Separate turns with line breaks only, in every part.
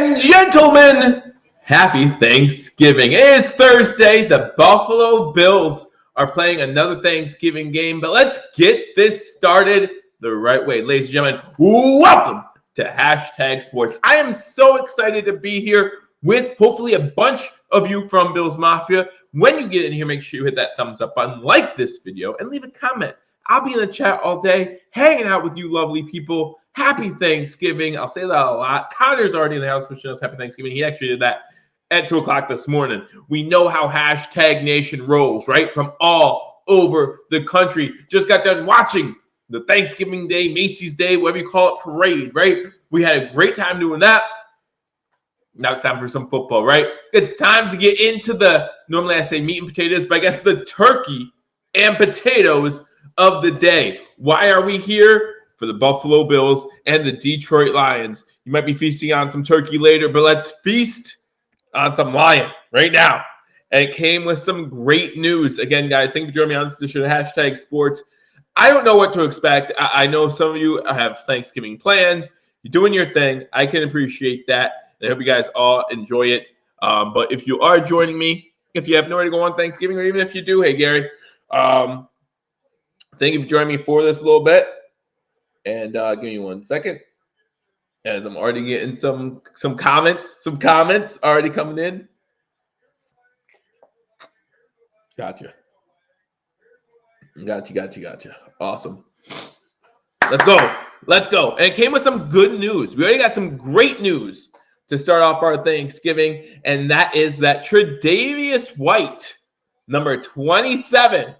and gentlemen, happy Thanksgiving. It is Thursday. The Buffalo Bills are playing another Thanksgiving game, but let's get this started the right way. Ladies and gentlemen, welcome to Hashtag Sports. I am so excited to be here with hopefully a bunch of you from Bills Mafia. When you get in here, make sure you hit that thumbs up button, like this video, and leave a comment. I'll be in the chat all day, hanging out with you lovely people. Happy Thanksgiving. I'll say that a lot. Connor's already in the house wishing us happy Thanksgiving. He actually did that at 2 o'clock this morning. We know how Hashtag Nation rolls, right? From all over the country. Just got done watching the Thanksgiving Day, Macy's Day, whatever you call it, parade, right? We had a great time doing that. Now it's time for some football, right? It's time to get into the, normally I say meat and potatoes, but I guess the turkey and potatoes of the day. Why are we here? For the Buffalo Bills and the Detroit Lions. You might be feasting on some turkey later, but let's feast on some lion right now. And it came with some great news. Again, guys, thank you for joining me on this edition of Hashtag Sports. I don't know what to expect. I know some of you have Thanksgiving plans. You're doing your thing. I can appreciate that. I hope you guys all enjoy it. But if you are joining me, if you have nowhere to go on Thanksgiving, or even if you do, hey, Gary, thank you for joining me for this little bit. And give me 1 second, as I'm already getting some comments already coming in. Gotcha. Awesome. Let's go. And it came with some good news. We already got some great news to start off our Thanksgiving, and that is that Tre'Davious White, number 27.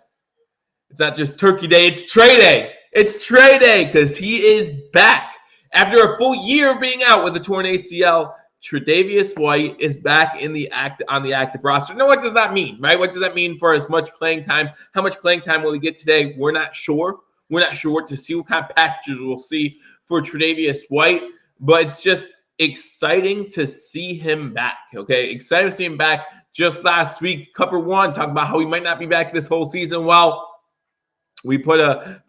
It's not just Turkey Day, it's Trey Day. It's Trey Day because he is back. After a full year of being out with a torn ACL, Tre'Davious White is back on the active roster. Now, what does that mean, right? What does that mean for as much playing time? How much playing time will he get today? We're not sure. We're not sure to see what kind of packages we'll see for Tre'Davious White, but it's just exciting to see him back, okay? Excited to see him back. Just last week, Cover One talked about how he might not be back this whole season. Well, we put a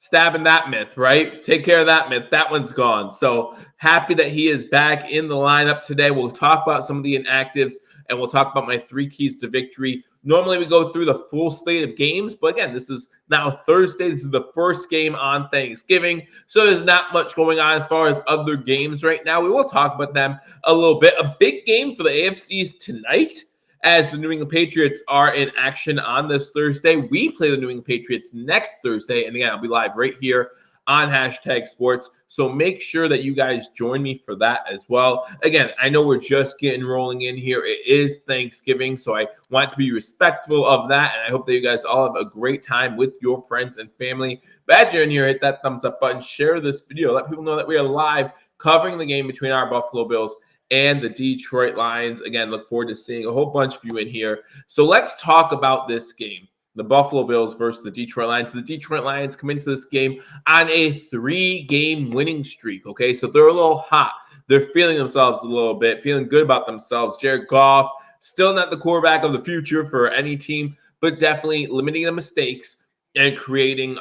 stab in that myth, right? Take care of that myth. That one's gone. So happy that he is back in the lineup today. We'll talk about some of the inactives, and we'll talk about my 3 keys to victory. Normally we go through the full slate of games, but again, this is now Thursday. This is the first game on Thanksgiving, so there's not much going on as far as other games right now. We will talk about them a little bit. A big game for the AFCs tonight, as the New England Patriots are in action on this Thursday. We play the New England Patriots next Thursday. And again, I'll be live right here on Hashtag Sports. So make sure that you guys join me for that as well. Again, I know we're just getting rolling in here. It is Thanksgiving, so I want to be respectful of that. And I hope that you guys all have a great time with your friends and family. But as you're in here, hit that thumbs up button. Share this video. Let people know that we are live covering the game between our Buffalo Bills and the Detroit Lions. Again, look forward to seeing a whole bunch of you in here. So let's talk about this game, the Buffalo Bills versus the Detroit Lions. The Detroit Lions come into this game on a 3-game winning streak, okay? So they're a little hot. They're feeling themselves a little bit, feeling good about themselves. Jared Goff, still not the quarterback of the future for any team, but definitely limiting the mistakes and creating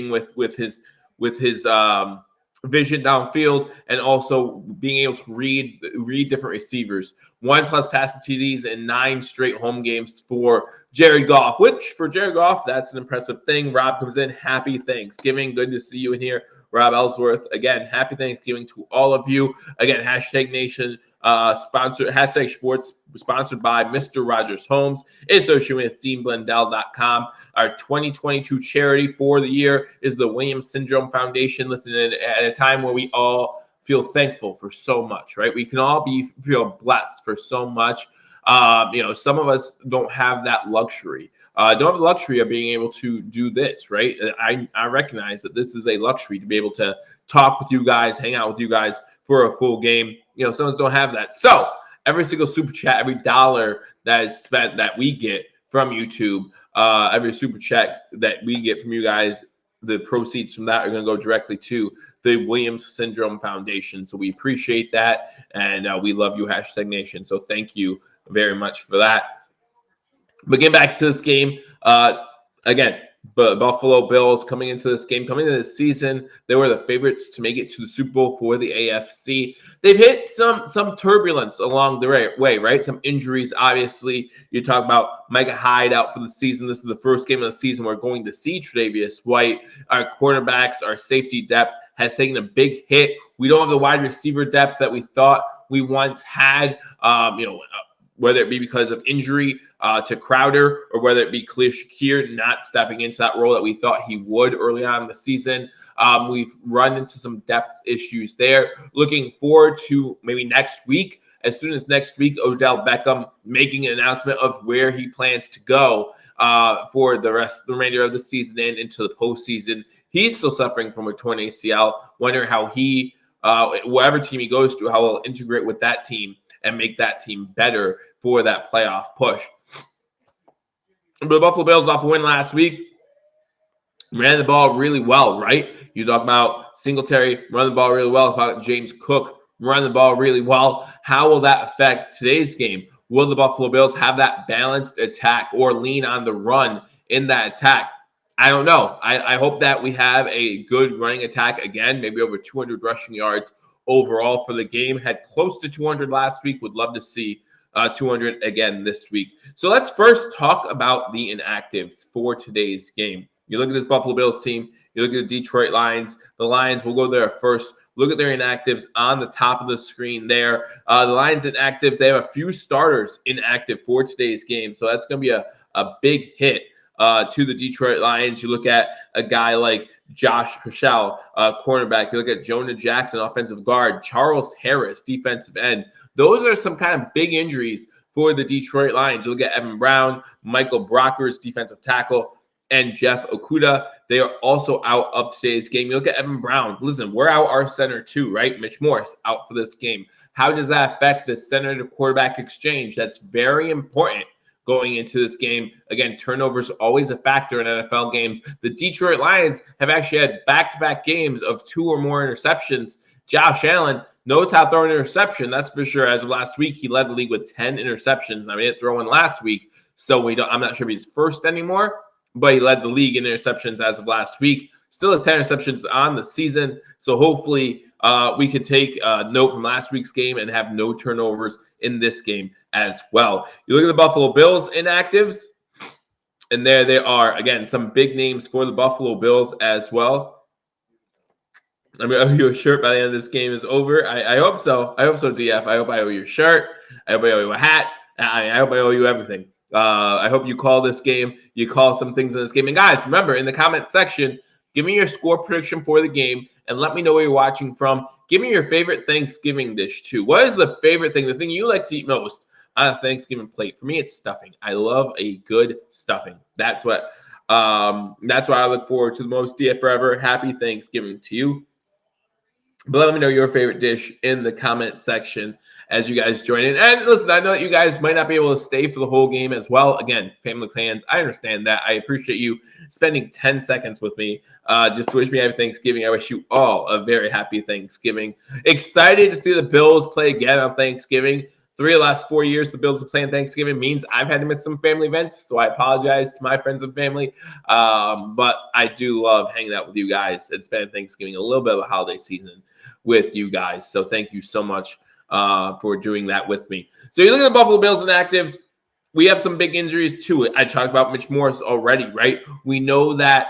with his vision downfield, and also being able to read different receivers. 1+ passing TDs in 9 straight home games for Jared Goff, which for Jared Goff, that's an impressive thing. Rob comes in. Happy Thanksgiving. Good to see you in here. Rob Ellsworth, again, happy Thanksgiving to all of you. Again, Hashtag Nation, Hashtag Sports, sponsored by Mr. Rogers Homes, associated with DeanBlendell.com. Our 2022 charity for the year is the Williams Syndrome Foundation. Listen, at a time where we all feel thankful for so much, right? We can all feel blessed for so much. Some of us don't have that luxury. Don't have the luxury of being able to do this, right? I recognize that this is a luxury to be able to talk with you guys, hang out with you guys for a full game. Some of us don't have that. So every single super chat, every dollar that is spent that we get from YouTube, every super chat that we get from you guys, the proceeds from that are going to go directly to the Williams Syndrome Foundation. So we appreciate that, and we love you, Hashtag Nation. So thank you very much for that. But getting back to this game, again, But Buffalo Bills coming into this season, they were the favorites to make it to the Super Bowl for the AFC. They've hit some turbulence along the way, right? Some injuries, obviously. You talk about Micah Hyde out for the season. This is the first game of the season we're going to see Tre'Davious White. Our quarterbacks, our safety depth has taken a big hit. We don't have the wide receiver depth that we thought we once had. Whether it be because of injury to Crowder or whether it be Khalil Shakir not stepping into that role that we thought he would early on in the season. We've run into some depth issues there. Looking forward to maybe next week. As soon as next week, Odell Beckham making an announcement of where he plans to go for the remainder of the season and into the postseason. He's still suffering from a torn ACL. Wonder how he, whatever team he goes to, how he'll integrate with that team and make that team better for that playoff push. But the Buffalo Bills off a win last week. Ran the ball really well, right? You talk about Singletary, run the ball really well. About James Cook, run the ball really well. How will that affect today's game? Will the Buffalo Bills have that balanced attack or lean on the run in that attack? I don't know. I hope that we have a good running attack again, maybe over 200 rushing yards overall for the game. Had close to 200 last week. Would love to see 200 again this week. So let's first talk about the inactives for today's game. You look at this Buffalo Bills team. You look at the Detroit Lions. The Lions, will go there first. Look at their inactives on the top of the screen there. The Lions inactives, they have a few starters inactive for today's game. So that's going to be a big hit to the Detroit Lions. You look at a guy like Josh Paschal, cornerback. You look at Jonah Jackson, offensive guard. Charles Harris, defensive end. Those are some kind of big injuries for the Detroit Lions. You look at Evan Brown, Michael Brockers, defensive tackle, and Jeff Okudah. They are also out of today's game. You look at Evan Brown. Listen, we're out our center too, right? Mitch Morse out for this game. How does that affect the center to quarterback exchange? That's very important going into this game. Again, turnovers always a factor in NFL games. The Detroit Lions have actually had back-to-back games of 2 or more interceptions. Josh Allen knows how to throw an interception, that's for sure. As of last week, he led the league with 10 interceptions. Now, he didn't throw one last week, so I'm not sure if he's first anymore, but he led the league in interceptions as of last week. Still has 10 interceptions on the season, so hopefully we can take note from last week's game and have no turnovers in this game as well. You look at the Buffalo Bills inactives, and there they are. Again, some big names for the Buffalo Bills as well. I mean, I owe you a shirt by the end of this game is over. I hope so. I hope so, DF. I hope I owe you a shirt. I hope I owe you a hat. I hope I owe you everything. I hope you call this game. You call some things in this game. And guys, remember, in the comment section, give me your score prediction for the game and let me know where you're watching from. Give me your favorite Thanksgiving dish, too. What is the favorite thing, the thing you like to eat most on a Thanksgiving plate? For me, it's stuffing. I love a good stuffing. That's what I look forward to the most. DF Forever, happy Thanksgiving to you. But let me know your favorite dish in the comment section as you guys join in. And listen, I know that you guys might not be able to stay for the whole game as well. Again, family plans, I understand that. I appreciate you spending 10 seconds with me just to wish me happy Thanksgiving. I wish you all a very happy Thanksgiving. Excited to see the Bills play again on Thanksgiving. 3 of the last 4 years the Bills have played on Thanksgiving means I've had to miss some family events, so I apologize to my friends and family. But I do love hanging out with you guys and spending Thanksgiving, a little bit of a holiday season with you guys. So thank you so much for doing that with me. So you look at the Buffalo Bills inactives. We have some big injuries too. I talked about Mitch Morse already, right? We know that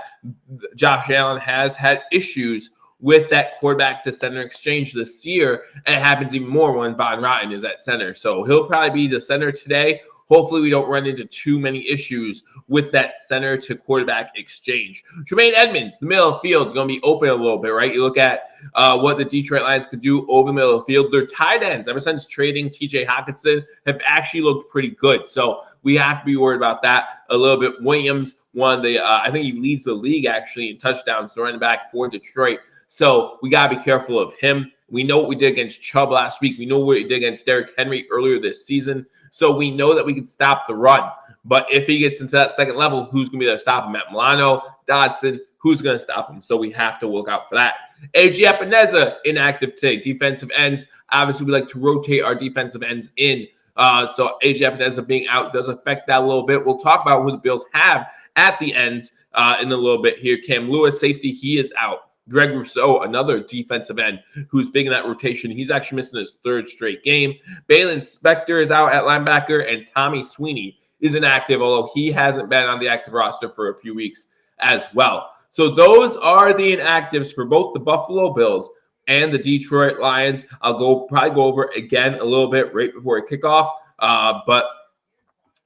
Josh Allen has had issues with that quarterback to center exchange this year, and it happens even more when Von Rotten is at center. So he'll probably be the center today. Hopefully we don't run into too many issues with that center to quarterback exchange. Tremaine Edmonds, the middle of the field, is going to be open a little bit, right? You look at what the Detroit Lions could do over the middle of the field. Their tight ends, ever since trading TJ Hockenson, have actually looked pretty good. So we have to be worried about that a little bit. Williams, I think he leads the league actually in touchdowns, the running back for Detroit. So we got to be careful of him. We know what we did against Chubb last week. We know what we did against Derrick Henry earlier this season. So we know that we can stop the run. But if he gets into that second level, who's going to be there to stop him? Matt Milano, Dodson, who's going to stop him? So we have to look out for that. A.J. Epineza inactive today. Defensive ends. Obviously, we like to rotate our defensive ends in. So A.J. Epineza being out does affect that a little bit. We'll talk about who the Bills have at the ends in a little bit here. Cam Lewis, safety, he is out. Greg Rousseau, another defensive end who's big in that rotation. He's actually missing his third straight game. Balin Spector is out at linebacker, and Tommy Sweeney is inactive, although he hasn't been on the active roster for a few weeks as well. So those are the inactives for both the Buffalo Bills and the Detroit Lions. I'll probably go over it again a little bit right before kickoff, but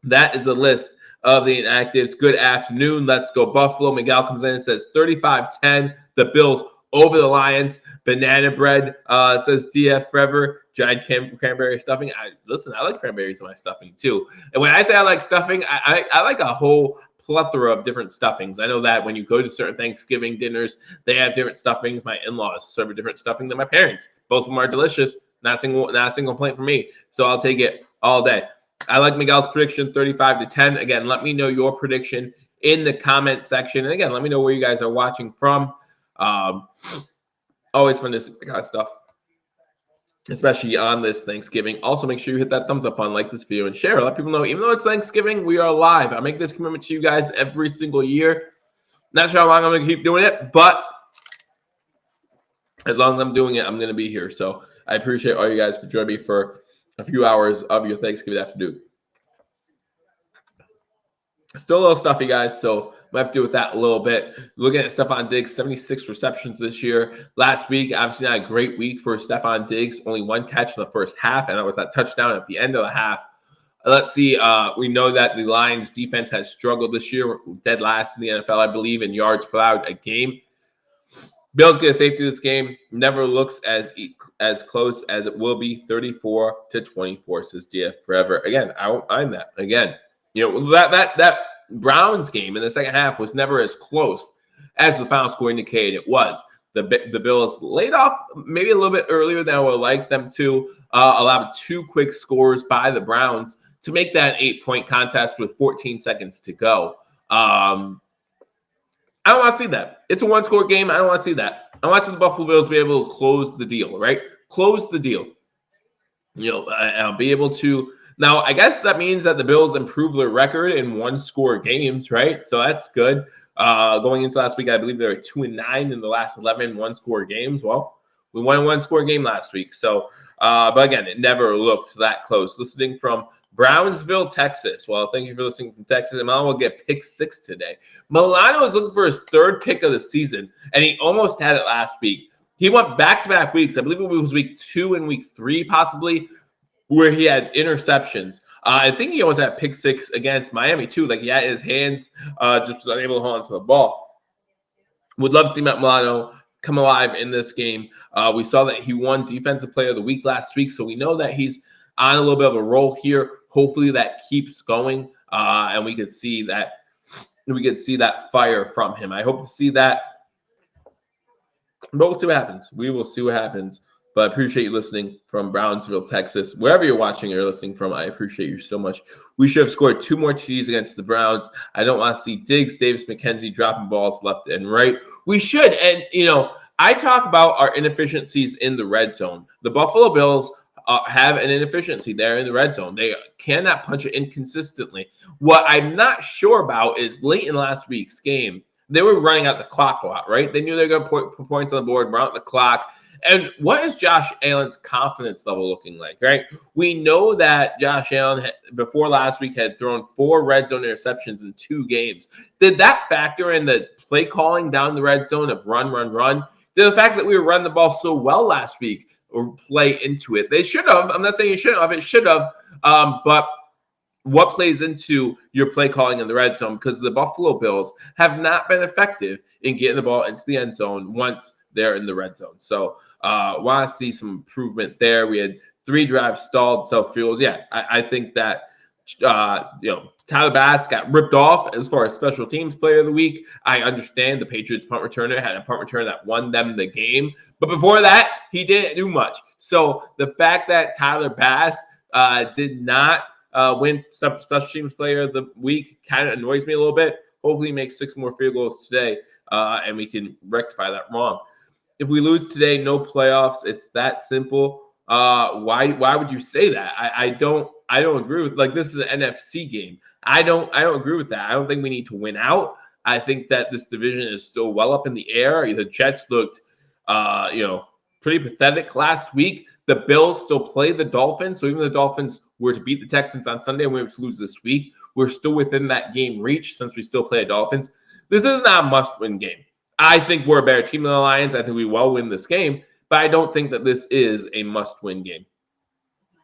that is the list of the inactives. Good afternoon. Let's go Buffalo. Miguel comes in and says 35-10. The Bills over the Lions. Banana bread says DF forever. Dried cranberry stuffing. I like cranberries in my stuffing too. And when I say I like stuffing, I like a whole plethora of different stuffings. I know that when you go to certain Thanksgiving dinners, they have different stuffings. My in-laws serve a different stuffing than my parents. Both of them are delicious. Not a single complaint from me. So I'll take it all day. I like Miguel's prediction, 35-10. Again, let me know your prediction in the comment section. And again, let me know where you guys are watching from. Always fun to see that kind of stuff, especially on this Thanksgiving. Also, make sure you hit that thumbs up on, like this video, and share. Let people know, even though it's Thanksgiving, we are live. I make this commitment to you guys every single year. Not sure how long I'm going to keep doing it, but as long as I'm doing it, I'm going to be here. So I appreciate all you guys for joining me for a few hours of your Thanksgiving afternoon. Still a little stuffy, guys, so we have to deal with that a little bit. Looking at Stephon Diggs, 76 receptions this year. Last week, obviously not a great week for Stephon Diggs. Only one catch in the first half, and that was that touchdown at the end of the half. Let's see. We know that the Lions defense has struggled this year. Dead last in the NFL, I believe, in yards per out a game. Bills get a safety this game. Never looks as close as it will be. 34-24, says DF forever. Again, I won't mind that. Again, that Browns game in the second half was never as close as the final score indicated it was. The Bills laid off maybe a little bit earlier than I would like them to. Allowed 2 quick scores by the Browns to make that an 8-point contest with 14 seconds to go. I don't want to see that. It's a 1-score game. I don't want to see that. I want to see the Buffalo Bills be able to close the deal, right? Close the deal. I'll be able to. Now, I guess that means that the Bills improve their record in 1-score games, right? So that's good. Going into last week, I believe they were 2-9 in the last 11 1-score games. Well, we won a 1-score game last week. So, but again, it never looked that close. Listening from Brownsville, Texas. Well, thank you for listening from Texas. Milano will get pick 6 today. Milano is looking for his 3rd pick of the season, and he almost had it last week. He went back-to-back weeks. I believe it was week 2 and week 3, possibly, where he had interceptions. I think he almost had pick 6 against Miami, too. Like, he had his hands, just was unable to hold onto the ball. Would love to see Matt Milano come alive in this game. We saw that he won Defensive Player of the Week last week, so we know that he's on a little bit of a roll here. Hopefully that keeps going, and we could see that fire from him. I hope to see that. But we'll see what happens. We will see what happens. But I appreciate you listening from Brownsville, Texas. Wherever you're watching or listening from, I appreciate you so much. We should have scored 2 more TDs against the Browns. I don't want to see Diggs, Davis, McKenzie dropping balls left and right. We should. And, I talk about our inefficiencies in the red zone. The Buffalo Bills have an inefficiency there in the red zone. They cannot punch it in consistently. What I'm not sure about is late in last week's game, they were running out the clock a lot, right? They knew they were going to put points on the board, run out the clock. And what is Josh Allen's confidence level looking like, right? We know that Josh Allen, before last week, had thrown 4 red zone interceptions in 2 games. Did that factor in the play calling down the red zone of run, run, run? Did the fact that we were running the ball so well last week or play into it? They should have. I'm not saying you shouldn't have. It should have. But what plays into your play calling in the red zone? Because the Buffalo Bills have not been effective in getting the ball into the end zone once they're in the red zone. So want to see some improvement there. We had 3 drives stalled, self-fuels. Yeah, I think that, Tyler Bass got ripped off as far as special teams player of the week. I understand the Patriots punt returner had a punt return that won them the game. But before that, he didn't do much. So the fact that Tyler Bass did not win special teams player of the week kind of annoys me a little bit. Hopefully he makes 6 more field goals today, and we can rectify that wrong. If we lose today, no playoffs. It's that simple. Why would you say that? I don't agree with, like, this is an NFC game. I don't agree with that. I don't think we need to win out. I think that this division is still well up in the air. The Jets looked, pretty pathetic last week. The Bills still play the Dolphins. So even if the Dolphins were to beat the Texans on Sunday and we were to lose this week, we're still within that game reach since we still play the Dolphins. This is not a must-win game. I think we're a better team than the Lions. I think we will win this game, but I don't think that this is a must-win game.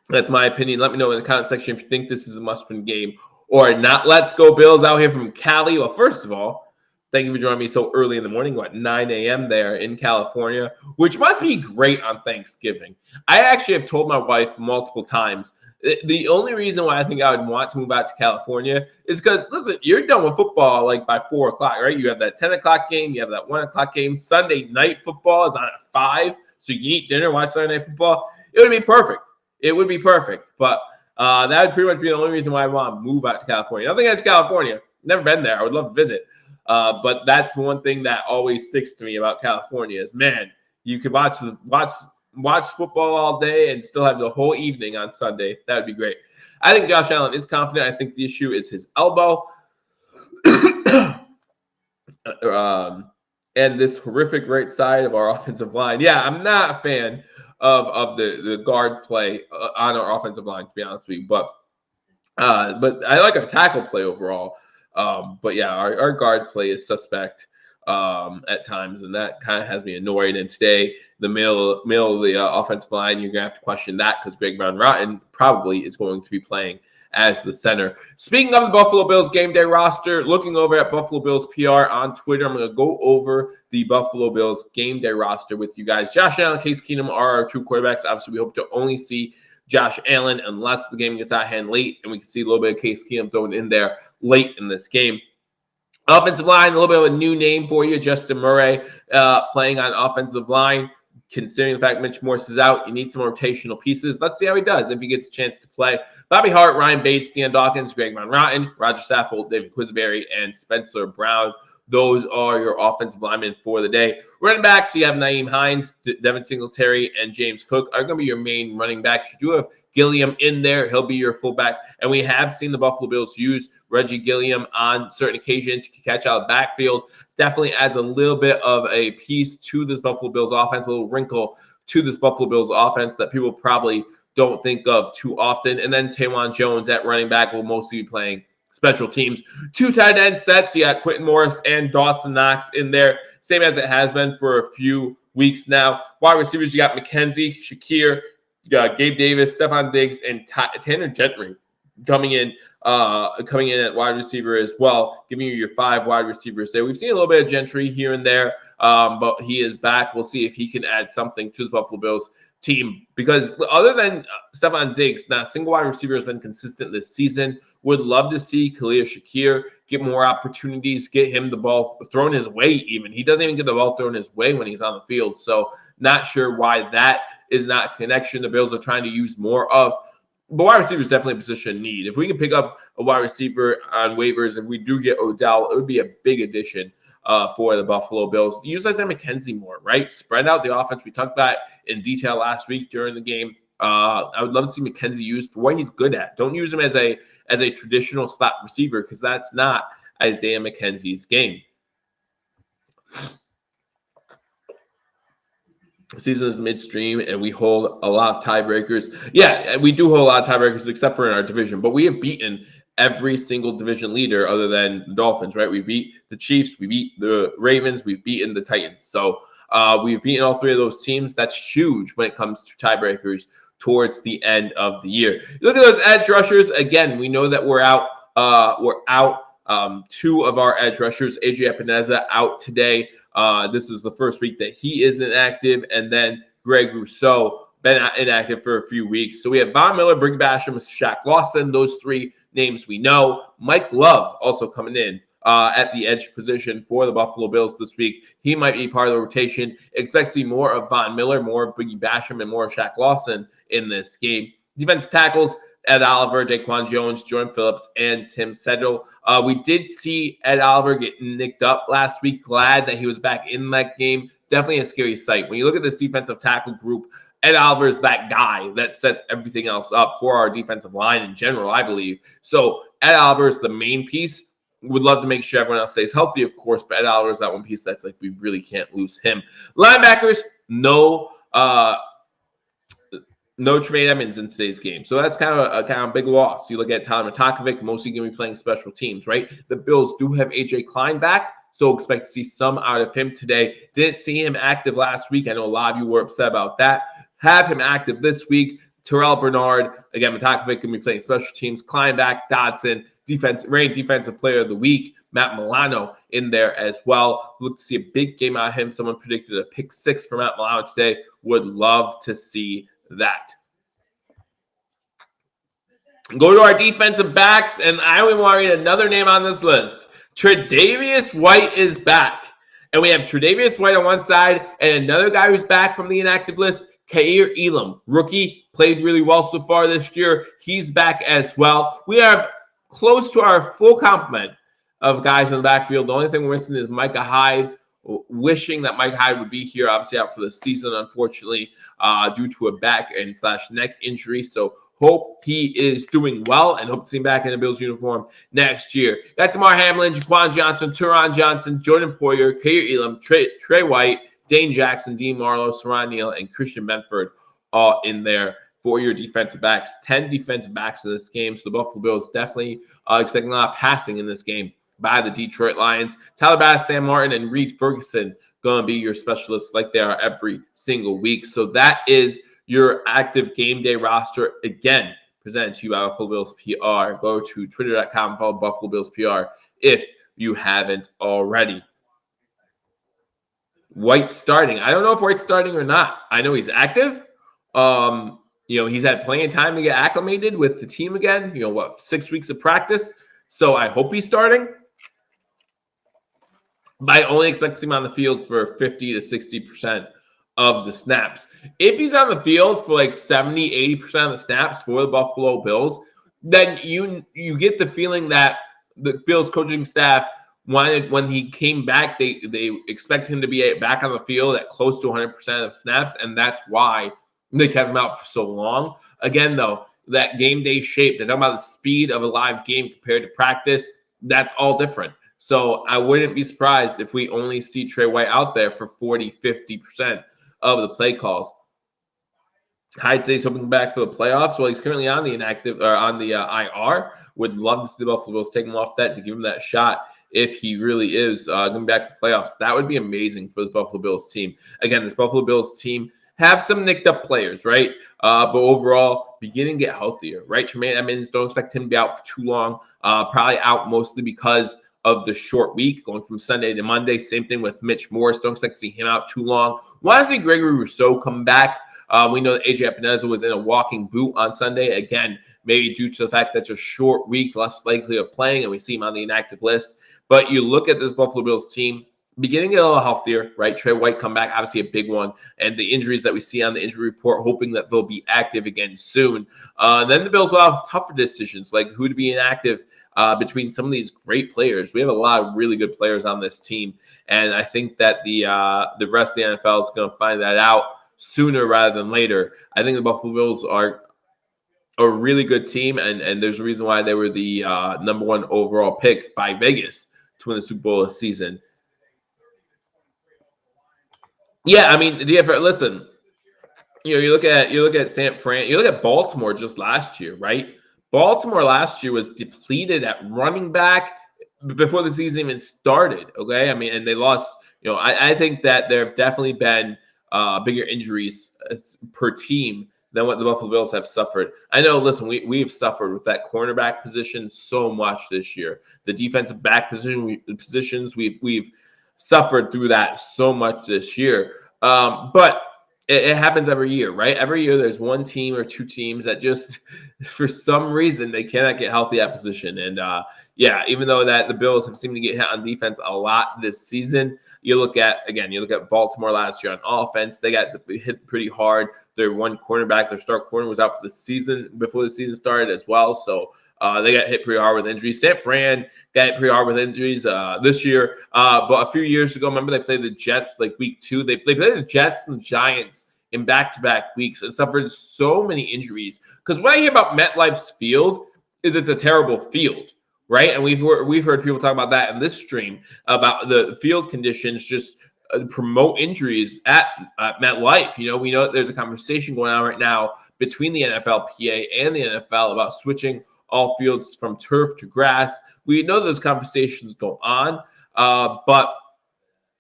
That's my opinion. Let me know in the comment section if you think this is a must-win game or not. Let's go Bills out here from Cali. Well, first of all, thank you for joining me so early in the morning, 9 a.m. there in California, which must be great on Thanksgiving. I actually have told my wife multiple times, the only reason why I think I would want to move out to California is because, listen, you're done with football like by 4 o'clock, right? You have that 10 o'clock game, you have that 1 o'clock game. Sunday night football is on at 5, so you can eat dinner, watch Sunday night football. It would be perfect. It would be perfect, but that would pretty much be the only reason why I want to move out to California. Nothing against California. Never been there. I would love to visit. But that's one thing that always sticks to me about California is, man, you could watch football all day and still have the whole evening on Sunday. That would be great. I think Josh Allen is confident. I think the issue is his elbow. And this horrific right side of our offensive line. Yeah, I'm not a fan of the guard play on our offensive line, to be honest with you. But I like our tackle play overall. But yeah, our guard play is suspect at times, and that kind of has me annoyed. And today, the middle of the offensive line, you're gonna have to question that because Greg Van Roten probably is going to be playing as the center. Speaking of the Buffalo Bills game day roster, looking over at Buffalo Bills PR on Twitter, I'm going to go over the Buffalo Bills game day roster with you guys. Josh Allen, Case Keenum are our two quarterbacks. Obviously, we hope to only see Josh Allen unless the game gets out of hand late, and we can see a little bit of Case Keenum thrown in there late in this game. Offensive line, a little bit of a new name for you, Justin Murray playing on offensive line. Considering the fact Mitch Morse is out, you need some rotational pieces. Let's see how he does if he gets a chance to play. Bobby Hart, Ryan Bates, Deion Dawkins, Greg Van Roten, Roger Saffold, David Quisberry, and Spencer Brown. Those are your offensive linemen for the day. Running backs, you have Nyheim Hines, Devin Singletary, and James Cook are going to be your main running backs. You do have Gilliam in there. He'll be your fullback. And we have seen the Buffalo Bills use Reggie Gilliam on certain occasions. He can catch out of the backfield. Definitely adds a little bit of a piece to this Buffalo Bills offense, a little wrinkle to this Buffalo Bills offense that people probably don't think of too often. And then Tawan Jones at running back will mostly be playing special teams. 2 tight end sets. You got Quentin Morris and Dawson Knox in there, same as it has been for a few weeks now. Wide receivers, you got McKenzie, Shakir, Gabe Davis, Stephon Diggs, and Tanner Gentry coming in at wide receiver as well, giving you your 5 wide receivers there. We've seen a little bit of Gentry here and there, but he is back. We'll see if he can add something to the Buffalo Bills team, because other than Stephon Diggs, not a single wide receiver has been consistent this season. Would love to see Khalil Shakir get more opportunities, get him the ball thrown his way even. He doesn't even get the ball thrown his way when he's on the field, so not sure why that is not a connection the Bills are trying to use more of. But wide receiver is definitely a position need. If we can pick up a wide receiver on waivers, if we do get Odell, it would be a big addition for the Buffalo Bills. Use Isaiah McKenzie more, right? Spread out the offense. We talked about in detail last week during the game. I would love to see McKenzie used for what he's good at. Don't use him as a traditional slot receiver, because that's not Isaiah McKenzie's game. The season is midstream, and we hold a lot of tiebreakers. Yeah, we do hold a lot of tiebreakers, except for in our division. But we have beaten every single division leader other than the Dolphins, right? We beat the Chiefs, we beat the Ravens, we've beaten the Titans. So we've beaten all 3 of those teams. That's huge when it comes to tiebreakers towards the end of the year. Look at those edge rushers. Again, we know that we're out. 2 of our edge rushers, AJ Epineza, out today. This is the first week that he is inactive, and then Greg Rousseau been inactive for a few weeks. So we have Von Miller, Briggy Basham, Shaq Lawson. Those 3 names we know. Mike Love also coming in at the edge position for the Buffalo Bills this week. He might be part of the rotation. Expect to see more of Von Miller, more of Briggy Basham, and more of Shaq Lawson in this game. Defensive tackles, Ed Oliver, Daquan Jones, Jordan Phillips, and Tim Sedgwill. We did see Ed Oliver get nicked up last week. Glad that he was back in that game. Definitely a scary sight. When you look at this defensive tackle group, Ed Oliver is that guy that sets everything else up for our defensive line in general, I believe. So Ed Oliver is the main piece. would love to make sure everyone else stays healthy, of course, but Ed Oliver is that one piece that's like we really can't lose him. Linebackers, no Tremaine Edmonds in today's game. So that's kind of a big loss. You look at Tyler Matakovic, mostly going to be playing special teams, right? The Bills do have A.J. Klein back, so expect to see some out of him today. Didn't see him active last week. I know a lot of you were upset about that. Have him active this week. Terrell Bernard, again, Matakovic going to be playing special teams. Klein back, Dodson, ranked defensive player of the week. Matt Milano in there as well. Look to see a big game out of him. Someone predicted a pick 6 for Matt Milano today. Would love to see that. Go to our defensive backs, and I only want to read another name on this list. Tre'Davious White is back. And we have Tre'Davious White on one side and another guy who's back from the inactive list, Kair Elam. Rookie, played really well so far this year. He's back as well. We have close to our full complement of guys in the backfield. The only thing we're missing is Micah Hyde. Wishing that Mike Hyde would be here, obviously out for the season, unfortunately, due to a back and / neck injury. So hope he is doing well and hope to see him back in the Bills uniform next year. Got Damar Hamlin, Jaquan Johnson, Turon Johnson, Jordan Poyer, Kair Elam, Trey White, Dane Jackson, Dean Marlowe, Saran Neal, and Christian Benford all in there for your defensive backs. 10 defensive backs in this game. So the Buffalo Bills definitely expecting a lot of passing in this game by the Detroit Lions. Tyler Bass, Sam Martin, and Reed Ferguson going to be your specialists like they are every single week. So that is your active game day roster. Again, presented to you by Buffalo Bills PR. Go to twitter.com, follow Buffalo Bills PR if you haven't already. White starting. I don't know if White's starting or not. I know he's active. He's had plenty of time to get acclimated with the team again. 6 weeks of practice. So I hope he's starting. But I only expect to see him on the field for 50 to 60% of the snaps. If he's on the field for like 70, 80% of the snaps for the Buffalo Bills, then you get the feeling that the Bills coaching staff wanted, when he came back, they expect him to be back on the field at close to 100% of snaps, and that's why they kept him out for so long. Again, though, that game day shape, they're talking about the speed of a live game compared to practice, that's all different. So I wouldn't be surprised if we only see Trey White out there for 40, 50% of the play calls. Hyde says hoping back for the playoffs. Well, he's currently on the inactive or on the IR. Would love to see the Buffalo Bills take him off that to give him that shot if he really is going back for playoffs. That would be amazing for this Buffalo Bills team. Again, this Buffalo Bills team have some nicked up players, right? But overall, beginning to get healthier, right? Tremaine Edmonds, don't expect him to be out for too long. Probably out mostly because of the short week going from Sunday to Monday. Same thing with Mitch Morris. Don't expect to see him out too long. Want to see Gregory Rousseau come back. We know that AJ Epineza was in a walking boot on Sunday. Again, maybe due to the fact that it's a short week, less likely of playing, and we see him on the inactive list. But you look at this Buffalo Bills team, beginning to get a little healthier, right? Trey White come back, obviously a big one. And the injuries that we see on the injury report, hoping that they'll be active again soon. Then the Bills will have tougher decisions, like who to be inactive between some of these great players. We have a lot of really good players on this team. And I think that the rest of the NFL is going to find that out sooner rather than later. I think the Buffalo Bills are a really good team, and there's a reason why they were the number 1 overall pick by Vegas to win the Super Bowl this season. Yeah, I mean, listen, you look at San Fran, you look at Baltimore just last year, right? Baltimore last year was depleted at running back before the season even started, okay? I mean, and they lost, I think that there have definitely been bigger injuries per team than what the Buffalo Bills have suffered. I know, listen, we've suffered with that cornerback position so much this year. The defensive back positions, we've suffered through that so much this year. But it happens every year, right? Every year there's one team or two teams that just, for some reason, they cannot get healthy at position. And even though that the Bills have seemed to get hit on defense a lot this season, you look at Baltimore last year on offense, they got hit pretty hard. Their one cornerback, their star corner, was out for the season before the season started as well. So they got hit pretty hard with injuries. San Fran got hit pretty hard with injuries this year. But a few years ago, remember they played the Jets like week 2. They played the Jets and the Giants in back-to-back weeks and suffered so many injuries. Because what I hear about MetLife's field is it's a terrible field, right? And we've heard people talk about that in this stream about the field conditions just promote injuries at MetLife. You know, we know that there's a conversation going on right now between the NFLPA and the NFL about switching all fields from turf to grass. We know those conversations go on, but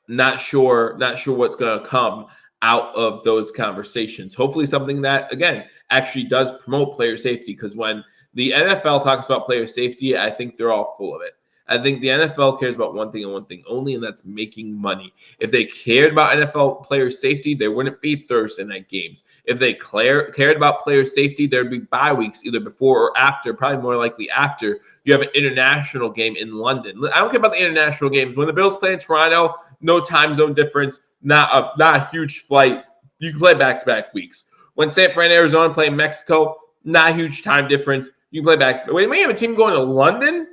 not sure what's going to come out of those conversations. Hopefully something that, again, actually does promote player safety, because when the NFL talks about player safety, I think they're all full of it. I think the NFL cares about one thing and one thing only, and that's making money. If they cared about NFL player safety, there wouldn't be Thursday night games. If they cared about player safety, there'd be bye weeks either before or after, probably more likely after. You have an international game in London. I don't care about the international games. When the Bills play in Toronto, no time zone difference, not a huge flight. You can play back-to-back weeks. When San Fran, Arizona play in Mexico, not a huge time difference. You can play back. Wait, we have a team going to London,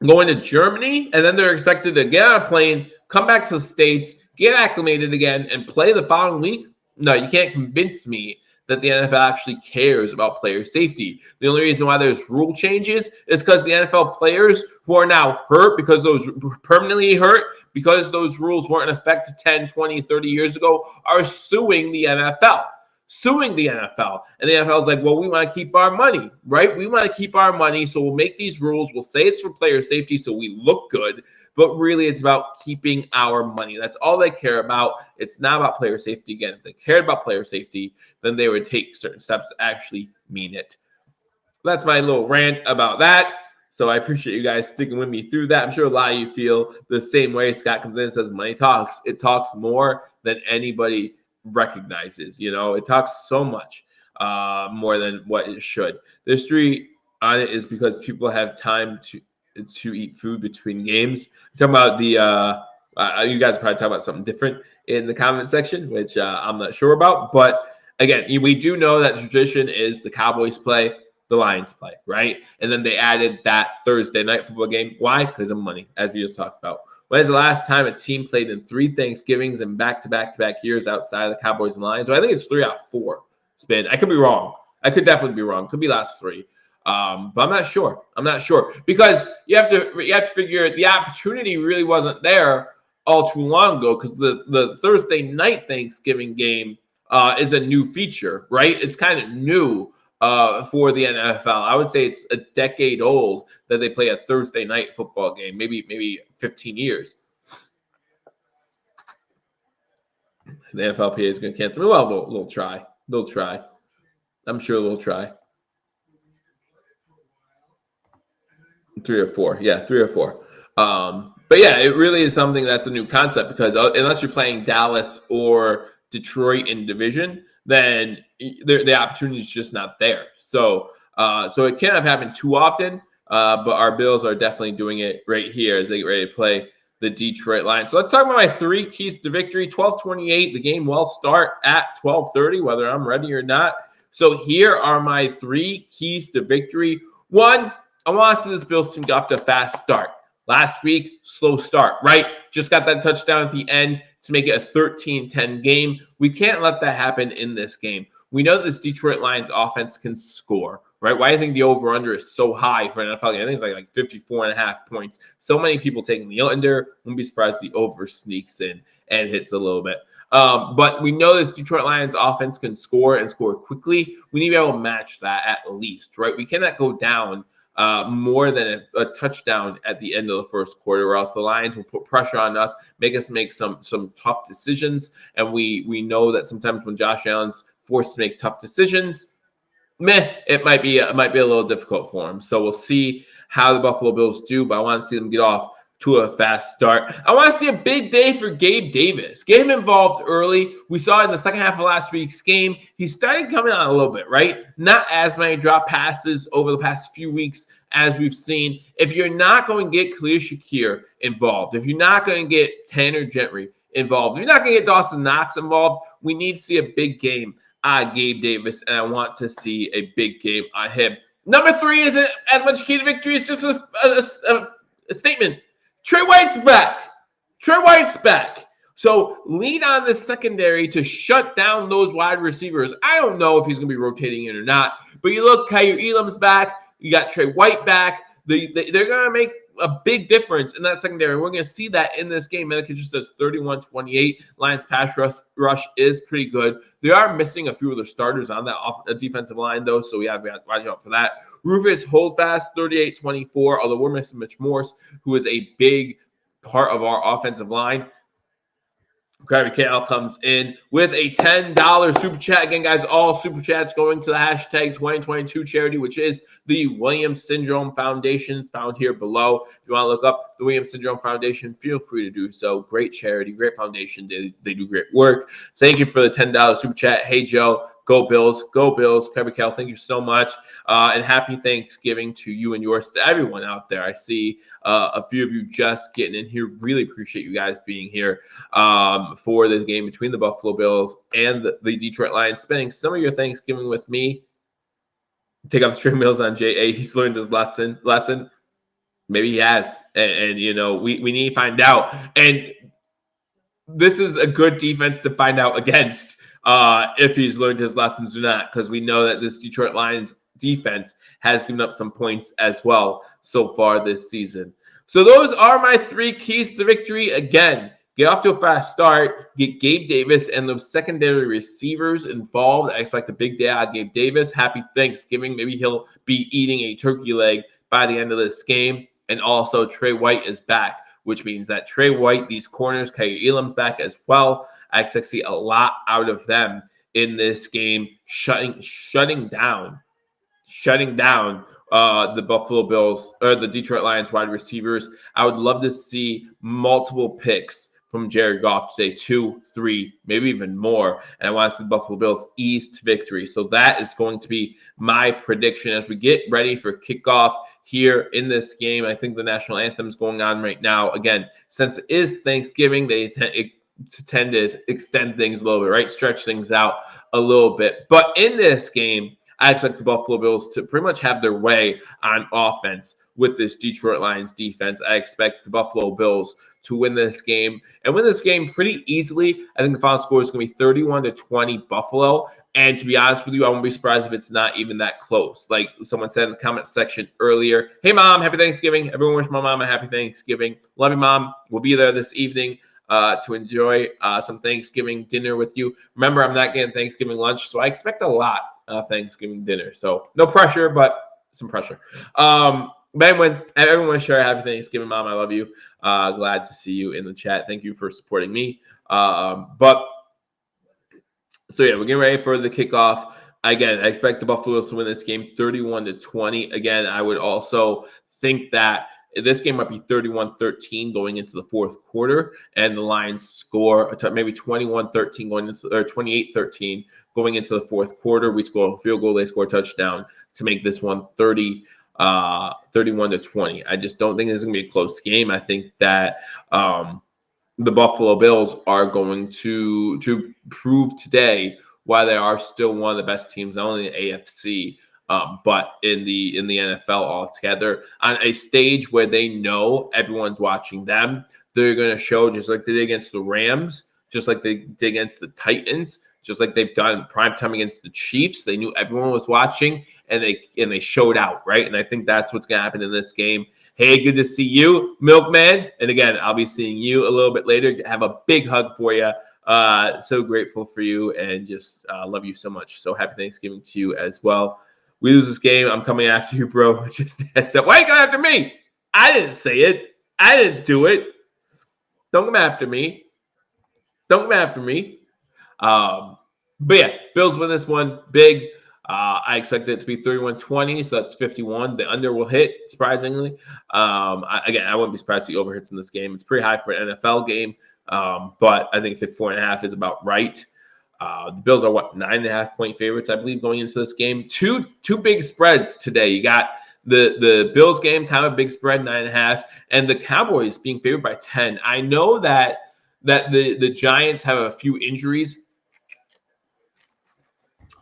going to Germany, and then they're expected to get on a plane, come back to the States, get acclimated again, and play the following week? No, you can't convince me that the NFL actually cares about player safety. The only reason why there's rule changes is because the NFL players who are now hurt, because those permanently hurt, because those rules weren't in effect 10, 20, 30 years ago, are suing the NFL. And the NFL is like, well, we want to keep our money, right? We want to keep our money, so we'll make these rules. We'll say it's for player safety so we look good, but really it's about keeping our money. That's all they care about. It's not about player safety. Again, if they cared about player safety, then they would take certain steps to actually mean it. That's my little rant about that. So I appreciate you guys sticking with me through that. I'm sure a lot of you feel the same way. Scott comes in and says, money talks. It talks more than anybody recognizes. You know, it talks so much more than what it should. The history on it is because people have time to eat food between games. I'm talking about the you guys probably talk about something different in the comment section, which I'm not sure about. But again, we do know that tradition is the Cowboys play, the Lions play, right? And then they added that Thursday night football game. Why? Because of money, as we just talked about. When is the last time a team played in 3 Thanksgivings and back-to-back years outside of the Cowboys and Lions? Well, I think it's 3 out of 4. Spin. I could be wrong. I could definitely be wrong. Could be last 3. But I'm not sure. Because you have to figure the opportunity really wasn't there all too long ago, because the Thursday night Thanksgiving game is a new feature, right? It's kind of new for the NFL. I would say it's a decade old that they play a Thursday night football game, maybe 15 years. The NFLPA is going to cancel me. Well, they'll try. I'm sure they'll try. 3 or 4. Yeah, 3 or 4. But yeah, it really is something that's a new concept, because unless you're playing Dallas or Detroit in division, then the opportunity is just not there. So it can't have happened too often, but our Bills are definitely doing it right here as they get ready to play the Detroit Lions. So let's talk about my 3 keys to victory. 12:28, the game will start at 12:30, whether I'm ready or not. So here are my 3 keys to victory. 1, I want to see this Bills team get off to a fast start. Last week, slow start, right? Just got that touchdown at the end to make it a 13-10 game. We can't let that happen in this game. We know this Detroit Lions offense can score, right? Why do you think the over-under is so high for an NFL game? I think it's like 54.5 points. So many people taking the under. Wouldn't be surprised the over sneaks in and hits a little bit. But we know this Detroit Lions offense can score and score quickly. We need to be able to match that at least, right? We cannot go down more than a touchdown at the end of the first quarter, or else the Lions will put pressure on us, make us make some tough decisions. And we know that sometimes when Josh Allen's forced to make tough decisions, it might be a little difficult for him. So we'll see how the Buffalo Bills do, but I want to see them get off to a fast start. I want to see a big day for Gabe Davis. Get him involved early. We saw in the second half of last week's game, he started coming on a little bit, right? Not as many drop passes over the past few weeks as we've seen. If you're not going to get Khalil Shakir involved, if you're not going to get Tanner Gentry involved, if you're not going to get Dawson Knox involved, we need to see a big game on Gabe Davis, and I want to see a big game on him. Number 3 isn't as much key to victory. It's just a statement. Trey White's back. So lean on the secondary to shut down those wide receivers. I don't know if he's going to be rotating in or not, but you look, Kaiir Elam's back. You got Trey White back. they're going to make a big difference in that secondary. We're going to see that in this game. Medication says 31-28. Lions pass rush is pretty good. They are missing a few of their starters on that defensive line, though, so we have to watch out for that. Rufus Holdfast, 38-24, although we're missing Mitch Morse, who is a big part of our offensive line. Krabby Kale comes in with a $10 super chat. Again, guys, all super chats going to the hashtag 2022 charity, which is the Williams Syndrome Foundation, found here below. If you want to look up the Williams Syndrome Foundation, feel free to do so. Great charity, great foundation. They do great work. Thank you for the $10 super chat. Hey, Joe. Go Bills. Go Bills. Krabby Kale, thank you so much. And happy Thanksgiving to you and yours, to everyone out there. I see a few of you just getting in here. Really appreciate you guys being here for this game between the Buffalo Bills and the Detroit Lions, spending some of your Thanksgiving with me. Take off the string meals on J.A. He's learned his lesson. Maybe he has. And you know, we need to find out. And this is a good defense to find out against if he's learned his lessons or not, because we know that this Detroit Lions defense has given up some points as well so far this season. So those are my 3 keys to victory. Again, get off to a fast start, get Gabe Davis and those secondary receivers involved. I expect a big day out of Gabe Davis. Happy Thanksgiving. Maybe he'll be eating a turkey leg by the end of this game. And also Trey White is back, which means that Trey White, these corners, Kaiir Elam's back as well. I expect to see a lot out of them in this game, shutting down the Buffalo Bills or the Detroit Lions wide receivers. I would love to see multiple picks from Jared Goff today, 2, 3, maybe even more. And I want to see the Buffalo Bills ease to victory. So that is going to be my prediction as we get ready for kickoff here in this game. I think the national anthem is going on right now. Again, since it is Thanksgiving, they tend to extend things a little bit, right? Stretch things out a little bit. But in this game, I expect the Buffalo Bills to pretty much have their way on offense with this Detroit Lions defense. I expect the Buffalo Bills to win this game and win this game pretty easily. I think the final score is going to be 31-20 Buffalo. And to be honest with you, I won't be surprised if it's not even that close. Like someone said in the comment section earlier, hey, Mom, happy Thanksgiving. Everyone wish my mom a happy Thanksgiving. Love you, Mom. We'll be there this evening to enjoy some Thanksgiving dinner with you. Remember, I'm not getting Thanksgiving lunch, so I expect a lot of Thanksgiving dinner. So no pressure, but some pressure. But anyway, everyone share happy Thanksgiving, Mom. I love you. Glad to see you in the chat. Thank you for supporting me. So yeah, we're getting ready for the kickoff. Again, I expect the Buffalo Bills to win this game 31-20. Again, I would also think that this game might be 31-13 going into the fourth quarter, and the Lions score maybe 21-13 going into, or 28-13 going into the fourth quarter. We score a field goal, they score a touchdown to make this one 31-20. I just don't think this is going to be a close game. I think that the Buffalo Bills are going to prove today why they are still one of the best teams, not only in the AFC, but in the NFL altogether, on a stage where they know everyone's watching them. They're going to show, just like they did against the Rams, just like they did against the Titans, just like they've done primetime against the Chiefs. They knew everyone was watching, and they showed out, right? And I think that's what's going to happen in this game. Hey, good to see you, Milkman. And again, I'll be seeing you a little bit later. Have a big hug for you. So grateful for you, and just love you so much. So happy Thanksgiving to you as well. We lose this game, I'm coming after you, bro. Just heads up. Why are you coming after me? I didn't say it. I didn't do it. Don't come after me. Don't come after me. But yeah, Bills win this one big. I expect it to be 31-20, so that's 51. The under will hit, surprisingly. Again, I wouldn't be surprised if the over hits in this game. It's pretty high for an NFL game, but I think 54.5 is about right. The Bills are 9.5-point favorites, I believe, going into this game. Two big spreads today. You got the Bills game, kind of a big spread, 9.5, and the Cowboys being favored by 10. I know that the Giants have a few injuries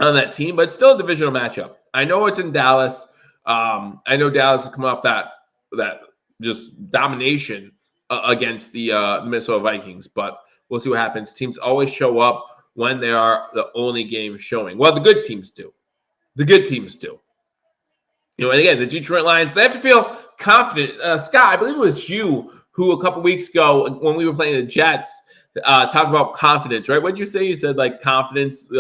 on that team, but it's still a divisional matchup. I know it's in Dallas. I know Dallas is coming off that just domination against the Minnesota Vikings, but we'll see what happens. Teams always show up when they are the only game showing. Well, the good teams do. The good teams do. And again, the Detroit Lions, they have to feel confident. Scott, I believe it was you who a couple weeks ago when we were playing the Jets talked about confidence, right? What did you say? You said like confidence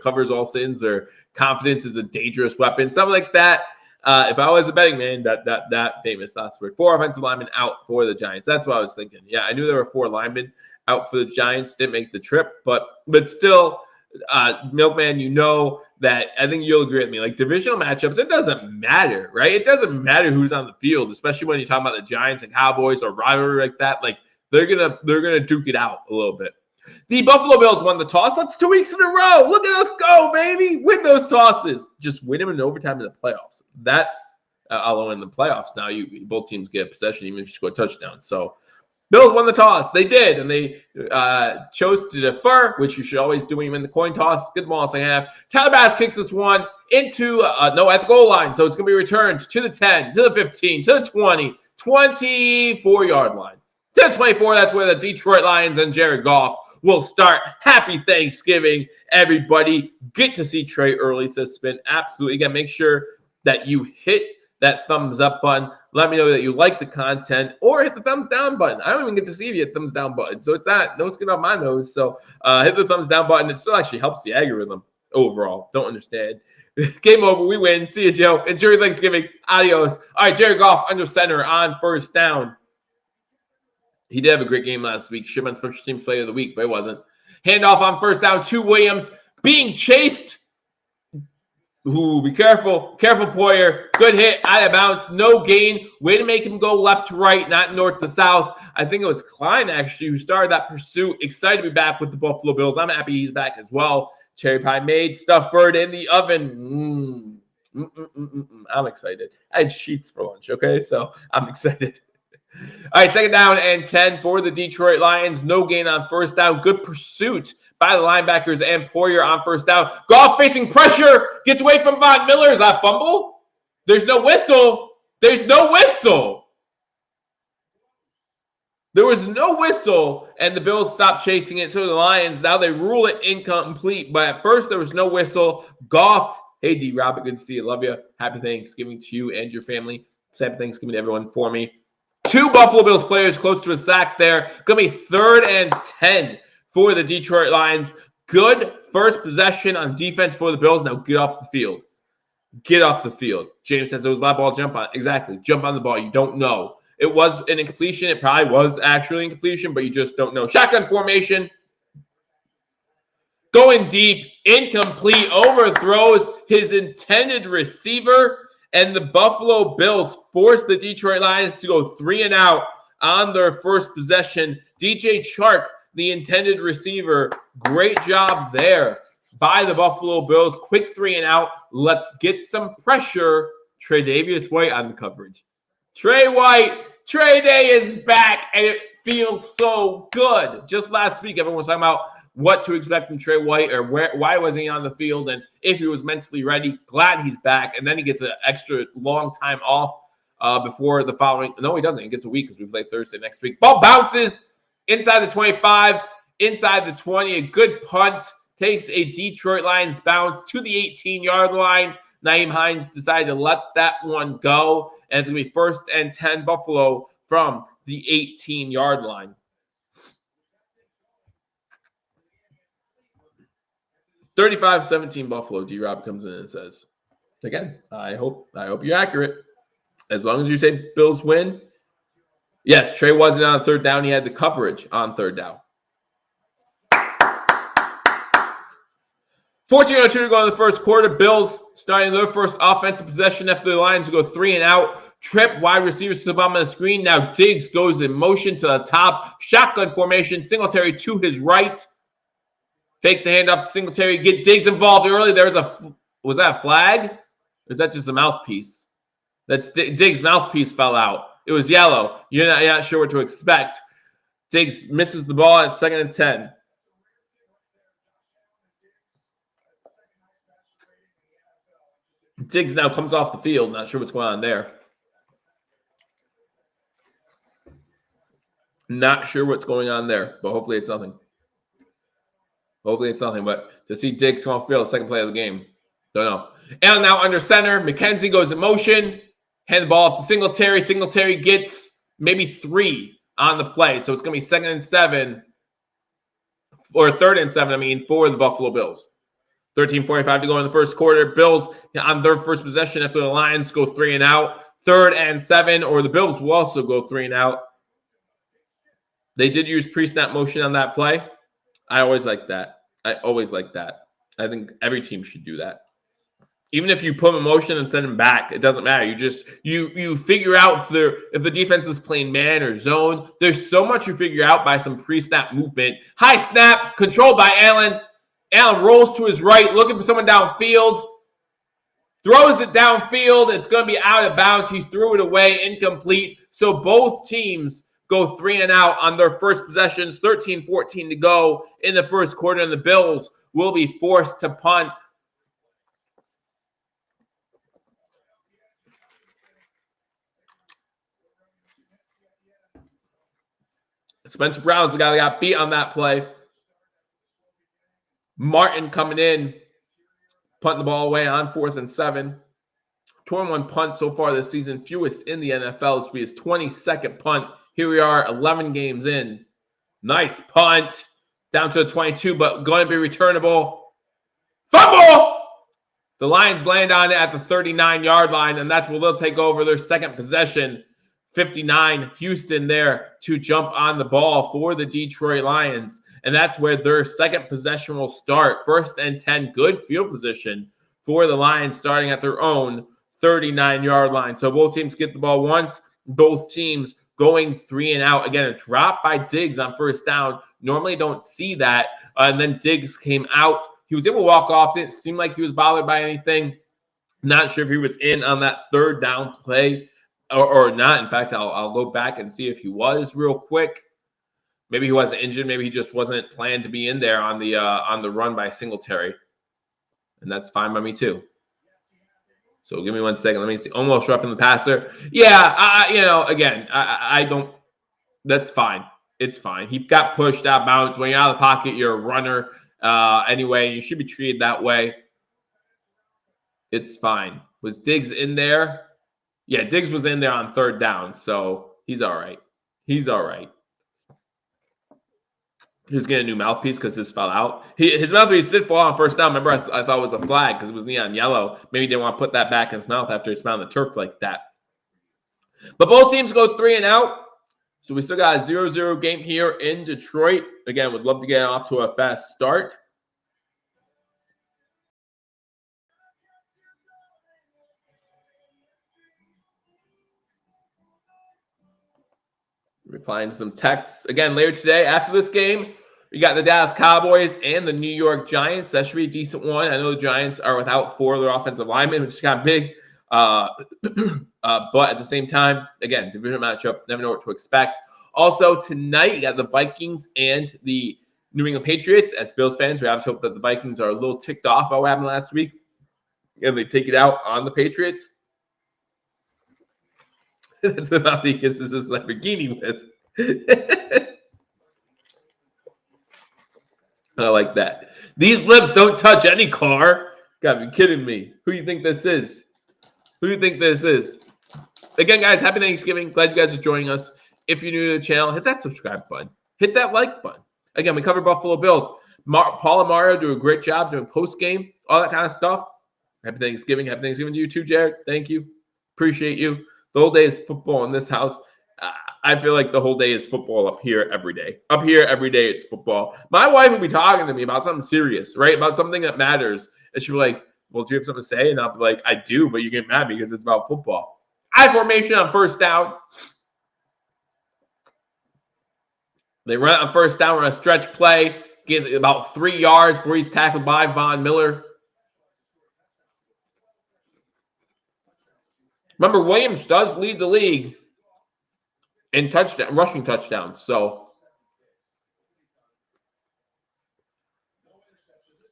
covers all sins, or confidence is a dangerous weapon, something like that. If I was a betting man, that famous last word. 4 offensive linemen out for the Giants. That's what I was thinking. Yeah, I knew there were 4 linemen out for the Giants. Didn't make the trip, but still, Milkman, that I think you'll agree with me. Like divisional matchups, it doesn't matter, right? It doesn't matter who's on the field, especially when you talk about the Giants and Cowboys or rivalry like that. Like they're gonna duke it out a little bit. The Buffalo Bills won the toss. That's 2 weeks in a row. Look at us go, baby. Win those tosses. Just win them in overtime in the playoffs. That's although in the playoffs now, both teams get possession even if you score a touchdown. So Bills won the toss. They did, and they chose to defer, which you should always do when you win the coin toss. Good ball second half. Tyler Bass kicks this one into at the goal line, so it's going to be returned to the 10, to the 15, to the 20, 24-yard line. To the 24, that's where the Detroit Lions and Jared Goff will start. Happy Thanksgiving, everybody. Get to see Trey early, says Spin. Absolutely. Again, make sure that you hit that thumbs up button. Let me know that you like the content, or hit the thumbs down button. I don't even get to see if you hit thumbs down button, so it's not no skin off my nose. So hit the thumbs down button. It still actually helps the algorithm overall. Don't understand. Game over. We win. See you, Joe. Enjoy Thanksgiving. Adios. All right, Jared Goff under center on first down. He did have a great game last week. Should have been special team player of the week, but it wasn't. Handoff on first down to Williams. Being chased. Ooh, be careful. Careful, Poyer. Good hit. Out of bounds. No gain. Way to make him go left to right, not north to south. I think it was Klein, actually, who started that pursuit. Excited to be back with the Buffalo Bills. I'm happy he's back as well. Cherry pie made. Stuffed bird in the oven. I'm excited. I had sheets for lunch, okay? So I'm excited. All right, second down and 10 for the Detroit Lions. No gain on first down. Good pursuit by the linebackers and Poyer on first down. Goff facing pressure. Gets away from Von Miller. Is that fumble? There's no whistle. There's no whistle. There was no whistle, and the Bills stopped chasing it. So the Lions, now they rule it incomplete. But at first, there was no whistle. Goff, hey, D-Rob, good to see you. Love you. Happy Thanksgiving to you and your family. Happy Thanksgiving to everyone for me. 2 Buffalo Bills players close to a sack there. Going to be 3rd and 10 for the Detroit Lions. Good first possession on defense for the Bills. Now get off the field. Get off the field. James says it was that ball jump on. Exactly. Jump on the ball. You don't know. It was an incompletion. It probably was actually incompletion, but you just don't know. Shotgun formation. Going deep. Incomplete. Overthrows his intended receiver. And the Buffalo Bills force the Detroit Lions to go 3 and out on their first possession. DJ Chark, the intended receiver, great job there by the Buffalo Bills. Quick 3 and out. Let's get some pressure. Tre'Davious White on the coverage. Trey White, Trey Day is back, and it feels so good. Just last week, everyone was talking about what to expect from Trey White, or why wasn't he on the field, and if he was mentally ready. Glad he's back, and then he gets an extra long time off before the following. No, he doesn't. He gets a week because we play Thursday next week. Ball bounces inside the 25, inside the 20. A good punt takes a Detroit Lions bounce to the 18-yard line. Nyheim Hines decided to let that one go, and it's going to be 1st and 10 Buffalo from the 18-yard line. 35-17 Buffalo. D-Rob comes in and says, again, I hope you're accurate. As long as you say Bills win. Yes, Trey wasn't on 3rd down. He had the coverage on 3rd down. 14:02 to go in the first quarter. Bills starting their first offensive possession after the Lions go 3 and out. Trip, wide receivers to the bottom of the screen. Now Diggs goes in motion to the top. Shotgun formation. Singletary to his right. Fake the handoff to Singletary. Get Diggs involved early. Was that a flag? Or is that just a mouthpiece? That's Diggs' mouthpiece fell out. It was yellow. You're not sure what to expect. Diggs misses the ball at 2nd and 10. Diggs now comes off the field. Not sure what's going on there. Not sure what's going on there, but hopefully it's nothing. Hopefully it's nothing, but to see Diggs come off the field, 2nd play of the game, don't know. Allen now under center. McKenzie goes in motion. Hand the ball off to Singletary. Singletary gets maybe 3 on the play. So it's going to be 2nd and 7. Or 3rd and 7, I mean, for the Buffalo Bills. 13:45 to go in the first quarter. Bills on their first possession after the Lions go 3 and out. 3rd and 7, or the Bills will also go 3 and out. They did use pre-snap motion on that play. I always like that. I think every team should do that. Even if you put them in motion and send them back, it doesn't matter. You figure out if the defense is playing man or zone. There's so much you figure out by some pre-snap movement. High snap, controlled by Allen. Allen rolls to his right, looking for someone downfield. Throws it downfield. It's going to be out of bounds. He threw it away, incomplete. So both teams go 3 and out on their first possessions. 13:14 to go in the first quarter, and the Bills will be forced to punt. Spencer Brown's the guy that got beat on that play. Martin coming in, punting the ball away on 4th and 7. 21 punts so far this season, fewest in the NFL. This will be his 22nd punt. Here we are, 11 games in. Nice punt. Down to the 22, but going to be returnable. Fumble! The Lions land on it at the 39-yard line, and that's where they'll take over their second possession. 59, Houston there to jump on the ball for the Detroit Lions. And that's where their second possession will start. 1st and 10, good field position for the Lions starting at their own 39-yard line. So both teams get the ball once. Both teams going 3 and out. Again, a drop by Diggs on 1st down. Normally don't see that. And then Diggs came out. He was able to walk off. Didn't seem like he was bothered by anything. Not sure if he was in on that 3rd down play or not. In fact, I'll go back and see if he was real quick. Maybe he wasn't injured. Maybe he just wasn't planned to be in there on the run by Singletary. And that's fine by me too. So give me 1 second. Let me see. Almost roughing the passer. Yeah, I don't. That's fine. It's fine. He got pushed out bounds. When you're out of the pocket, you're a runner anyway. You should be treated that way. It's fine. Was Diggs in there? Yeah, Diggs was in there on 3rd down, so he's all right. He's all right. He was getting a new mouthpiece because this fell out. His mouthpiece did fall on 1st down. Remember, I thought it was a flag because it was neon yellow. Maybe he didn't want to put that back in his mouth after it's found the turf like that. But both teams go 3 and out. So we still got a 0-0 game here in Detroit. Again, would love to get off to a fast start. Replying to some texts. Again, later today, after this game, we got the Dallas Cowboys and the New York Giants. That should be a decent one. I know the Giants are without 4 of their offensive linemen, which is kind of big. But at the same time, again, division matchup, never know what to expect. Also, tonight, you got the Vikings and the New England Patriots. As Bills fans, we obviously hope that the Vikings are a little ticked off about what happened last week, and they take it out on the Patriots. That's the mouth he kisses his Lamborghini with. I like that. These lips don't touch any car. Gotta be kidding me. Who do you think this is? Who do you think this is? Again, guys, happy Thanksgiving. Glad you guys are joining us. If you're new to the channel, hit that subscribe button. Hit that like button. Again, we cover Buffalo Bills. Paul and Mario do a great job doing post-game, all that kind of stuff. Happy Thanksgiving. Happy Thanksgiving to you too, Jared. Thank you. Appreciate you. The whole day is football in this house. I feel like the whole day is football up here every day. Up here every day it's football. My wife will be talking to me about something serious, right? About something that matters. And she'll be like, well, do you have something to say? And I'll be like, I do, but you get mad because it's about football. I formation on 1st down. They run on 1st down, run a stretch play. Gets about 3 yards before he's tackled by Von Miller. Remember, Williams does lead the league in rushing touchdowns. So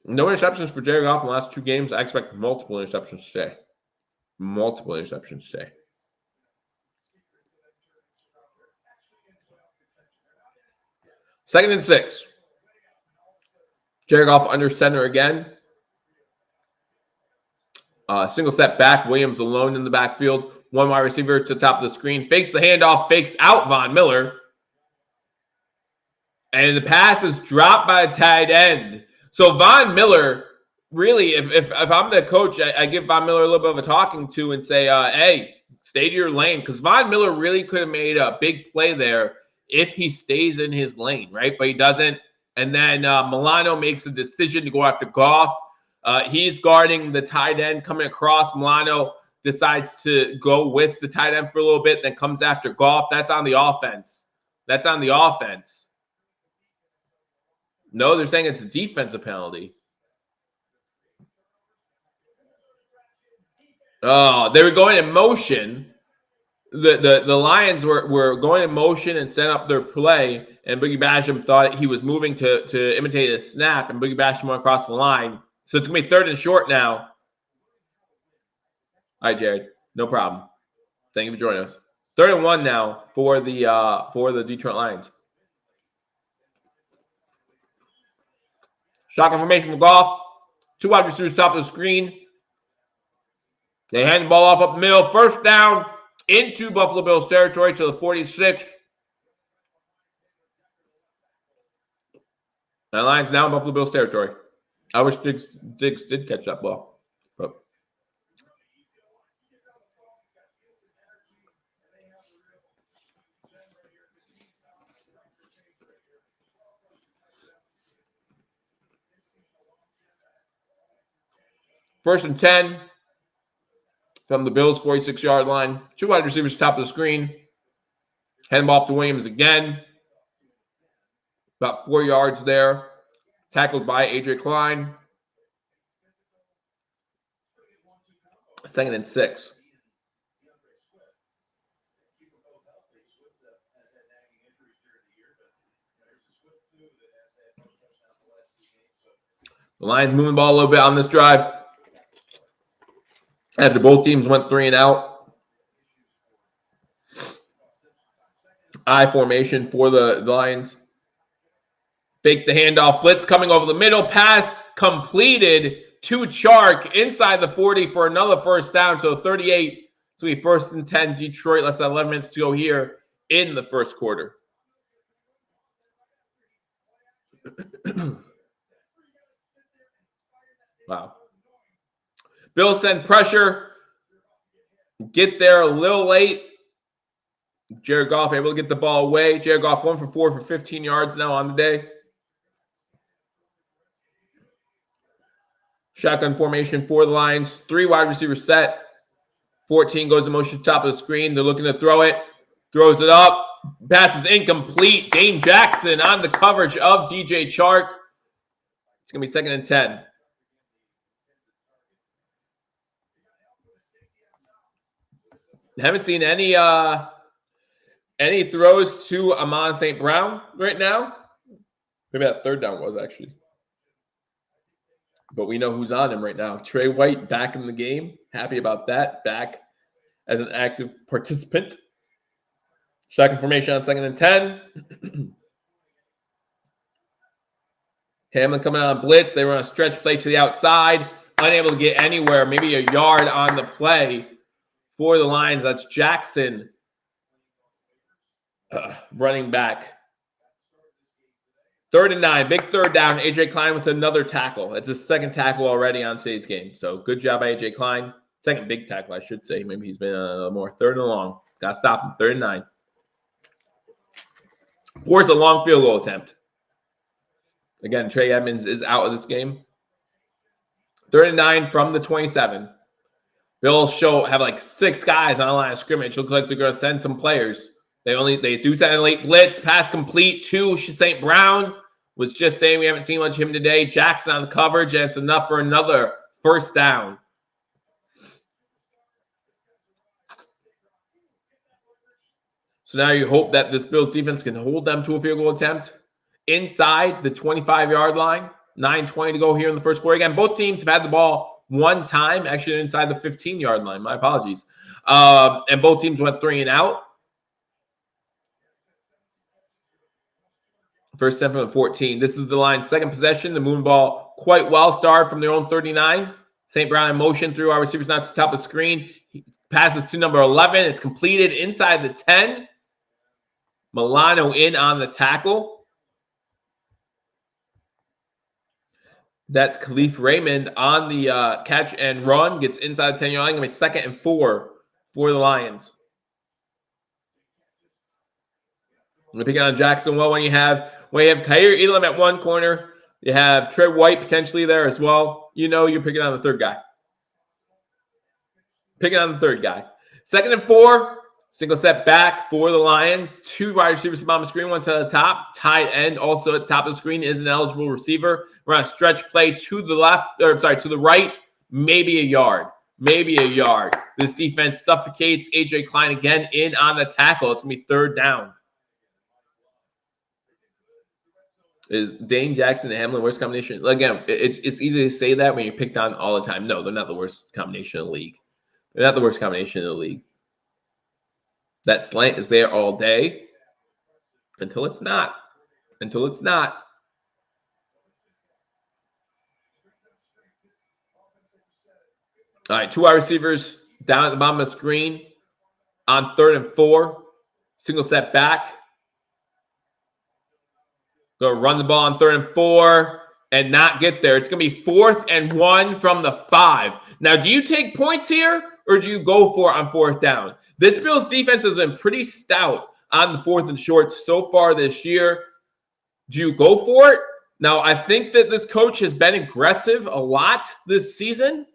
no interceptions for Jared Goff in the last 2 games. I expect multiple interceptions today. Multiple interceptions today. Second and 6. Jared Goff under center again. Single step back. Williams alone in the backfield. One wide receiver to the top of the screen. Fakes the handoff. Fakes out Von Miller. And the pass is dropped by a tight end. So Von Miller, really, if I'm the coach, I give Von Miller a little bit of a talking to and say, hey, stay to your lane. Because Von Miller really could have made a big play there if he stays in his lane, right? But he doesn't. And then Milano makes a decision to go after Goff. He's guarding the tight end coming across. Milano decides to go with the tight end for a little bit, then comes after Goff. That's on the offense. That's on the offense. No, they're saying it's a defensive penalty. Oh, they were going in motion. The Lions were going in motion and set up their play, and Boogie Basham thought he was moving to imitate a snap, and Boogie Basham went across the line. So it's going to be 3rd and short now. All right, Jared. No problem. Thank you for joining us. 3rd and 1 now for the Detroit Lions. Shotgun formation for Goff. 2 wide receivers top of the screen. They hand the ball off up the middle. 1st down into Buffalo Bills territory to the 46. The Lions now in Buffalo Bills territory. I wish Diggs did catch that ball. But First and 10 from the Bills' 46-yard line. 2 wide receivers top of the screen. Hand them off to Williams again. About 4 yards there. Tackled by A.J. Klein. 2nd and 6. The Lions moving the ball a little bit on this drive. After both teams went 3 and out. I formation for the Lions. Fake the handoff. Blitz coming over the middle. Pass completed to Chark inside the 40 for another 1st down. So 38. So we 1st and 10 Detroit. Less than 11 minutes to go here in the 1st quarter. Wow. Bills send pressure. Get there a little late. Jared Goff able to get the ball away. Jared Goff 1 for 4 for 15 yards now on the day. Shotgun formation for the Lions. 3 wide receivers set. 14 goes in motion to the top of the screen. They're looking to throw it. Throws it up. Pass is incomplete. Dane Jackson on the coverage of DJ Chark. It's going to be 2nd and 10. Haven't seen any throws to Amon St. Brown right now. Maybe that 3rd down was actually. But we know who's on him right now. Trey White back in the game. Happy about that. Back as an active participant. Shotgun formation on 2nd and 10. Hamlin coming on blitz. They run a stretch play to the outside. Unable to get anywhere. Maybe a yard on the play for the Lions. That's Jackson running back. 3rd and 9. Big 3rd down. A.J. Klein with another tackle. That's his 2nd tackle already on today's game. So good job by A.J. Klein. 2nd big tackle, I should say. Maybe he's been a little more. 3rd and long. Got to stop him. 3rd and 9. Force a long field goal attempt. Again, Trey Edmonds is out of this game. 3rd and 9 from the 27. Bills have like 6 guys on the line of scrimmage. Looks like they're going to send some players. They do send a late blitz. Pass complete to St. Brown. Was just saying we haven't seen much of him today. Jackson on the coverage, and it's enough for another 1st down. So now you hope that this Bills defense can hold them to a field goal attempt inside the 25-yard line. 9:20 to go here in the 1st quarter. Again, both teams have had the ball 1 time, actually inside the 15-yard line. My apologies. And both teams went 3 and out. 1st 7 from 14. This is the Lions' 2nd possession. The moving ball quite well. Started from their own 39. St. Brown in motion through our receivers now to the top of the screen. He passes to number 11. It's completed inside the 10. Milano in on the tackle. That's Khalif Raymond on the catch and run. Gets inside the 10-yard line. Going to be 2nd and 4 for the Lions. I'm picking on Jackson. Well, when you have Khair Elam at one corner, you have Trey White potentially there as well. You know you're picking on the third guy. Picking on the third guy. 2nd and 4. Single set back for the Lions. 2 wide receivers on the screen, one to the top. Tight end also at the top of the screen is an eligible receiver. We're on a stretch play to the left, or sorry, to the right, maybe a yard. Maybe a yard. This defense suffocates A.J. Klein again in on the tackle. It's going to be 3rd down. Is Dane Jackson and Hamlin worst combination? Again, it's easy to say that when you're picked on all the time. No, they're not the worst combination in the league. They're not the worst combination in the league. That slant is there all day until it's not. Until it's not. All right, 2 wide receivers down at the bottom of the screen on 3rd and 4. Single set back. Going to run the ball on 3rd and 4 and not get there. It's going to be 4th and 1 from the 5. Now, do you take points here or do you go for it on 4th down? This Bills defense has been pretty stout on the 4th and shorts so far this year. Do you go for it? Now, I think that this coach has been aggressive a lot this season.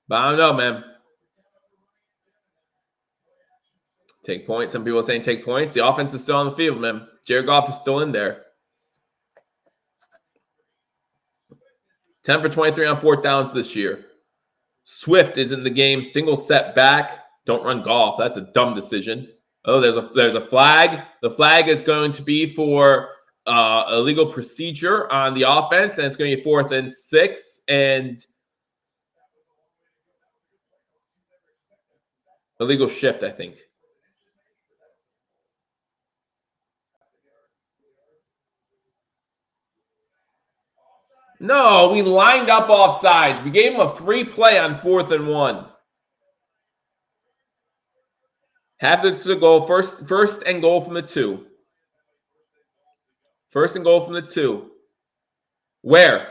But I don't know, man. Take points. Some people are saying take points. The offense is still on the field, man. Jared Goff is still in there. 10 for 23 on 4th downs this year. Swift is in the game. Single set back. Don't run Goff. That's a dumb decision. Oh, there's a flag. The flag is going to be for illegal procedure on the offense, and it's going to be 4th and 6 and illegal shift, I think. No, we lined up off sides. We gave him a free play on 4th and 1. Half it's to goal. First and goal from the 2. First and goal from the 2. Where?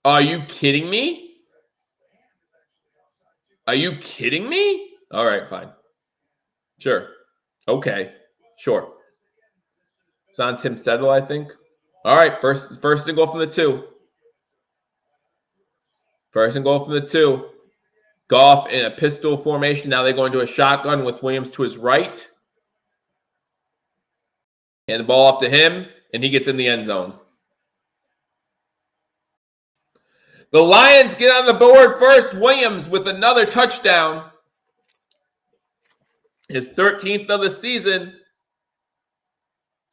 Are you kidding me? Are you kidding me? All right, fine. Sure. Okay. Sure. It's on Tim Settle, I think. All right, first and goal from the 2. First and goal from the 2. Goff in a pistol formation. Now they go into a shotgun with Williams to his right. Hand the ball off to him, and he gets in the end zone. The Lions get on the board first. Williams with another touchdown. His 13th of the season.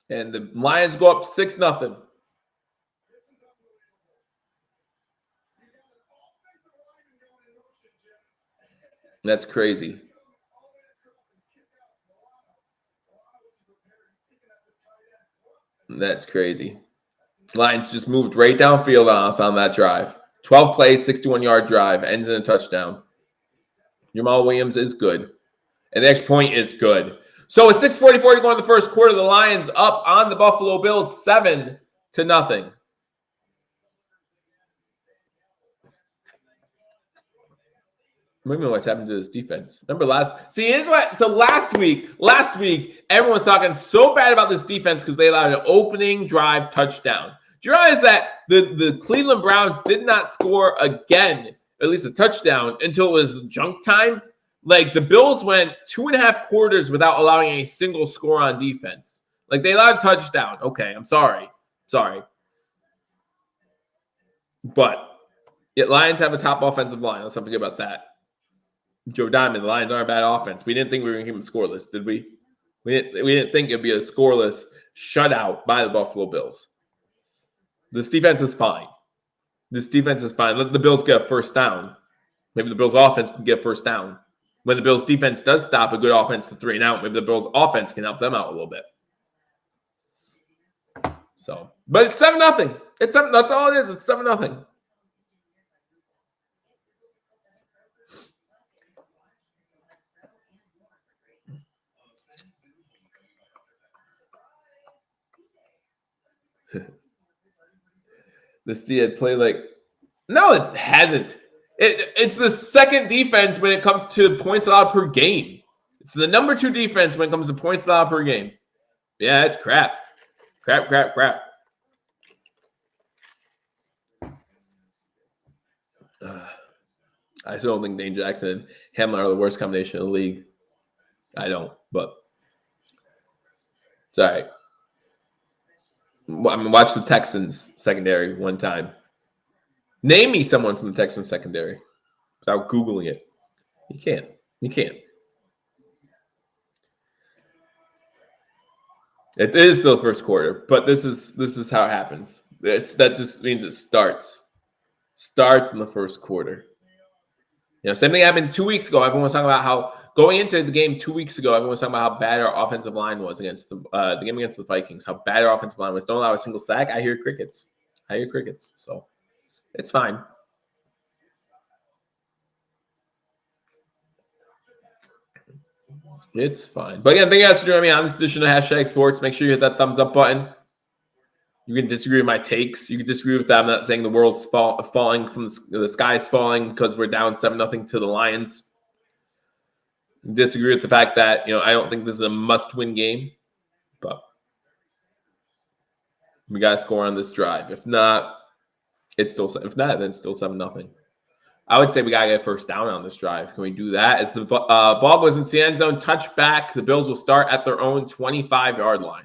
And the Lions go up 6-0. That's crazy. That's crazy. Lions just moved right downfield on us on that drive. 12 plays, 61-yard drive, ends in a touchdown. Jamal Williams is good. And the extra point is good. So it's 6:44 to go in the first quarter. The Lions up on the Buffalo Bills 7-0. Maybe what's happened to this defense. Remember last week, everyone was talking so bad about this defense because they allowed an opening drive touchdown. Do you realize that the Cleveland Browns did not score again, at least a touchdown, until it was junk time? Like, the Bills went 2.5 quarters without allowing a single score on defense. Like, they allowed a touchdown. Okay, I'm sorry. But yet Lions have a top offensive line. Let's not forget about that. Joe Diamond, the Lions aren't a bad offense. We didn't think we were going to keep them scoreless, did we? We didn't think it'd be a scoreless shutout by the Buffalo Bills. This defense is fine. Let the Bills get a first down. Maybe the Bills offense can get a first down. When the Bills defense does stop a good offense to 3 and out, maybe the Bills offense can help them out a little bit. So, but it's 7-0. It's something. That's all it is. It's 7-0. This D had played like, no, it hasn't. It's the second defense when it comes to points allowed per game. It's the number 2 defense when it comes to points allowed per game. Yeah, it's crap. Crap. I still don't think Dane Jackson and Hamlin are the worst combination in the league. I don't, but it's all right. I mean, watch the Texans secondary one time. Name me someone from the Texans secondary without Googling it. You can't. It is still the first quarter, but this is how it happens. That just means it starts in the first quarter. Same thing happened 2 weeks ago. Everyone was talking about how going into the game 2 weeks ago, everyone was talking about how bad our offensive line was against the game against the Vikings. How bad our offensive line was. Don't allow a single sack. I hear crickets. So it's fine. It's fine. But again, thank you guys for joining me on this edition of Hashtag Sports. Make sure you hit that thumbs up button. You can disagree with my takes. You can disagree with that. I'm not saying the world's falling from the sky's falling because we're down 7-0 to the Lions. Disagree with the fact that I don't think this is a must-win game, but we got to score on this drive. If not, then it's still 7-0. I would say we got to get a first down on this drive. Can we do that? As the ball goes into the end zone, touchback, the Bills will start at their own 25-yard line.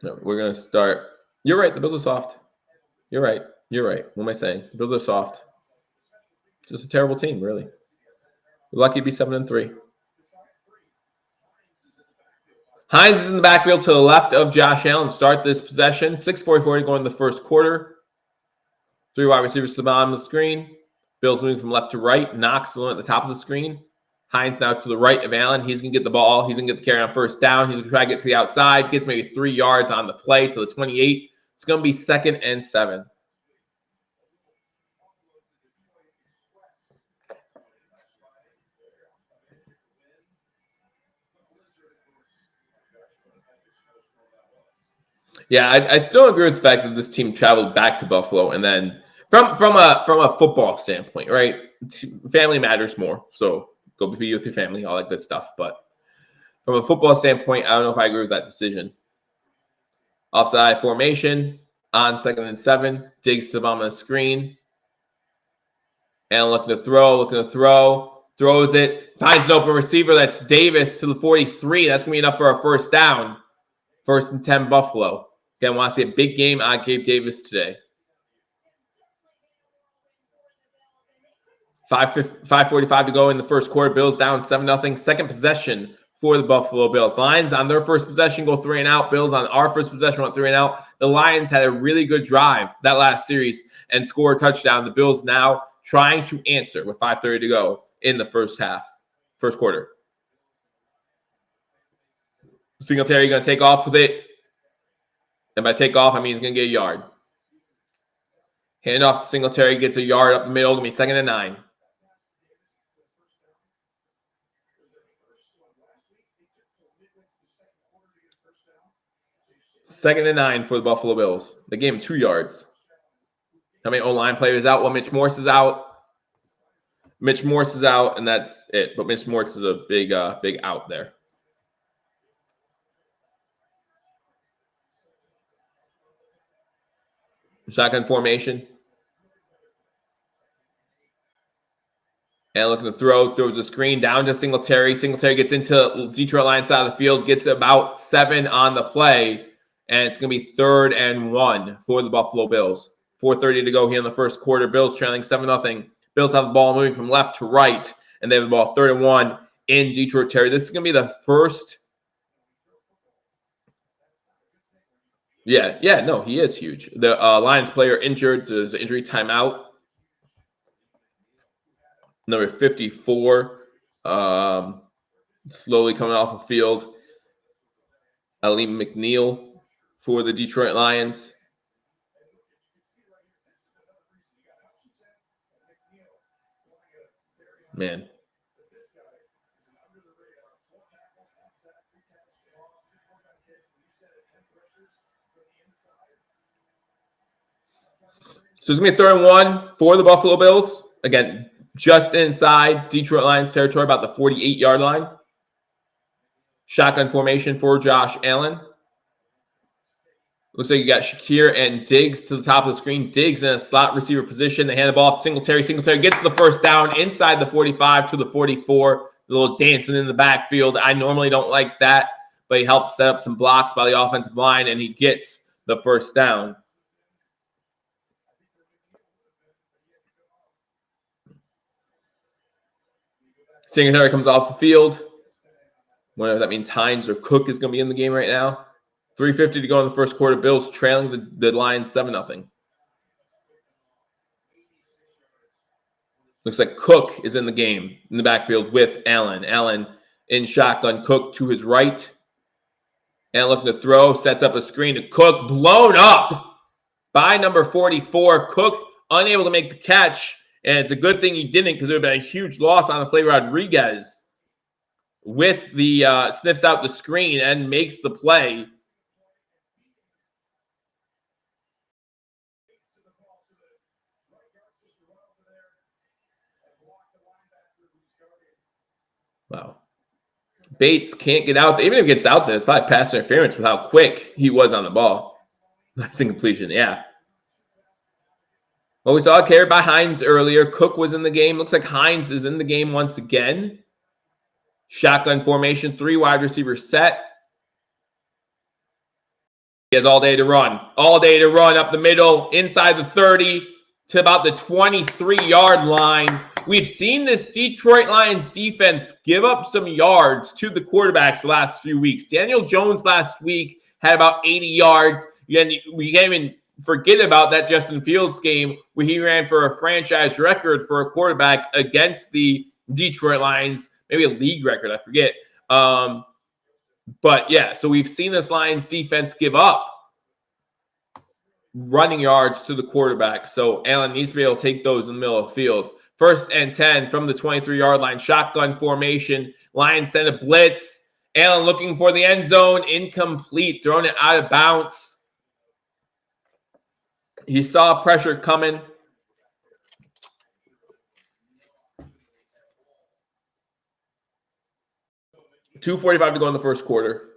No, we're going to start. You're right. The Bills are soft. You're right. What am I saying? The Bills are soft. Just a terrible team, really. We're lucky to be 7-3. Hines is in the backfield to the left of Josh Allen. Start this possession. 6:44 to go in the first quarter. 3 wide receivers to the bottom of the screen. Bills moving from left to right. Knox alone at the top of the screen. Hines now to the right of Allen. He's going to get the ball. He's going to get the carry on first down. He's going to try to get to the outside. Gets maybe 3 yards on the play to the 28. It's going to be 2nd and 7. Yeah, I still agree with the fact that this team traveled back to Buffalo, and then from a football standpoint, right? Family matters more, so go be with your family, all that good stuff. But from a football standpoint, I don't know if I agree with that decision. Offside formation on 2nd and 7. Diggs to the bottom of the screen, and looking to throw. Throws it. Finds an open receiver. That's Davis to the 43. That's gonna be enough for a first down. 1st and 10 Buffalo. Again, want to see a big game on Gabe Davis today. 5:45 to go in the first quarter. Bills down 7-0. Second possession for the Buffalo Bills. Lions on their first possession go 3 and out. Bills on our first possession went 3 and out. The Lions had a really good drive that last series and scored a touchdown. The Bills now trying to answer with 5:30 to go in the first quarter. Singletary going to take off with it. And by take off, I mean he's going to get a yard. Hand off to Singletary, gets a yard up the middle. Going to be 2nd and 9. Second and 9 for the Buffalo Bills. They gave him 2 yards. How many O-line players out? Well, Mitch Morse is out. And that's it. But Mitch Morse is a big out there. Shotgun formation. And looking to throws a screen down to Singletary. Singletary gets into Detroit Lions side of the field, gets about 7 on the play, and it's going to be 3rd and 1 for the Buffalo Bills. 4:30 to go here in the first quarter. Bills trailing 7-0. Bills have the ball moving from left to right, and they have the ball 3rd and 1 in Detroit territory. This is going to be the first. Yeah, no, he is huge. The Lions player injured. There's an injury timeout. Number 54, slowly coming off the field. Ali McNeil for the Detroit Lions. Man. So it's going to be a 3rd and 1 for the Buffalo Bills. Again, just inside Detroit Lions territory, about the 48-yard line. Shotgun formation for Josh Allen. Looks like you got Shakir and Diggs to the top of the screen. Diggs in a slot receiver position. They hand the ball off to Singletary. Singletary gets the first down inside the 45 to the 44. A little dancing in the backfield. I normally don't like that, but he helps set up some blocks by the offensive line, and he gets the first down. Singletary comes off the field. Whether that means Hines or Cook is going to be in the game right now. 3:50 to go in the first quarter. Bills trailing the Lions 7-0. Looks like Cook is in the game in the backfield with Allen. Allen in shotgun. Cook to his right. And looking to throw. Sets up a screen to Cook. Blown up by number 44. Cook unable to make the catch. And it's a good thing he didn't, because it would have been a huge loss on the play. Rodriguez with the sniffs out the screen and makes the play. Wow. Bates can't get out there. Even if he gets out there, it's probably pass interference with how quick he was on the ball. Nice incompletion, yeah. Well, we saw a carry by Hines earlier. Cook was in the game. Looks like Hines is in the game once again. Shotgun formation, 3 wide receivers set. He has all day to run. All day to run up the middle, inside the 30 to about the 23-yard line. We've seen this Detroit Lions defense give up some yards to the quarterbacks the last few weeks. Daniel Jones last week had about 80 yards. Again, we can't even forget about that Justin Fields game where he ran for a franchise record for a quarterback against the Detroit Lions. Maybe a league record, I forget. But yeah, so we've seen this Lions defense give up running yards to the quarterback. So Allen needs to be able to take those in the middle of the field. 1st and 10 from the 23-yard line. Shotgun formation. Lions send a blitz. Allen looking for the end zone. Incomplete. Throwing it out of bounds. He saw pressure coming. .245 to go in the first quarter.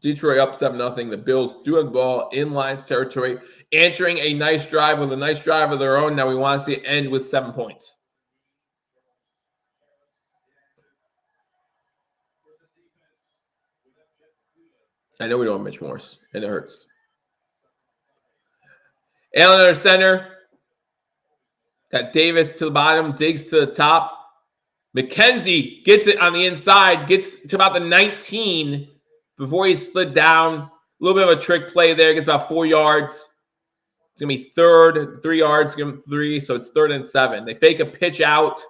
Detroit up 7-0. The Bills do have the ball in Lions territory, answering a nice drive with a nice drive of their own. Now we want to see it end with 7 points. I know we don't have Mitch Morse, and it hurts. Allen under center. Got Davis to the bottom, Diggs to the top. McKenzie gets it on the inside, gets to about the 19 before he slid down. A little bit of a trick play there, gets about 4 yards. It's going to be 3rd, 3 yards, give him 3, so it's 3rd and 7. They fake a pitch out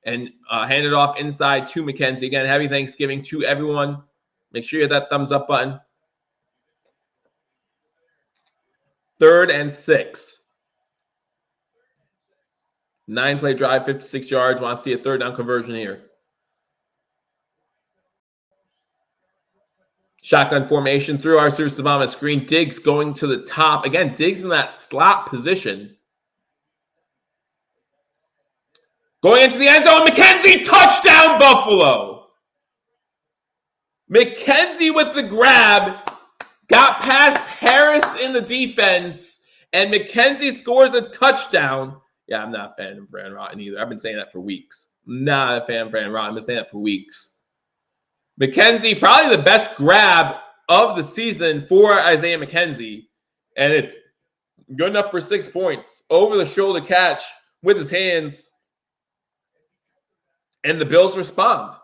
and hand it off inside to McKenzie. Again, happy Thanksgiving to everyone. Make sure you hit that thumbs up button. 3rd and 6. 9-play drive, 56 yards. Want to see a 3rd down conversion here. Shotgun formation through our receivers to the bottom of the screen. Diggs going to the top. Again, Diggs in that slot position. Going into the end zone. McKenzie, touchdown Buffalo. McKenzie with the grab. Got past Harris in the defense. And McKenzie scores a touchdown. Yeah, I'm not a fan of Brandon Rotten either. I've been saying that for weeks. Not a fan of Brandon Rotten. I've been saying that for weeks. McKenzie, probably the best grab of the season for Isaiah McKenzie. And it's good enough for 6 points. Over the shoulder catch with his hands. And the Bills respond.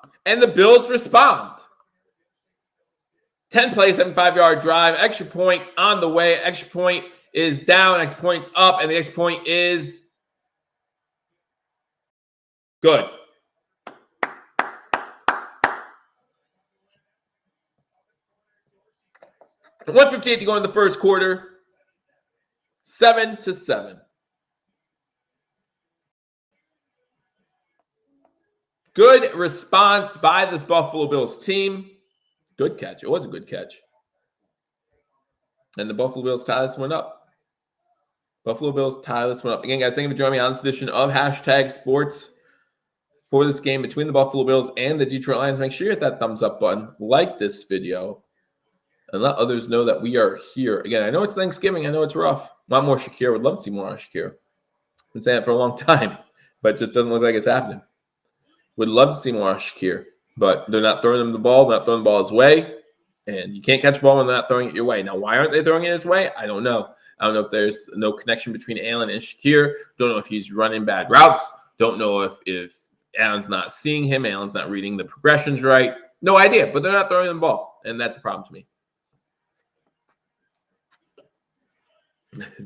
10 plays, 75-yard drive. Extra point on the way. Extra point is down. Extra point's up. And the extra point is good. 1:58 to go in the first quarter. 7-7. Good response by this Buffalo Bills team. Good catch. It was a good catch. And the Buffalo Bills tie this one up. Buffalo Bills tie this one up. Again, guys, thank you for joining me on this edition of Hashtag Sports for this game between the Buffalo Bills and the Detroit Lions. Make sure you hit that thumbs up button, like this video, and let others know that we are here. Again, I know it's Thanksgiving. I know it's rough. Want more Shakir. Would love to see more on Shakir. Been saying it for a long time, but it just doesn't look like it's happening. Would love to see more on Shakir, but they're not throwing him the ball. They're not throwing the ball his way, and you can't catch a ball when they're not throwing it your way. Now, why aren't they throwing it his way? I don't know. I don't know if there's no connection between Allen and Shakir. Don't know if he's running bad routes. Don't know if Allen's not seeing him. Allen's not reading the progressions right. No idea, but they're not throwing the ball, and that's a problem to me.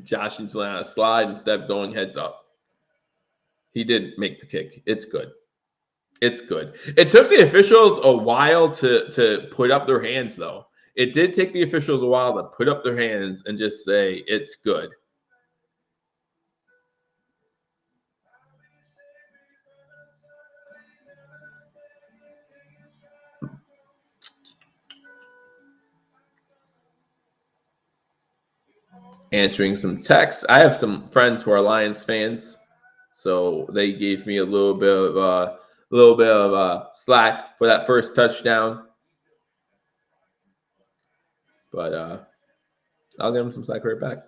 Josh is on a slide instead of going heads up. He did make the kick. It's good. It's good. It took the officials a while to put up their hands, though. It did take the officials a while to put up their hands and just say, it's good. Answering some texts. I have some friends who are Lions fans, so they gave me a little bit of slack for that first touchdown. But I'll give them some slack right back.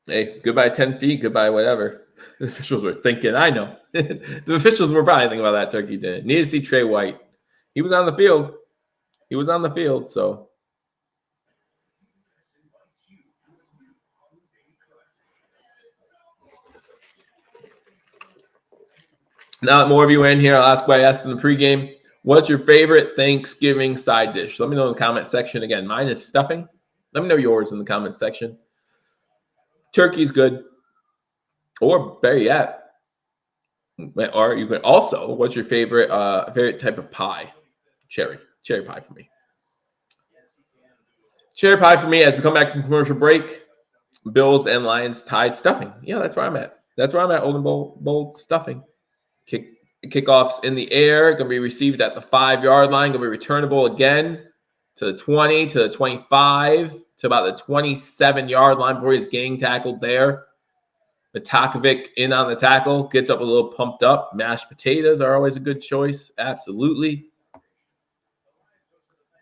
Hey, goodbye 10 feet, goodbye whatever. The officials were thinking, I know. The officials were probably thinking about that turkey day. Need to see Trey White. He was on the field. He was on the field, so. Now that more of you are in here, I'll ask what I asked in the pregame. What's your favorite Thanksgiving side dish? Let me know in the comment section. Again, mine is stuffing. Let me know yours in the comment section. Turkey's good. Or better yet, or you can also, what's your favorite type of pie? Cherry pie for me. Cherry pie for me. As we come back from commercial break, Bills and Lions tied. Stuffing. Yeah, that's where I'm at. That's where I'm at. Olden Bowl stuffing. Kickoffs in the air, going to be received at the 5-yard line, going to be returnable again to the 20, to the 25, to about the 27-yard line before he's getting tackled there. Matakovic in on the tackle, gets up a little pumped up. Mashed potatoes are always a good choice, absolutely.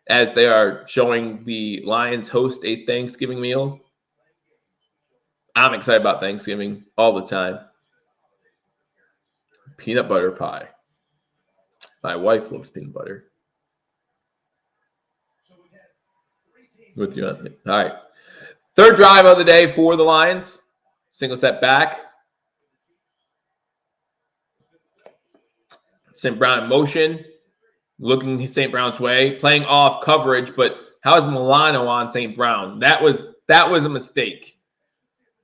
As they are showing the Lions host a Thanksgiving meal. I'm excited about Thanksgiving all the time. Peanut butter pie. My wife loves peanut butter. With you on me. All right. Third drive of the day for the Lions. Single set back. St. Brown in motion. Looking St. Brown's way. Playing off coverage, but how is Milano on St. Brown? That was a mistake.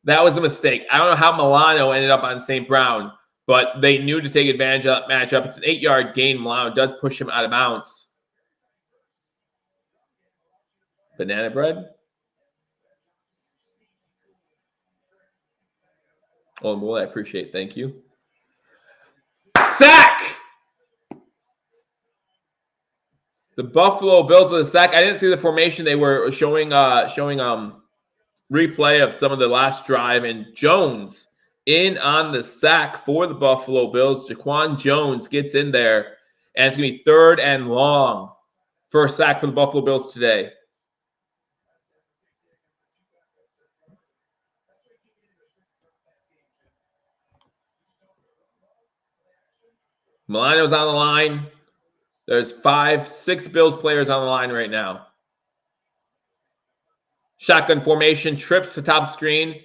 That was a mistake. I don't know how Milano ended up on St. Brown, but they knew to take advantage of that matchup. It's an 8-yard gain. Milano does push him out of bounds. Banana bread. Oh, boy, I appreciate it. Thank you. Sack! The Buffalo Bills with a sack. I didn't see the formation. They were showing replay of some of the last drive, and Jones in on the sack for the Buffalo Bills. Jaquan Jones gets in there, and it's going to be 3rd and long for a sack for the Buffalo Bills today. Milano's on the line. There's 6 Bills players on the line right now. Shotgun formation, trips to top screen.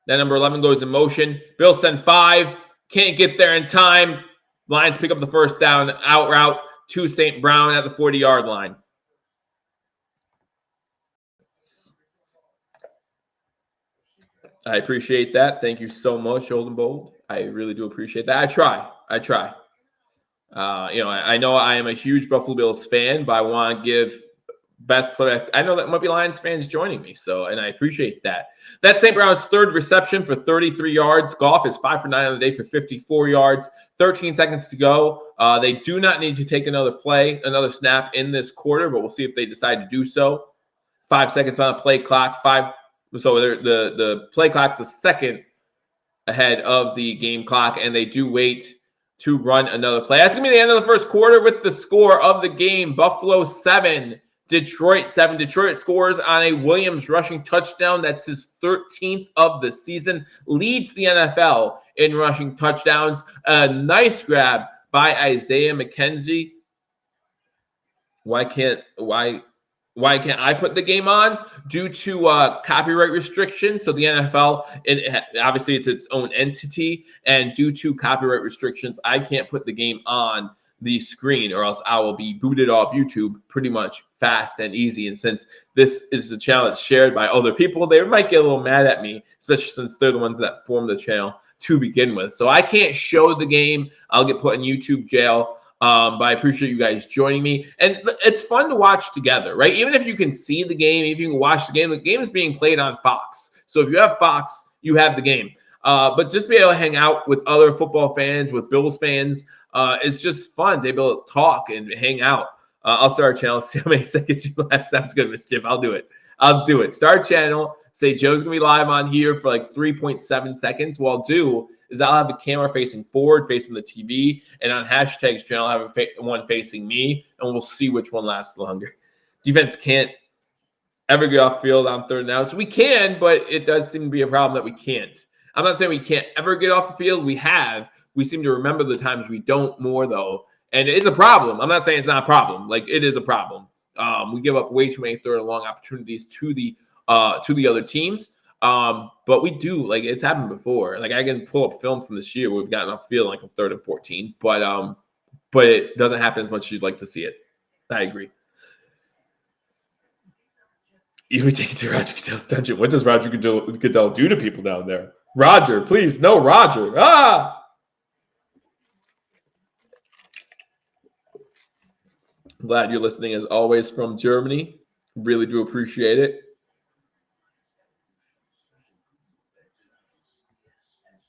Then number 11 goes in motion. Bills send 5. Can't get there in time. Lions pick up the first down, out route to St. Brown at the 40-yard line. I appreciate that. Thank you so much, Olden Bold. I really do appreciate that. I try. I know I am a huge Buffalo Bills fan, but I want to give best player. I know that might be Lions fans joining me, and I appreciate that. That's St. Brown's third reception for 33 yards. Goff is 5 for 9 on the day for 54 yards. 13 seconds to go. They do not need to take another snap in this quarter, but we'll see if they decide to do so. 5 seconds on the play clock. So the play clock's a second ahead of the game clock, and they do wait to run another play. That's going to be the end of the first quarter with the score of the game. Buffalo 7, Detroit 7. Detroit scores on a Williams rushing touchdown. That's his 13th of the season. Leads the NFL in rushing touchdowns. A nice grab by Isaiah McKenzie. Why can't I put the game on? Due to copyright restrictions. So the NFL, obviously it's its own entity, and due to copyright restrictions, I can't put the game on the screen, or else I will be booted off YouTube pretty much fast and easy. And since this is a channel that's shared by other people, they might get a little mad at me, especially since they're the ones that formed the channel to begin with. So I can't show the game. I'll get put in YouTube jail. But I appreciate you guys joining me. And it's fun to watch together, right? Even if you can see the game, if you can watch the game is being played on Fox. So if you have Fox, you have the game. But just be able to hang out with other football fans, with Bills fans, is just fun to be able to talk and hang out. I'll start a channel, see how many seconds you last. Sounds good, Mischief. I'll do it. Start a channel. Say Joe's going to be live on here for like 3.7 seconds. What I'll do is I'll have the camera facing forward, facing the TV, and on Hashtag's channel, I'll have one facing me, and we'll see which one lasts longer. Defense can't ever get off field on third and outs. We can, but it does seem to be a problem that we can't. I'm not saying we can't ever get off the field. We seem to remember the times we don't more, though, and it is a problem. I'm not saying it's not a problem. Like, it is a problem. We give up way too many third and long opportunities to the other teams. But we do, like, it's happened before. Like, I can pull up film from this year where we've gotten off field like a 3rd and 14, but it doesn't happen as much as you'd like to see it. I agree. You would take it to Roger Goodell's dungeon. What does Roger Goodell do to people down there? Roger, please, no, Roger. Glad you're listening as always from Germany. Really do appreciate it.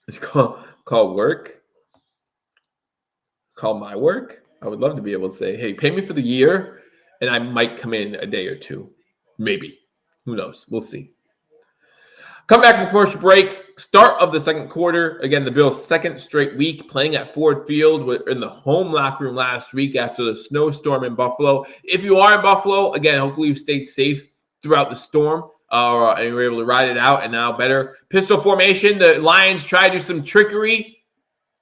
It's called work. Call my work. I would love to be able to say, hey, pay me for the year, and I might come in a day or two. Maybe. Who knows? We'll see. Come back from commercial break. Start of the second quarter. Again, the Bills' second straight week playing at Ford Field in the home locker room last week after the snowstorm in Buffalo. If you are in Buffalo, again, hopefully you stayed safe throughout the storm. And we were able to ride it out, and now better. Pistol formation. The Lions try to do some trickery.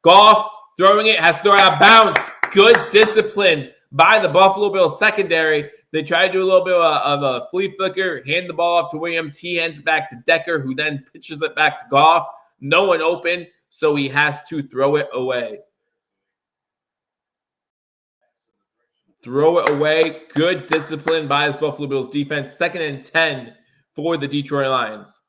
Goff throwing it, has to throw out of bounds. Good discipline by the Buffalo Bills secondary. They try to do a little bit of a flea flicker, hand the ball off to Williams. He hands it back to Decker, who then pitches it back to Goff. No one open, so he has to throw it away. Throw it away. Good discipline by this Buffalo Bills defense. 2nd and 10 for the Detroit Lions.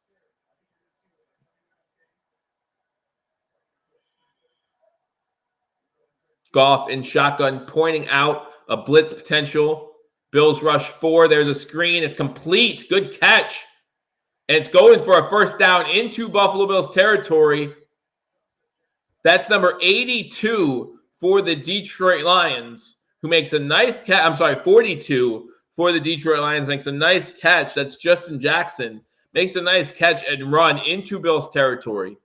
Goff in shotgun, pointing out a blitz potential. Bills rush 4. There's a screen. It's complete. Good catch. And it's going for a first down into Buffalo Bills territory. That's number 82 for the Detroit Lions, who makes a nice catch. I'm sorry, 42 for the Detroit Lions makes a nice catch. That's Justin Jackson. Makes a nice catch and run into Bills territory.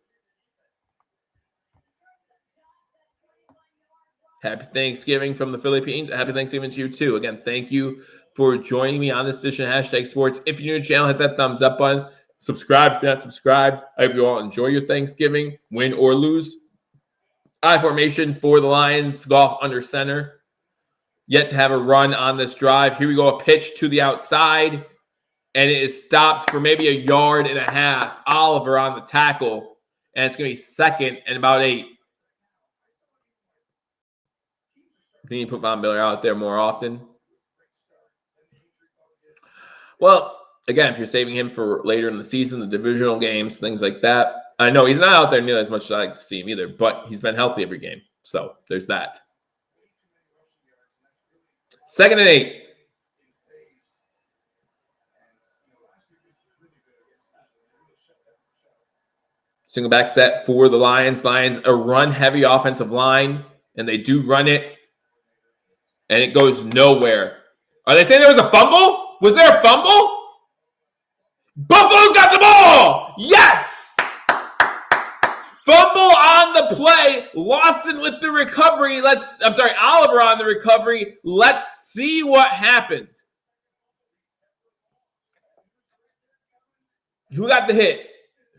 Happy Thanksgiving from the Philippines. Happy Thanksgiving to you too. Again, thank you for joining me on this edition of Hashtag Sports. If you're new to the channel, hit that thumbs up button. Subscribe if you're not subscribed. I hope you all enjoy your Thanksgiving, win or lose. I formation for the Lions. Goff under center. Yet to have a run on this drive. Here we go, a pitch to the outside. And it is stopped for maybe 1.5 yards. Oliver on the tackle. And it's going to be 2nd and about 8. They need to put Von Miller out there more often. Well, again, if you're saving him for later in the season, the divisional games, things like that, I know he's not out there nearly as much as I like to see him either, but he's been healthy every game. So there's that. 2nd and 8. Single back set for the Lions. Lions, a run-heavy offensive line, and they do run it, and it goes nowhere. Are they saying there was a fumble? Was there a fumble? Buffalo's got the ball! Yes! Fumble on the play. Lawson with the recovery. Oliver on the recovery. Let's see what happened. Who got the hit?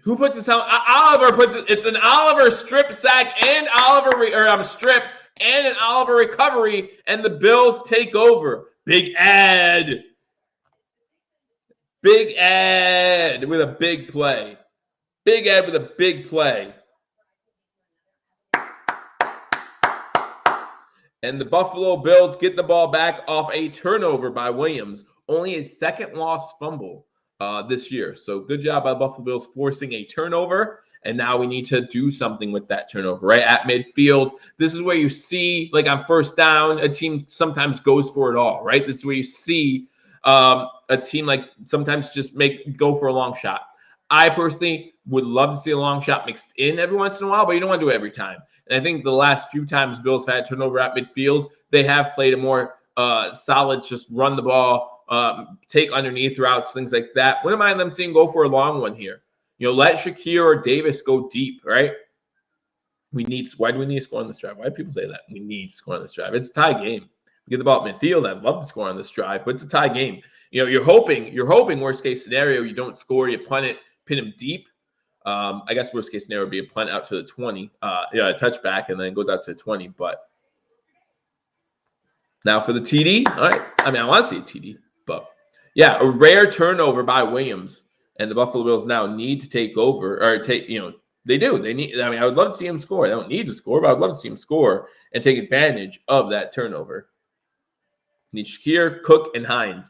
Who puts his helmet? Oliver puts it. It's an Oliver strip sack and strip and an Oliver recovery, and the Bills take over. Big Ed with a big play. Big Ed with a big play. And the Buffalo Bills get the ball back off a turnover by Williams. Only a second lost fumble this year. So good job by Buffalo Bills forcing a turnover. And now we need to do something with that turnover, right? At midfield, this is where you see, like on first down, a team sometimes goes for it all, right? This is where you see a team like sometimes just go for a long shot. I personally would love to see a long shot mixed in every once in a while, but you don't want to do it every time. And I think the last few times Bills had turnover at midfield, they have played a more solid, just run the ball, take underneath routes, things like that. Wouldn't mind them seeing go for a long one here. Let Shakir or Davis go deep, right? Why do we need to score on this drive? Why do people say that? We need to score on this drive. It's a tie game. We get the ball at midfield. I'd love to score on this drive, but it's a tie game. You're hoping worst case scenario, you don't score, you punt it, pin him deep. I guess worst case scenario would be a punt out to the 20, a touchback, and then it goes out to the 20. But now for the TD, all right. I mean, I want to see a TD, but yeah, a rare turnover by Williams, and the Buffalo Bills now need to take over or take. They do. They need. I mean, I would love to see him score. They don't need to score, but I'd love to see him score and take advantage of that turnover. Need Shakir, Cook, and Hines.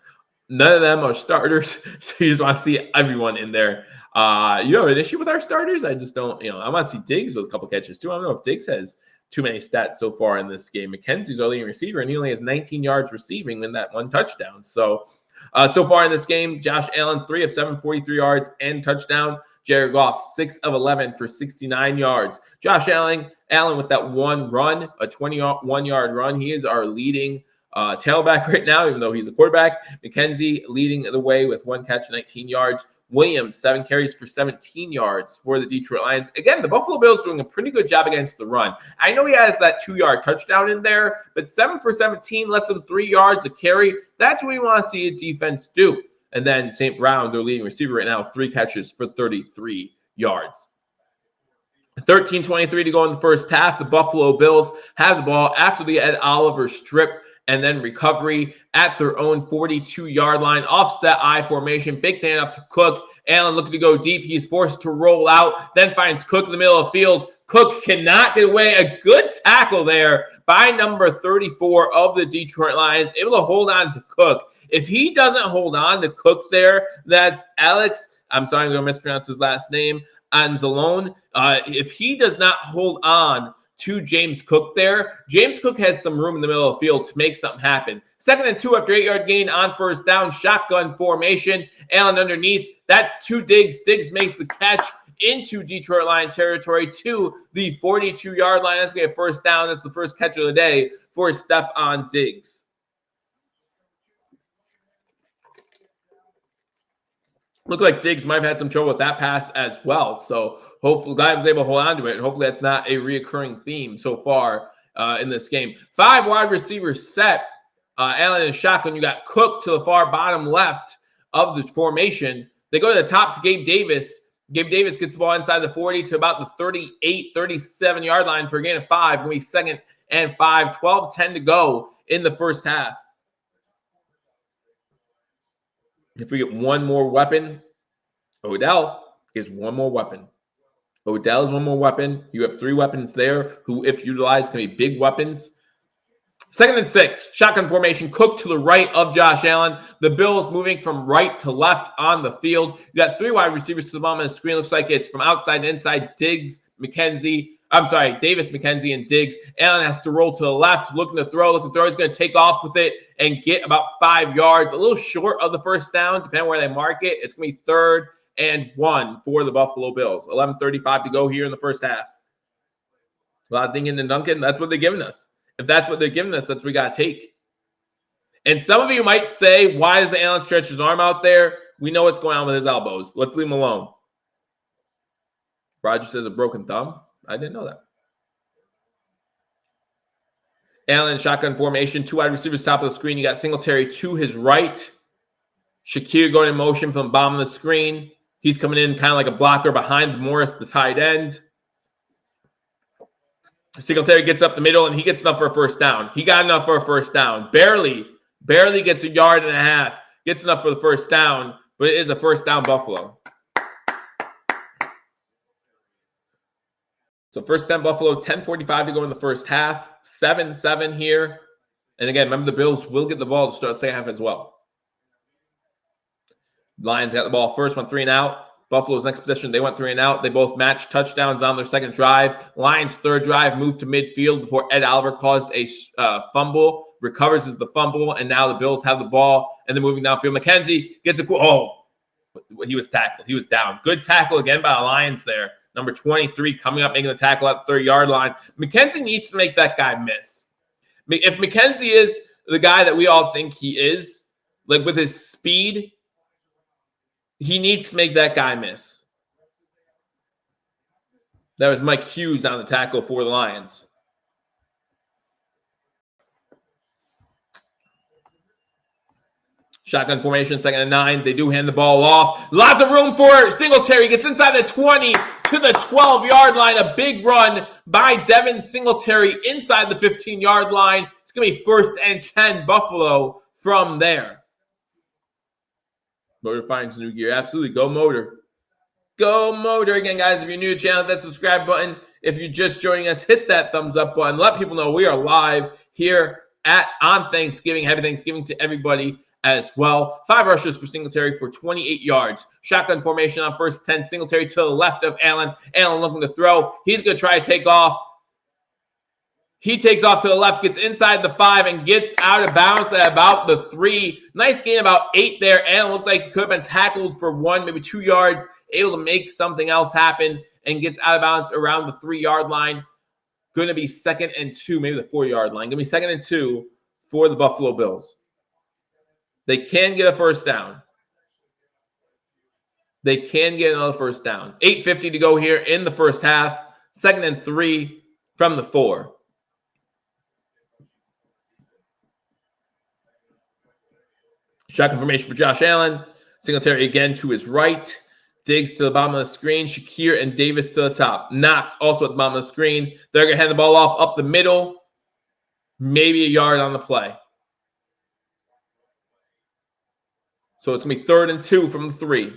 None of them are starters, so you just want to see everyone in there. You have an issue with our starters? I just don't, I want to see Diggs with a couple catches too. I don't know if Diggs has too many stats so far in this game. McKenzie's our leading receiver, and he only has 19 yards receiving in that one touchdown. So far in this game, Josh Allen, 3 of 7, 43 yards and touchdown. Jared Goff, 6 of 11 for 69 yards. Josh Allen with that one run, a 21-yard run. He is our leading tailback right now, even though he's a quarterback. McKenzie leading the way with 1 catch, 19 yards. Williams, 7 carries for 17 yards for the Detroit Lions. Again, the Buffalo Bills doing a pretty good job against the run. I know he has that 2-yard touchdown in there, but 7 for 17, less than 3 yards a carry. That's what we want to see a defense do. And then St. Brown, their leading receiver right now, 3 catches for 33 yards. 13:23 to go in the first half. The Buffalo Bills have the ball after the Ed Oliver strip and then recovery at their own 42-yard line. Offset I formation. Big handoff to Cook. Allen looking to go deep. He's forced to roll out. Then finds Cook in the middle of the field. Cook cannot get away. A good tackle there by number 34 of the Detroit Lions. Able to hold on to Cook. If he doesn't hold on to Cook there, that's Alex. I'm sorry, I'm going to mispronounce his last name. Anzalone. If he does not hold on to James Cook there, James Cook has some room in the middle of the field to make something happen. 2nd and 2 after 8-yard gain on first down. Shotgun formation. Allen underneath. That's to Diggs. Diggs makes the catch into Detroit Lions territory to the 42-yard line. That's going to be a first down. That's the first catch of the day for Stephon Diggs. Looked like Diggs might have had some trouble with that pass as well. So hopefully, glad I was able to hold on to it. And hopefully that's not a reoccurring theme so far in this game. 5 wide receivers set. Allen in shotgun. You got Cook to the far bottom left of the formation. They go to the top to Gabe Davis. Gabe Davis gets the ball inside the 40 to about the 38, 37-yard line for a gain of 5. Going to be 2nd and 5. 12-10 to go in the first half. If we get one more weapon, Odell is one more weapon. Odell is one more weapon. You have 3 weapons there who, if utilized, can be big weapons. 2nd and 6, shotgun formation. Cook to the right of Josh Allen. The Bills moving from right to left on the field. You got 3 wide receivers to the bottom of the screen. Looks like it's from outside to inside. Davis, McKenzie, and Diggs. Allen has to roll to the left, looking to throw. He's going to take off with it and get about 5 yards. A little short of the first down, depending on where they mark it. It's going to be 3rd and 1 for the Buffalo Bills. 11:35 to go here in the first half. A lot of thinking and dunking. That's what they're giving us. If that's what they're giving us, that's what we got to take. And some of you might say, why does Allen stretch his arm out there? We know what's going on with his elbows. Let's leave him alone. Roger says a broken thumb. I didn't know that. Allen, shotgun formation. 2 wide receivers top of the screen. You got Singletary to his right. Shakir going in motion from the bottom of the screen. He's coming in kind of like a blocker behind Morris, the tight end. Singletary gets up the middle, and he gets enough for a first down. He got enough for a first down. Barely gets 1.5 yards. Gets enough for the first down, but it is a first down Buffalo. So first down Buffalo, 10:45 to go in the first half. 7-7 here. And again, remember the Bills will get the ball to start the second half as well. Lions got the ball first, went 3 and out. Buffalo's next possession, they went 3 and out. They both matched touchdowns on their second drive. Lions' third drive moved to midfield before Ed Oliver caused a fumble. Recovers as the fumble, and now the Bills have the ball, and they're moving downfield. McKenzie gets a he was tackled. He was down. Good tackle again by the Lions there. Number 23 coming up, making the tackle at the 30-yard line. McKenzie needs to make that guy miss. If McKenzie is the guy that we all think he is, like with his speed, he needs to make that guy miss. That was Mike Hughes on the tackle for the Lions. Shotgun formation, 2nd and 9. They do hand the ball off. Lots of room for Singletary. Gets inside the 20 to the 12-yard line. A big run by Devin Singletary inside the 15-yard line. It's going to be 1st and 10 Buffalo from there. Motor finds new gear. Absolutely. Go Motor. Go Motor. Again, guys, if you're new to the channel, hit that subscribe button. If you're just joining us, hit that thumbs up button. Let people know we are live here on Thanksgiving. Happy Thanksgiving to everybody as well. 5 rushes for Singletary for 28 yards. Shotgun formation on 1st 10. Singletary to the left of Allen. Allen looking to throw. He's going to try to take off. He takes off to the left, gets inside the 5, and gets out of bounds at about the 3. Nice gain, about 8 there. Allen looked like he could have been tackled for 1, maybe 2 yards, able to make something else happen, and gets out of bounds around the 3-yard line. Going to be 2nd and 2, maybe the 4-yard line. Going to be 2nd and 2 for the Buffalo Bills. They can get a first down. They can get another first down. 8:50 to go here in the first half. 2nd and 3 from the 4. Shotgun formation for Josh Allen. Singletary again to his right. Diggs to the bottom of the screen. Shakir and Davis to the top. Knox also at the bottom of the screen. They're going to hand the ball off up the middle. Maybe 1 yard on the play. So it's going to be 3rd and 2 from the 3.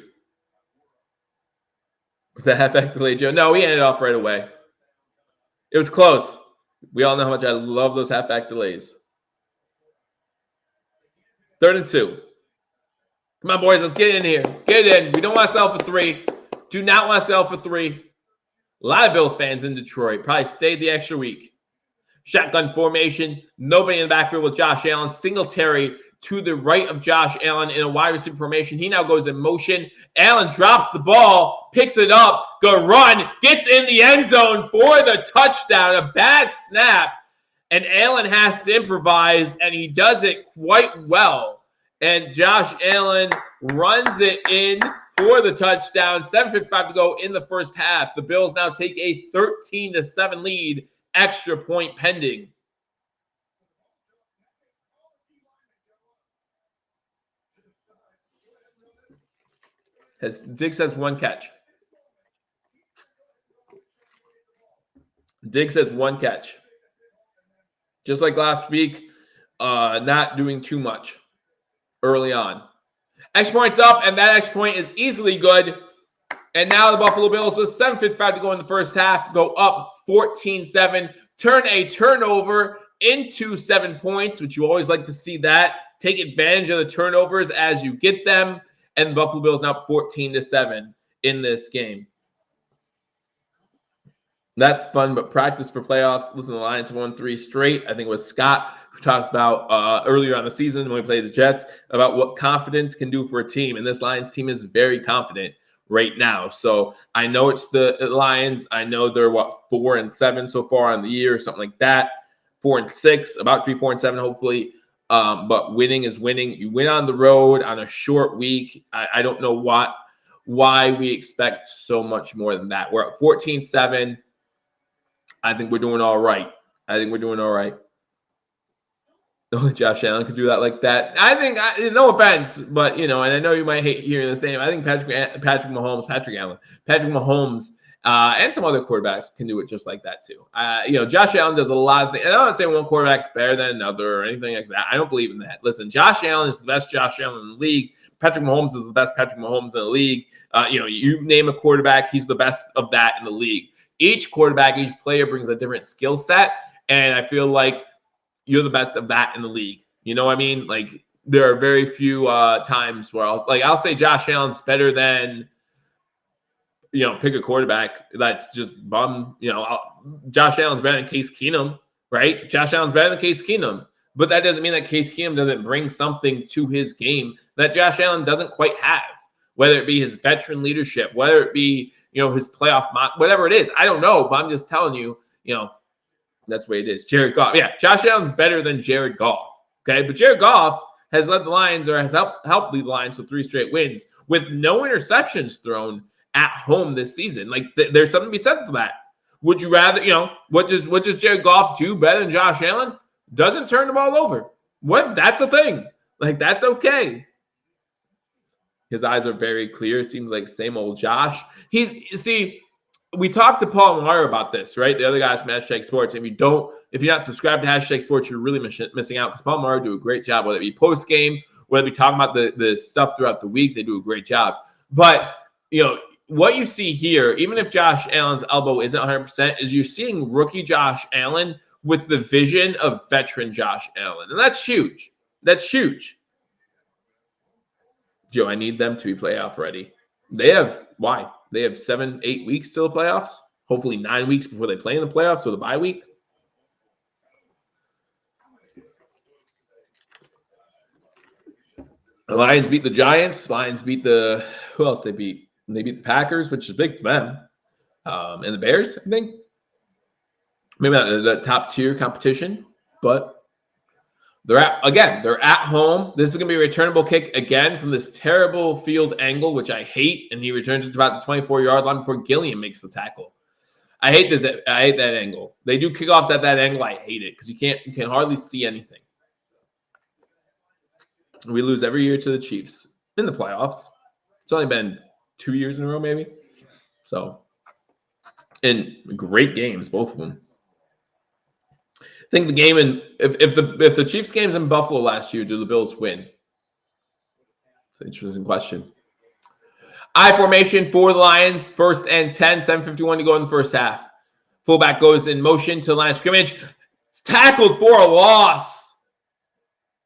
Was that halfback delay, Joe? No, he handed it off right away. It was close. We all know how much I love those halfback delays. 3rd and 2. Come on, boys. Let's get in here. Get in. We don't want to sell for 3. Do not want to sell for 3. A lot of Bills fans in Detroit probably stayed the extra week. Shotgun formation. Nobody in the backfield with Josh Allen. Singletary to the right of Josh Allen in a wide receiver formation. He now goes in motion. Allen drops the ball, picks it up, go run, gets in the end zone for the touchdown. A bad snap. And Allen has to improvise, and he does it quite well. And Josh Allen runs it in for the touchdown. 7:55 to go in the first half. The Bills now take a 13-7 lead, extra point pending. Diggs has 1 catch. Diggs has 1 catch. Just like last week, not doing too much early on. Extra point's up, and that extra point is easily good. And now the Buffalo Bills, with 7:55 to go in the first half, go up 14-7, turn a turnover into 7 points, which you always like to see that. Take advantage of the turnovers as you get them. And the Buffalo Bills now 14-7 in this game. That's fun, but practice for playoffs. Listen, the Lions have won 3 straight. I think it was Scott who talked about earlier on the season when we played the Jets about what confidence can do for a team. And this Lions team is very confident right now. So I know it's the Lions. I know they're, 4-7 so far on the year, something like that. 4-6, about to be 4-7, hopefully. But winning is winning. You win on the road on a short week. I don't know why we expect so much more than that. We're at 14-7. I think we're doing all right. Oh, Josh Allen could do that like that. I think, no offense, but, and I know you might hate hearing this name. I think Patrick Mahomes, and some other quarterbacks can do it just like that too. Josh Allen does a lot of things. I don't want to say one quarterback's better than another or anything like that. I don't believe in that. Listen, Josh Allen is the best Josh Allen in the league. Patrick Mahomes is the best Patrick Mahomes in the league. You name a quarterback, he's the best of that in the league. Each quarterback, each player brings a different skill set, and I feel like you're the best of that in the league. You know what I mean? Like, there are very few times where I'll say Josh Allen's better than, pick a quarterback that's just bum. Josh Allen's better than Case Keenum, right? Josh Allen's better than Case Keenum, but that doesn't mean that Case Keenum doesn't bring something to his game that Josh Allen doesn't quite have, whether it be his veteran leadership, whether it be his playoff mock, whatever it is. I don't know, but I'm just telling you, that's the way it is. Jared Goff. Yeah, Josh Allen's better than Jared Goff. Okay, but Jared Goff has led the Lions, or has helped lead the Lions to 3 straight wins with no interceptions thrown at home this season. Like, there's something to be said for that. Would you rather, what does Jared Goff do better than Josh Allen? Doesn't turn the ball over. That's a thing. Like, that's okay. His eyes are very clear. Seems like same old Josh. We talked to Paul Meyer about this, right? The other guys from Hashtag Sports. If you're not subscribed to Hashtag Sports, you're really missing out, because Paul Meyer do a great job, whether it be post game, whether it be talking about the stuff throughout the week. They do a great job. But what you see here, even if Josh Allen's elbow isn't 100%, is you're seeing rookie Josh Allen with the vision of veteran Josh Allen, and that's huge. That's huge. Joe, I need them to be playoff ready. They have 7-8 weeks till the playoffs. Hopefully 9 weeks before they play in the playoffs with a bye week. The Lions beat the Giants. Lions beat who else they beat? They beat the Packers, which is big for them. And the Bears, I think. Maybe not the top tier competition, but they're at home. This is going to be a returnable kick again from this terrible field angle, which I hate. And he returns it to about the 24-yard line before Gilliam makes the tackle. I hate this. I hate that angle. They do kickoffs at that angle. I hate it because you can hardly see anything. We lose every year to the Chiefs in the playoffs. It's only been 2 years in a row, maybe. So, and great games, both of them. I think the game if the Chiefs game's in Buffalo last year, do the Bills win? It's an interesting question. I formation for the Lions, 1st and 10, 7:51 to go in the first half. Fullback goes in motion to the line of scrimmage. It's tackled for a loss.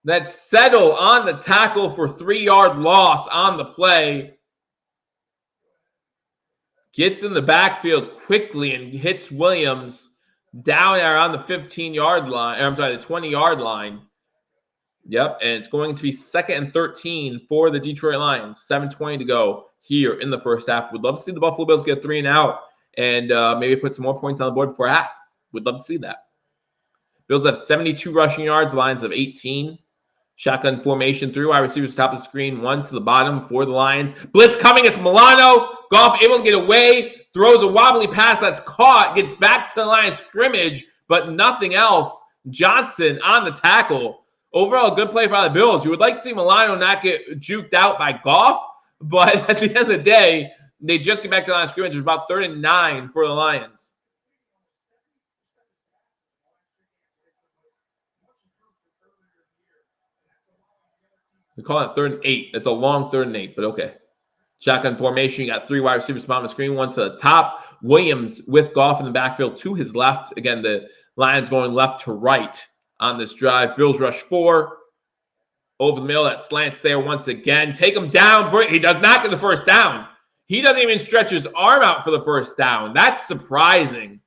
That's Settle on the tackle for 3-yard loss on the play. Gets in the backfield quickly and hits Williams down around the 15-yard line. I'm sorry, the 20-yard line. Yep, and it's going to be 2nd and 13 for the Detroit Lions. 7:20 to go here in the first half. Would love to see the Buffalo Bills get 3 and out and maybe put some more points on the board before half. Would love to see that. Bills have 72 rushing yards. Lions have 18. Shotgun formation, 3 wide receivers top of the screen, 1 to the bottom for the Lions. Blitz coming. It's Milano. Goff able to get away. Throws a wobbly pass that's caught. Gets back to the line of scrimmage, but nothing else. Johnson on the tackle. Overall, good play by the Bills. You would like to see Milano not get juked out by Goff, but at the end of the day, they just get back to the line of scrimmage. It's about 3rd and 9 for the Lions. We call it 3rd and 8. It's a long 3rd and 8, but okay. Shotgun formation. You got 3 wide receivers bottom of the screen, 1 to the top. Williams with Goff in the backfield to his left. Again, the Lions going left to right on this drive. Bills rush 4. Over the middle, that slants there once again. Take him down. He does not get the first down. He doesn't even stretch his arm out for the first down. That's surprising.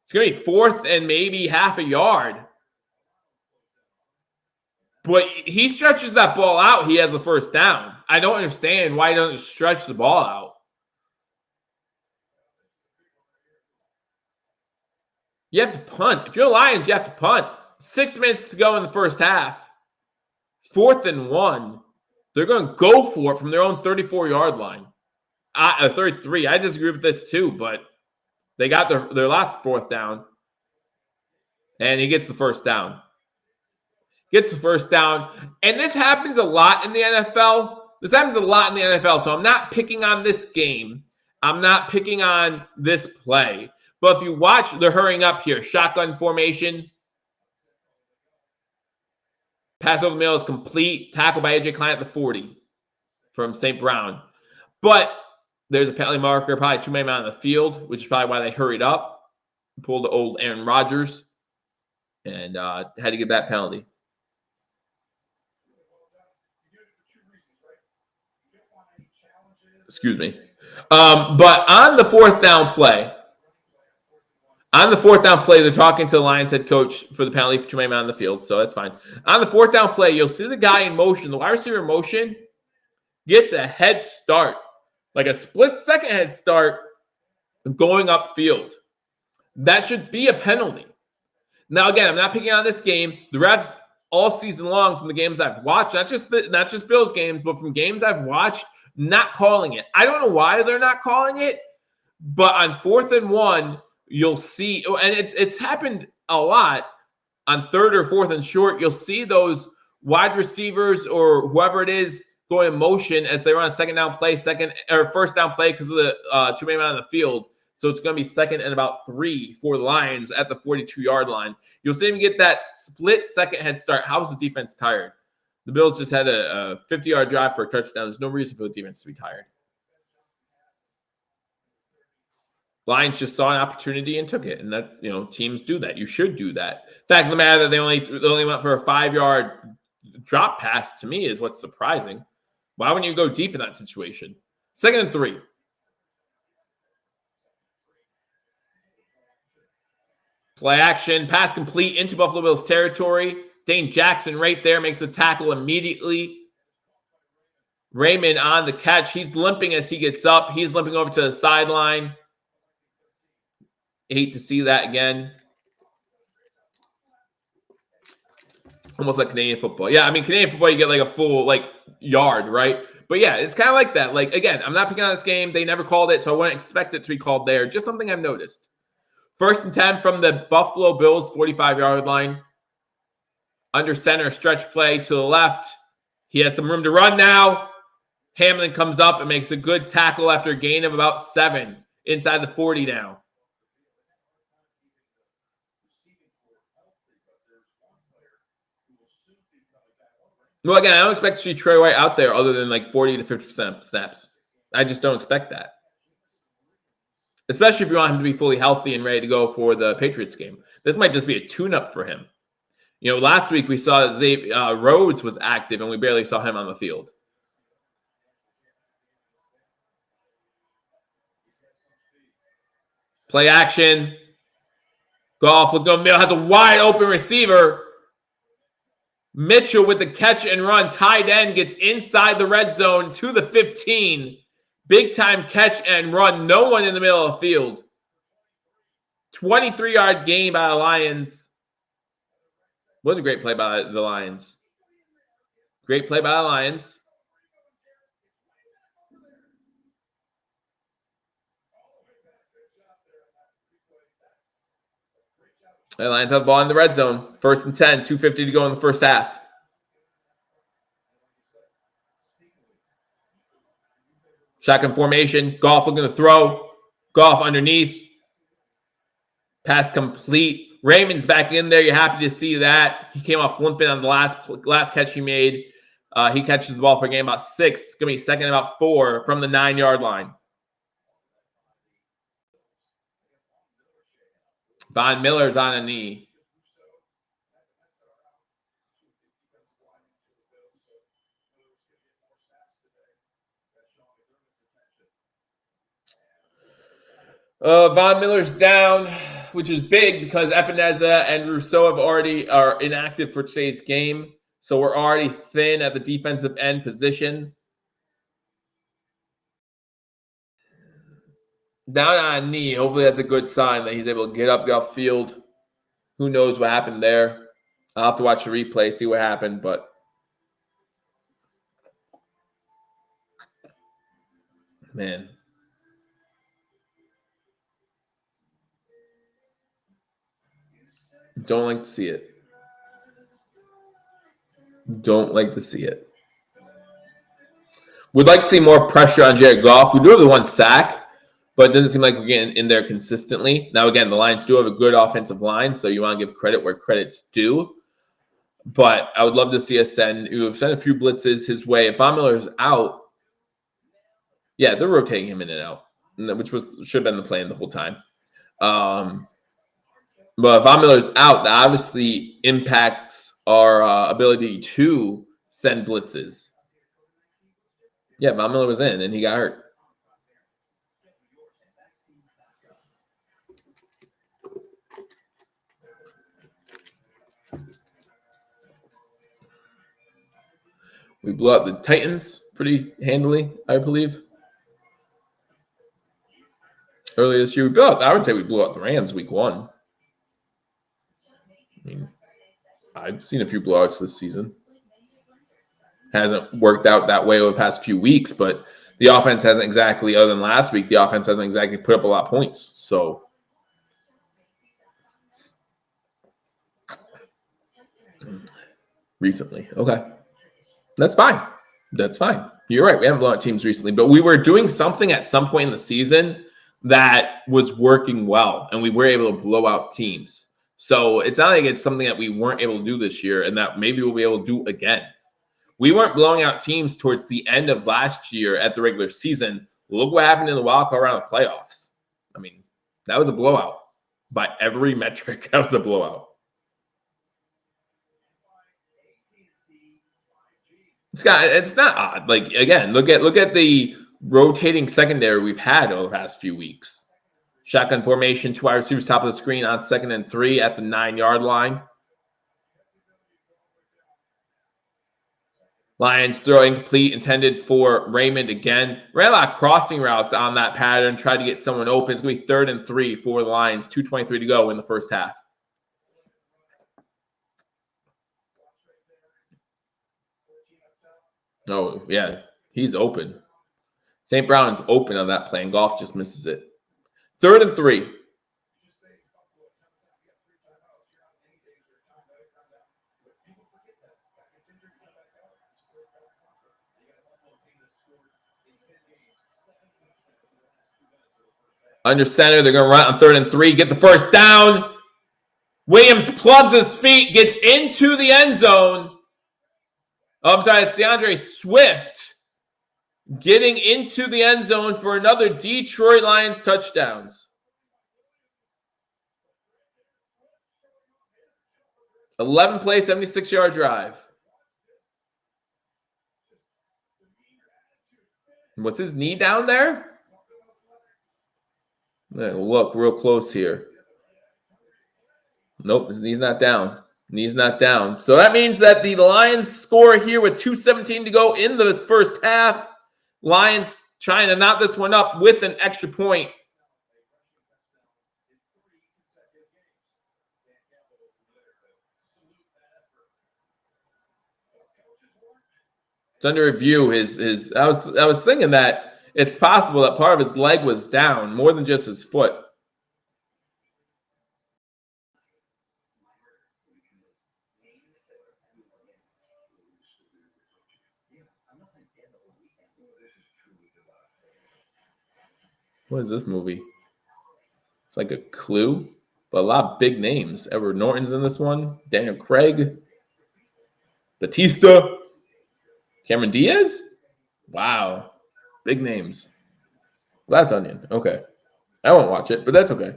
It's going to be 4th and maybe half a yard. But he stretches that ball out. He has the first down. I don't understand why he doesn't stretch the ball out. You have to punt. If you're Lions, you have to punt. 6 minutes to go in the first half. 4th and 1. They're going to go for it from their own 34-yard line. 33. I disagree with this too, but they got their last 4th down. And he gets the first down. Gets the first down. And this happens a lot in the NFL. So I'm not picking on this game. I'm not picking on this play. But if you watch, they're hurrying up here. Shotgun formation. Pass over the middle is complete. Tackle by A.J. Klein at the 40 from St. Brown. But there's a penalty marker, probably 2 men on the field, which is probably why they hurried up. Pulled the old Aaron Rodgers and had to get that penalty. Excuse me. But on the 4th down play, they're talking to the Lions head coach for the penalty for 2 men on the field, so that's fine. On the 4th down play, you'll see the guy in motion, the wide receiver in motion, gets a head start, like a split-second head start going upfield. That should be a penalty. Now, again, I'm not picking on this game. The refs all season long from the games I've watched, not just Bills games, but from games I've watched, not calling it. I don't know why they're not calling it, but on 4th and 1, you'll see, and it's happened a lot on 3rd or 4th and short. You'll see those wide receivers or whoever it is going in motion as they run a first down play because of the 2 men on the field. So it's going to be 2nd and about 3 for the Lions at the 42-yard line. You'll see them get that split second head start. How is the defense tired? The Bills just had a 50-yard drive for a touchdown. There's no reason for the defense to be tired. Lions just saw an opportunity and took it, and that teams do that. You should do that. Fact of the matter that they only went for a 5-yard drop pass to me is what's surprising. Why wouldn't you go deep in that situation? 2nd and 3. Play action, pass complete into Buffalo Bills territory. Dane Jackson right there makes the tackle immediately. Raymond on the catch. He's limping as he gets up. He's limping over to the sideline. I hate to see that again. Almost like Canadian football. Yeah, I mean, Canadian football, you get like a full yard, right? But yeah, it's kind of like that. Again, I'm not picking on this game. They never called it, so I wouldn't expect it to be called there. Just something I've noticed. 1st and 10 from the Buffalo Bills 45-yard line. Under center, stretch play to the left. He has some room to run now. Hamlin comes up and makes a good tackle after a gain of about 7 inside the 40 now. Well, again, I don't expect to see Trey White out there other than 40 to 50% snaps. I just don't expect that. Especially if you want him to be fully healthy and ready to go for the Patriots game. This might just be a tune-up for him. Last week we saw that Rhodes was active, and we barely saw him on the field. Play action. Goff looking over the middle, has a wide open receiver. Mitchell with the catch and run. Tight end gets inside the red zone to the 15. Big time catch and run. No one in the middle of the field. 23-yard gain by the Lions. Was a great play by the Lions. Great play by the Lions. The Lions have the ball in the red zone. 1st and 10, 2:50 to go in the first half. Shotgun formation. Goff looking to throw. Goff underneath. Pass complete. Raymond's back in there. You're happy to see that. He came off limping on the last catch he made. He catches the ball for a game about 6. It's going to be 2nd and about 4 from the 9-yard line. Von Miller's on a knee. Von Miller's down, which is big because Epineza and Rousseau are inactive for today's game. So we're already thin at the defensive end position. Down on a knee. Hopefully that's a good sign that he's able to get up, get off field. Who knows what happened there? I'll have to watch the replay, see what happened, but man. Don't like to see it. Don't like to see it. We'd like to see more pressure on Jared Goff. We do have the one sack, but it doesn't seem like we're getting in there consistently. Now, again, the Lions do have a good offensive line, so you want to give credit where credit's due. But I would love to see us send a few blitzes his way. If Von Miller's out, yeah, they're rotating him in and out, which should have been the plan the whole time. But if Von Miller's out, that obviously impacts our ability to send blitzes. Yeah, Von Miller was in, and he got hurt. We blew out the Titans pretty handily, I believe. Earlier this year, I would say we blew out the Rams week 1. I mean, I've seen a few blowouts this season. Hasn't worked out that way over the past few weeks, but the offense hasn't exactly, other than last week, the offense hasn't exactly put up a lot of points. So recently. Okay. That's fine. That's fine. You're right. We haven't blown out teams recently, but we were doing something at some point in the season that was working well, and we were able to blow out teams. So it's not like it's something that we weren't able to do this year and that maybe we'll be able to do again. We weren't blowing out teams towards the end of last year at the regular season. Look what happened in the wild card round of playoffs. I mean, that was a blowout. By every metric, that was a blowout. It's not odd. Like, again, look at the rotating secondary we've had over the past few weeks. Shotgun formation, 2 wide receivers top of the screen on 2nd and 3 at the 9-yard line. Lions throw incomplete, intended for Raymond again. Ran a lot of crossing routes on that pattern, tried to get someone open. It's going to be 3rd and 3 for the Lions, 2:23 to go in the first half. Oh, yeah, he's open. St. Brown's open on that play, and Goff just misses it. 3rd and 3. Under center, they're going to run on 3rd and 3, get the first down. Williams plugs his feet, gets into the end zone. Oh, I'm sorry, it's DeAndre Swift getting into the end zone for another Detroit Lions touchdowns. 11-play, 76-yard drive. Was his knee down there? Look real close here. Nope, his knee's not down. Knee's not down. So that means that the Lions score here with 2:17 to go in the first half. Lions trying to knot this one up with an extra point. It's under review. I was thinking that it's possible that part of his leg was down more than just his foot. What is this movie? It's like a Clue, but a lot of big names. Edward Norton's in this one. Daniel Craig. Batista. Cameron Diaz? Wow. Big names. Glass Onion. Okay. I won't watch it, but that's okay.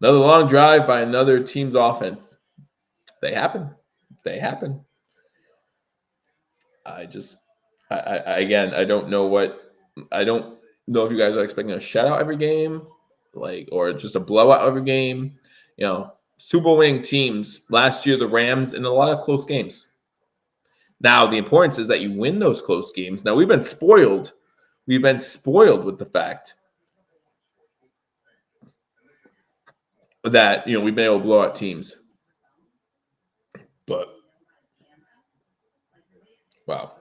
Another long drive by another team's offense. They happen. They happen. I don't know if you guys are expecting a shutout every game. or just a blowout of a game. Super Bowl winning teams last year, the Rams, in a lot of close games. Now, the importance is that you win those close games. Now, we've been spoiled. We've been spoiled with the fact that, we've been able to blow out teams. But, wow.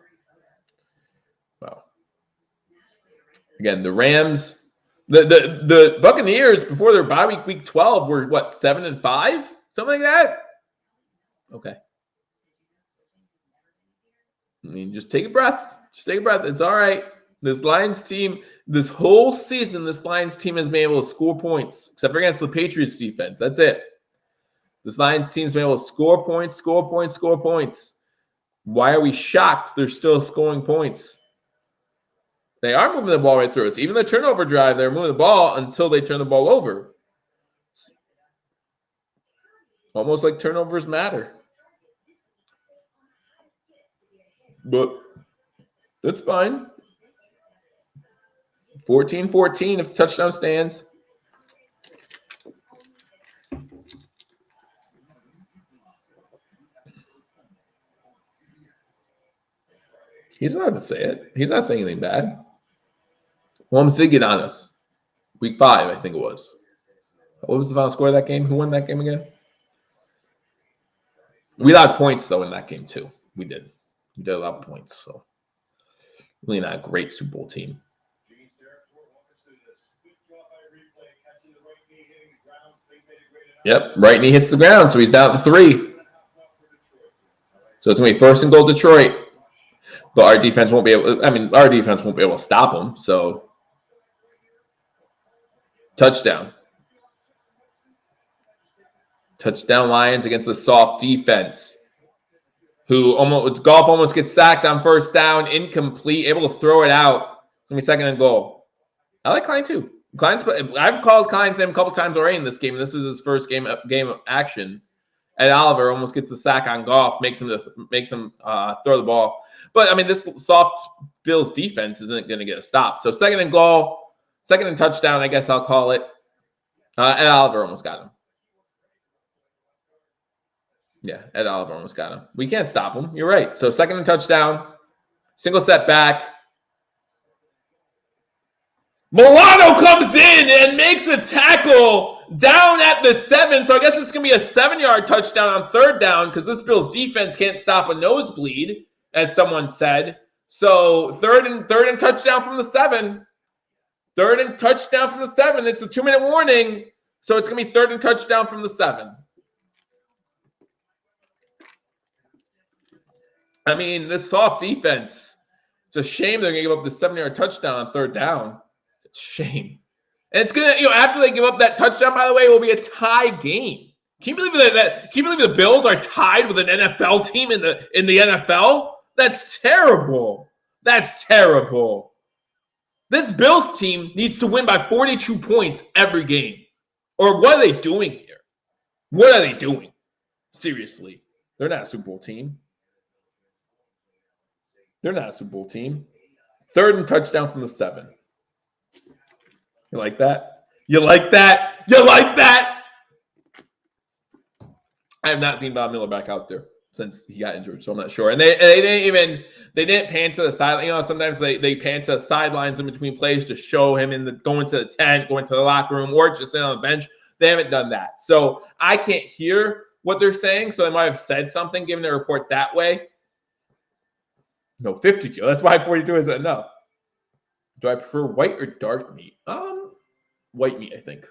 Again, the Rams, the Buccaneers, before their bye week 12, were, 7-5? Something like that? Okay. Just take a breath. It's all right. This Lions team, this whole season, this Lions team has been able to score points, except for against the Patriots defense. That's it. This Lions team's been able to score points. Why are we shocked they're still scoring points? They are moving the ball right through us. Even the turnover drive, they're moving the ball until they turn the ball over. Almost like turnovers matter. But that's fine. 14-14 if the touchdown stands. He's not going to say it. He's not saying anything bad. Mahomes did get on us. Week 5, I think it was. What was the final score of that game? Who won that game again? We allowed points, though, in that game, too. We did. We did allow points, so really not a great Super Bowl team. Yep, right knee hits the ground, so he's down to 3. So it's going to be 1st and goal Detroit. But our defense won't be able to stop him, so touchdown. Touchdown Lions against the soft defense. Goff almost gets sacked on 1st down, incomplete, able to throw it out. It's going to be 2nd and goal. I like Klein too. I've called Klein's name a couple times already in this game. This is his first game of action. Ed Oliver almost gets the sack on Goff, makes him throw the ball. But, this soft Bills defense isn't going to get a stop. So 2nd and goal, 2nd and touchdown, I guess I'll call it. Ed Oliver almost got him. Yeah, Ed Oliver almost got him. We can't stop him. You're right. So 2nd and touchdown, single set back. Milano comes in and makes a tackle down at the 7. So I guess it's going to be a 7-yard touchdown on 3rd down because this Bills defense can't stop a nosebleed, as someone said. So third and touchdown from the 7. 3rd and touchdown from the 7. It's a 2-minute warning. So it's going to be 3rd and touchdown from the 7. This soft defense, it's a shame they're going to give up the 7-yard touchdown on 3rd down. It's a shame. And it's going to, after they give up that touchdown, by the way, it will be a tie game. Can you believe that? Can you believe the Bills are tied with an NFL team in the NFL? That's terrible. That's terrible. This Bills team needs to win by 42 points every game. Or what are they doing here? What are they doing? Seriously. They're not a Super Bowl team. They're not a Super Bowl team. 3rd and touchdown from the 7. You like that? You like that? You like that? I have not seen Bob Miller back out there since he got injured, so I'm not sure. And they didn't pan to the side. Sometimes they pan to the sidelines in between plays to show him going to the tent, going to the locker room, or just sitting on the bench. They haven't done that. So I can't hear what they're saying, so they might have said something, given their report that way. No, 52. That's why 42 isn't enough. Do I prefer white or dark meat? White meat, I think.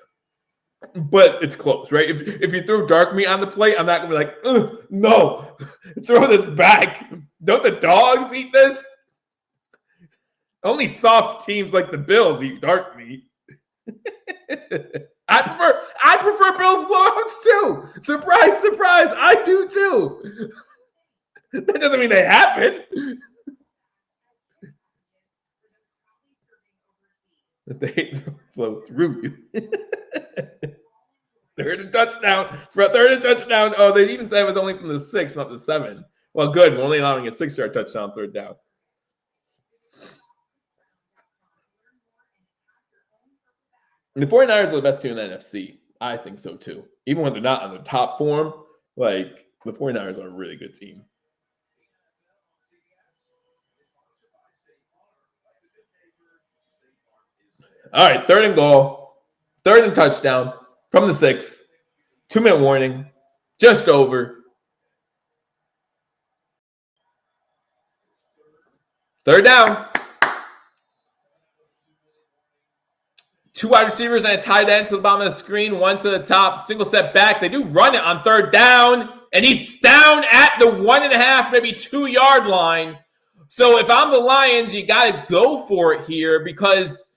But it's close, right? If you throw dark meat on the plate, I'm not going to be like, ugh, no, throw this back. Don't the dogs eat this? Only soft teams like the Bills eat dark meat. I prefer Bills blowouts too. Surprise, surprise, I do too. That doesn't mean they happen. They flow through you. 3rd and touchdown. For a 3rd and touchdown. Oh, they even said it was only from the 6, not the 7. Well, good. We're only allowing a 6-yard touchdown 3rd down. The 49ers are the best team in the NFC. I think so too. Even when they're not on the top form, like the 49ers are a really good team. All right, 3rd and goal. 3rd and touchdown from the 6. 2-minute warning. Just over. 3rd down. 2 wide receivers and a tight end to the bottom of the screen. 1 to the top. Single step back. They do run it on 3rd down. And he's down at the 1.5, maybe 2-yard line. So if I'm the Lions, you got to go for it here because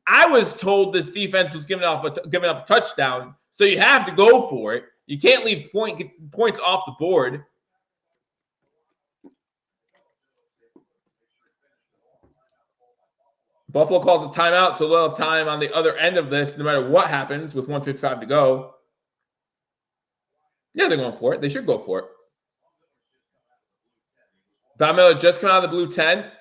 I was told this defense was giving up a touchdown. So you have to go for it. You can't leave points off the board. Buffalo calls a timeout, so they'll have time on the other end of this, no matter what happens with 1:55 to go. Yeah, they're going for it. They should go for it. Von Miller just come out of the blue 10.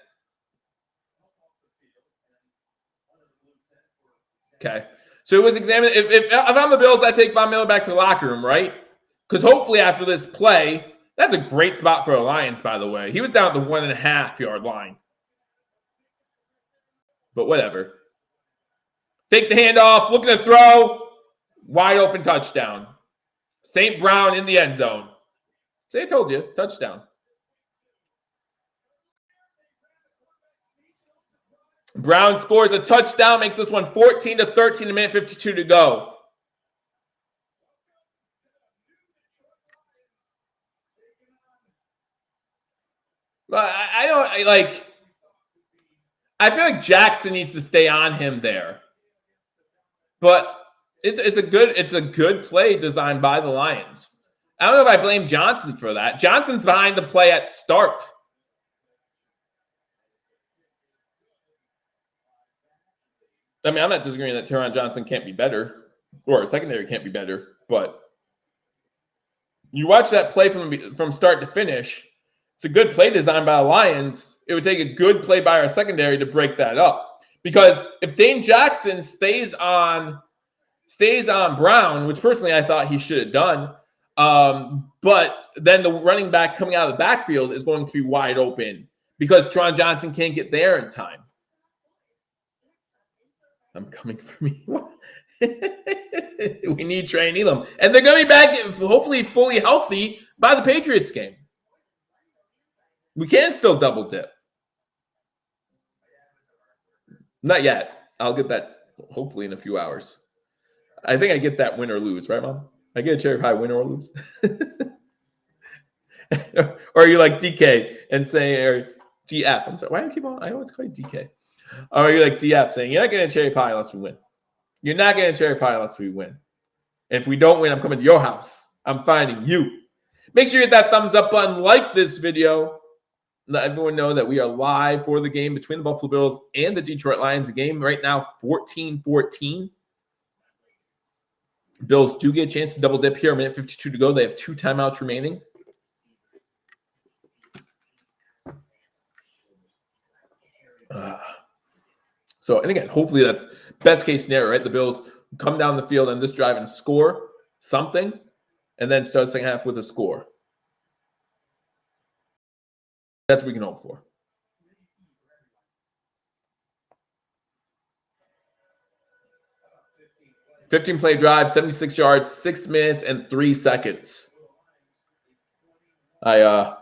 Okay. So it was examined. If I'm the Bills, I take Von Miller back to the locker room, right? Because hopefully after this play, that's a great spot for the Lions, by the way. He was down at the 1.5-yard line. But whatever. Take the handoff, looking to throw. Wide open touchdown. St. Brown in the end zone. See, I told you, touchdown. Brown scores a touchdown, makes this one 14-13, 1:52 to go. I feel like Jackson needs to stay on him there. But it's a good play designed by the Lions. I don't know if I blame Johnson for that. Johnson's behind the play at start. I mean, I'm not disagreeing that Teron Johnson can't be better or secondary can't be better, but you watch that play from start to finish. It's a good play designed by the Lions. It would take a good play by our secondary to break that up. Because if Dane Jackson stays on Brown, which personally I thought he should have done, but then the running back coming out of the backfield is going to be wide open because Teron Johnson can't get there in time. I'm coming for me. We need Trey and Elam. And they're going to be back, hopefully fully healthy by the Patriots game. We can still double dip. Not yet. I'll get that hopefully in a few hours. I think I get that win or lose, right, Mom? I get a cherry pie, win or lose. Or are you like DK and saying, or DF? I'm sorry. Why do I keep on? I always call you DK. Or are you like DF saying, you're not getting a cherry pie unless we win? You're not getting a cherry pie unless we win. And if we don't win, I'm coming to your house. I'm finding you. Make sure you hit that thumbs up button, like this video. Let everyone know that we are live for the game between the Buffalo Bills and the Detroit Lions. The game right now, 14-14. Bills do get a chance to double dip here. 1:52 to go. They have 2 timeouts remaining. So, and again, hopefully that's best case scenario, right? The Bills come down the field on this drive and score something, and then start the second half with a score. That's what we can hope for. 15-play drive, 76 yards, 6 minutes, and 3 seconds. Again,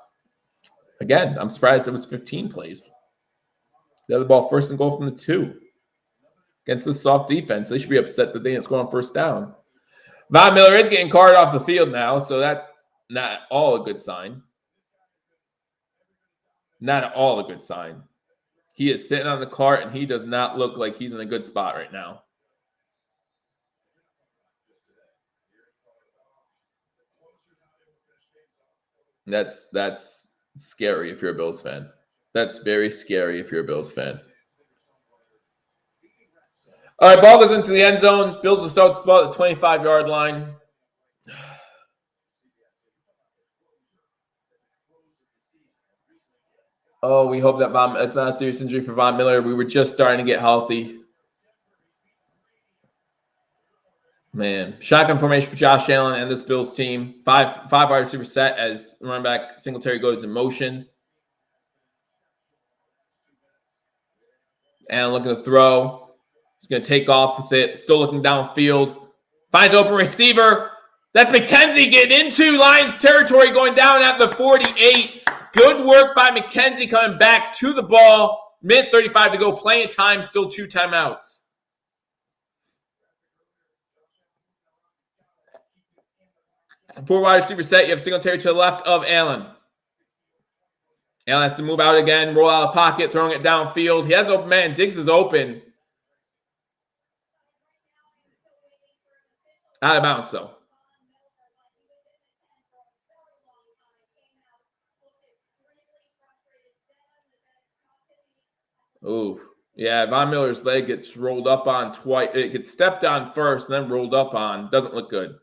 I'm surprised it was 15 plays. They had the ball 1st and goal from the 2. Against this soft defense, they should be upset that they didn't score on 1st down. Von Miller is getting carted off the field now, so that's not all a good sign. Not at all a good sign. He is sitting on the cart, and he does not look like he's in a good spot right now. That's scary if you're a Bills fan. That's very scary if you're a Bills fan. All right, ball goes into the end zone. Bills will start the ball at the 25-yard line. Oh, we hope that it's not a serious injury for Von Miller. We were just starting to get healthy. Man, shotgun formation for Josh Allen and this Bills team. Five wide receiver set as running back Singletary goes in motion. And looking to throw. He's going to take off with it. Still looking downfield. Finds open receiver. That's McKenzie getting into Lions territory, going down at the 48. Good work by McKenzie coming back to the ball. Minute 35 to go. Playing time. Still 2 timeouts. Four wide receiver set. You have Singletary to the left of Allen. Allen has to move out again, roll out of the pocket, throwing it downfield. He has an open man. Diggs is open. Out of bounds, though. Ooh. Yeah, Von Miller's leg gets rolled up on twice. It gets stepped on first and then rolled up on. Doesn't look good.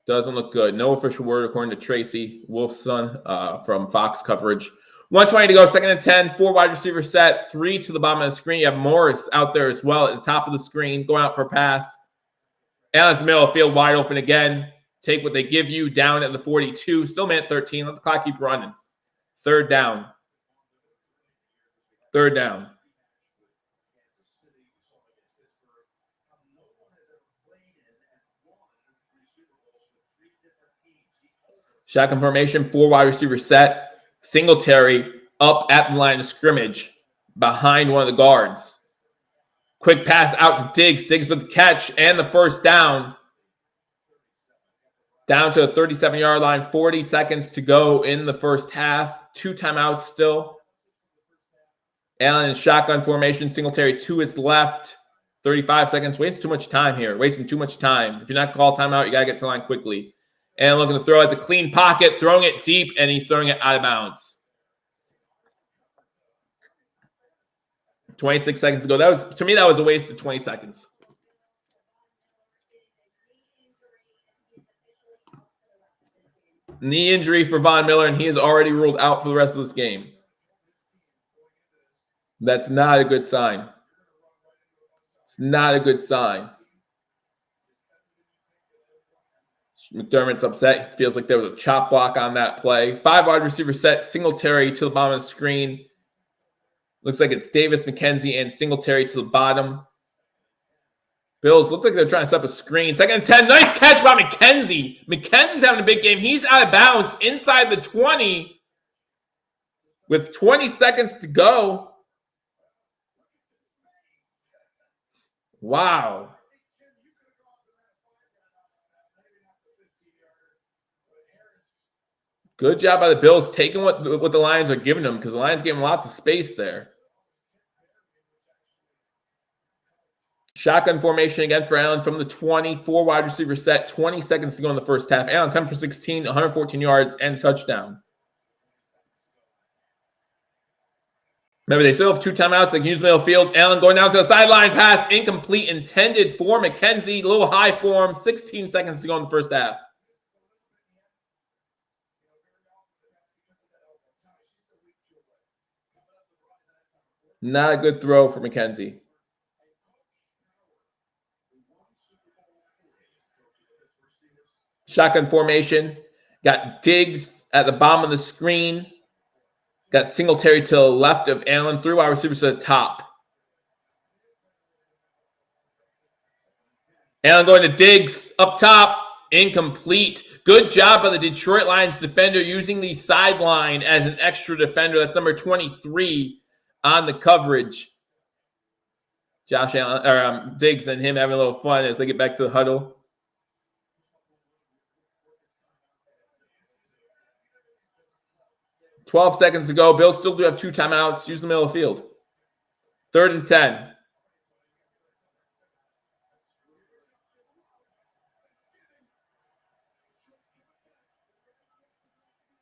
Doesn't look good. No official word according to Tracy Wolfson from Fox coverage. 1:20 to go, 2nd and 10. 4 wide receiver set, 3 to the bottom of the screen. You have Morris out there as well at the top of the screen, going out for a pass. Allen's in the middle of the field, wide open again. Take what they give you, down at the 42. Still minute 13. Let the clock keep running. 3rd down. 3rd down. Shotgun formation, 4 wide receiver set. Singletary up at the line of scrimmage behind one of the guards. Quick pass out to Diggs. Diggs with the catch and the 1st down. Down to the 37-yard line. 40 seconds to go in the 1st half. 2 timeouts still. Allen in shotgun formation. Singletary to his left. 35 seconds. Wasting too much time here. Wasting too much time. If you're not called timeout, you got to get to the line quickly. And looking to throw. It's a clean pocket. Throwing it deep, and he's throwing it out of bounds. 26 seconds ago. To me, that was a waste of 20 seconds. Knee injury for Von Miller, and he is already ruled out for the rest of this game. That's not a good sign. It's not a good sign. McDermott's upset. He feels like there was a chop block on that play. 5 wide receiver set. Singletary to the bottom of the screen. Looks like it's Davis, McKenzie, and Singletary to the bottom. Bills look like they're trying to set up a screen. 2nd and 10. Nice catch by McKenzie. McKenzie's having a big game. He's out of bounds inside the 20 with 20 seconds to go. Wow. Good job by the Bills taking what the Lions are giving them, because the Lions gave them lots of space there. Shotgun formation again for Allen from the 24 wide receiver set. 20 seconds to go in the 1st half. Allen 10 for 16, 114 yards, and a touchdown. Remember, they still have 2 timeouts. They can use the middle field. Allen going down to the sideline pass. Incomplete, intended for McKenzie. A little high for him. 16 seconds to go in the 1st half. Not a good throw for McKenzie. Shotgun formation. Got Diggs at the bottom of the screen. Got Singletary to the left of Allen. 3 wide receivers to the top. Allen going to Diggs up top. Incomplete. Good job by the Detroit Lions defender using the sideline as an extra defender. That's number 23 on the coverage. Josh Allen or Diggs and him having a little fun as they get back to the huddle. $12 seconds to go. Bills still do have 2 timeouts. Use the middle of the field. 3rd and 10.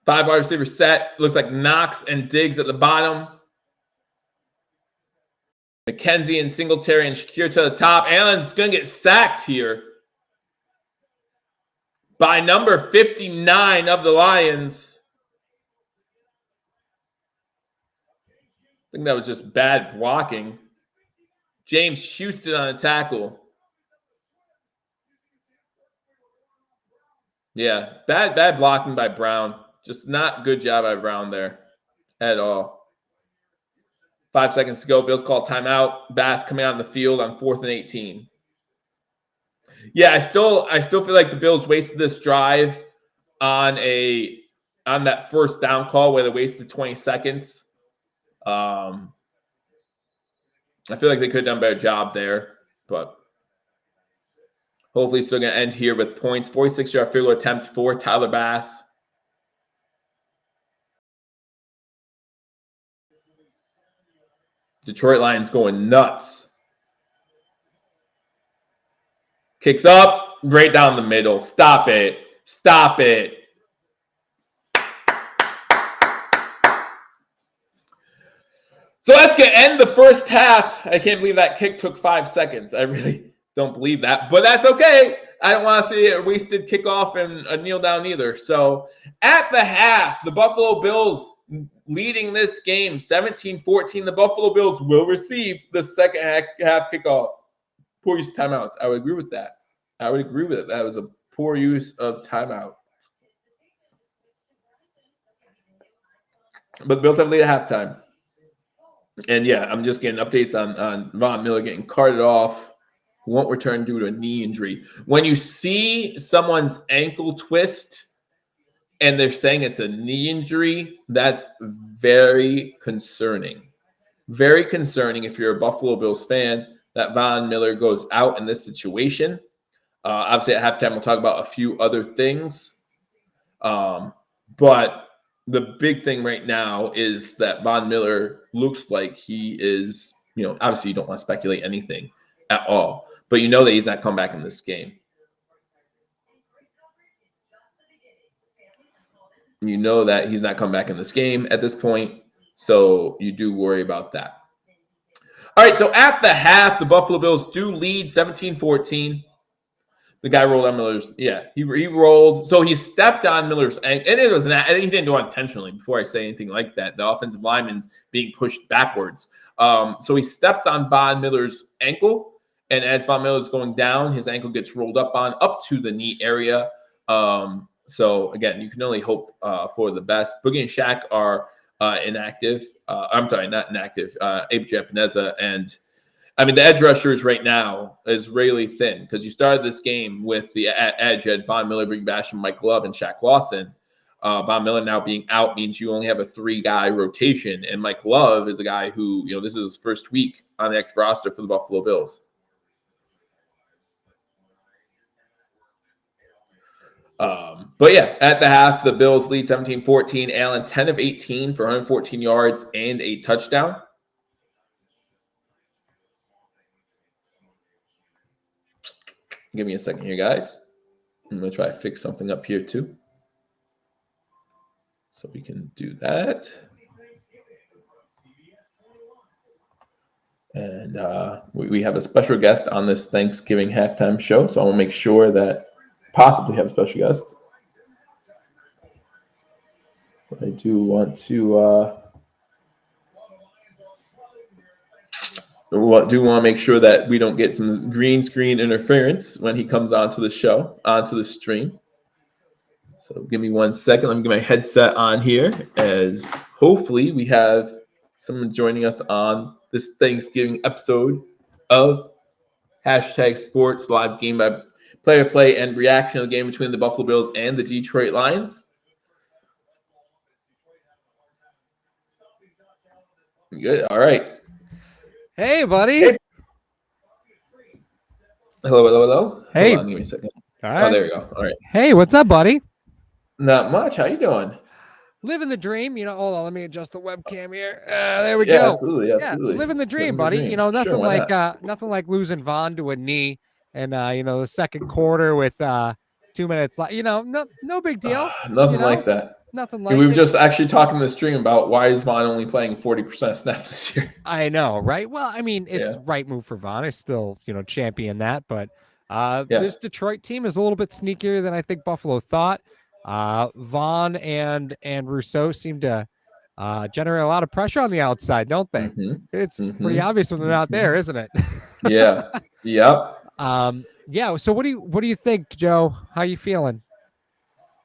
Five wide receiver set. Looks like Knox and Diggs at the bottom. McKenzie and Singletary and Shakir to the top. Allen's going to get sacked here by number 59 of the Lions. I think that was just bad blocking. James Houston on a tackle. Yeah, bad blocking by Brown. Just not good job by Brown there at all. 5 seconds to go. Bills call timeout. Bass coming out in the field on 4th and 18. Yeah, I still feel like the Bills wasted this drive on that first down call where they wasted 20 seconds. I feel like they could have done a better job there, but hopefully still going to end here with points. 46-yard field goal attempt for Tyler Bass. Detroit Lions going nuts. Kicks up, right down the middle. Stop it. Stop it. So that's going to end the first half. I can't believe that kick took 5 seconds. I really don't believe that, but that's okay. I don't want to see a wasted kickoff and a kneel down either. So at the half, the Buffalo Bills leading this game 17-14. The Buffalo Bills will receive the second half kickoff. Poor use of timeouts. I would agree with that. I would agree with it. That was a poor use of timeout. But the Bills have lead at halftime. And yeah, I'm just getting updates on Von Miller getting carted off. Won't return due to a knee injury. When you see someone's ankle twist and they're saying it's a knee injury, that's very concerning. Very concerning if you're a Buffalo Bills fan that Von Miller goes out in this situation. Obviously, at halftime, we'll talk about a few other things. But the big thing right now is that Von Miller looks like he is, obviously you don't want to speculate anything at all, but you know that he's not coming back in this game. You know that he's not coming back in this game at this point, so you do worry about that. All right, so at the half, the Buffalo Bills do lead 17-14. The guy rolled on Miller's. Yeah, he rolled. So he stepped on Miller's ankle. And it was he didn't do it intentionally. Before I say anything like that, the offensive lineman's being pushed backwards. So he steps on Von Miller's ankle. And as Von Miller's going down, his ankle gets rolled up to the knee area. So again, you can only hope for the best. Boogie and Shaq are inactive. I'm sorry, not inactive. Abe Japaneza and the edge rushers right now is really thin because you started this game with the edge at Von Miller, Big Basham, Mike Love, and Shaq Lawson. Von Miller now being out means you only have a 3-guy rotation, and Mike Love is a guy who, this is his first week on the active roster for the Buffalo Bills. But yeah, at the half, the Bills lead 17-14. Allen 10 of 18 for 114 yards and a touchdown. Give me a second here, guys. I'm going to try to fix something up here too. So we can do that. And we have a special guest on this Thanksgiving halftime show. So I want to make sure that possibly have a special guest. So I do want to make sure that we don't get some green screen interference when he comes onto the show, onto the stream. So give me 1 second. Let me get my headset on here as hopefully we have someone joining us on this Thanksgiving episode of #Sports Live Game by Play and reaction to the game between the Buffalo Bills and the Detroit Lions. Good. All right.
Hey, buddy.
Hey. Hello.
Hey.
Hold on, give me a second.
All right.
Oh, there we go. All right.
Hey, what's up, buddy?
Not much. How you doing?
Living the dream. Hold on. Let me adjust the webcam here. There we go.
Absolutely.
Yeah, living the dream, buddy. Nothing like losing Von to a knee and the second quarter with 2 minutes left. No big deal.
Nothing like that.
Nothing like
we were
it.
just actually talking in the stream about why is Von only playing 40% of snaps this year.
I know, right? Well, it's right move for Von. I still, champion that, but this Detroit team is a little bit sneakier than I think Buffalo thought. Von and Rousseau seem to generate a lot of pressure on the outside, don't they?
Mm-hmm.
It's pretty obvious when they're not there, isn't it?
Yeah. Yep.
So what do you think, Joe? How you feeling?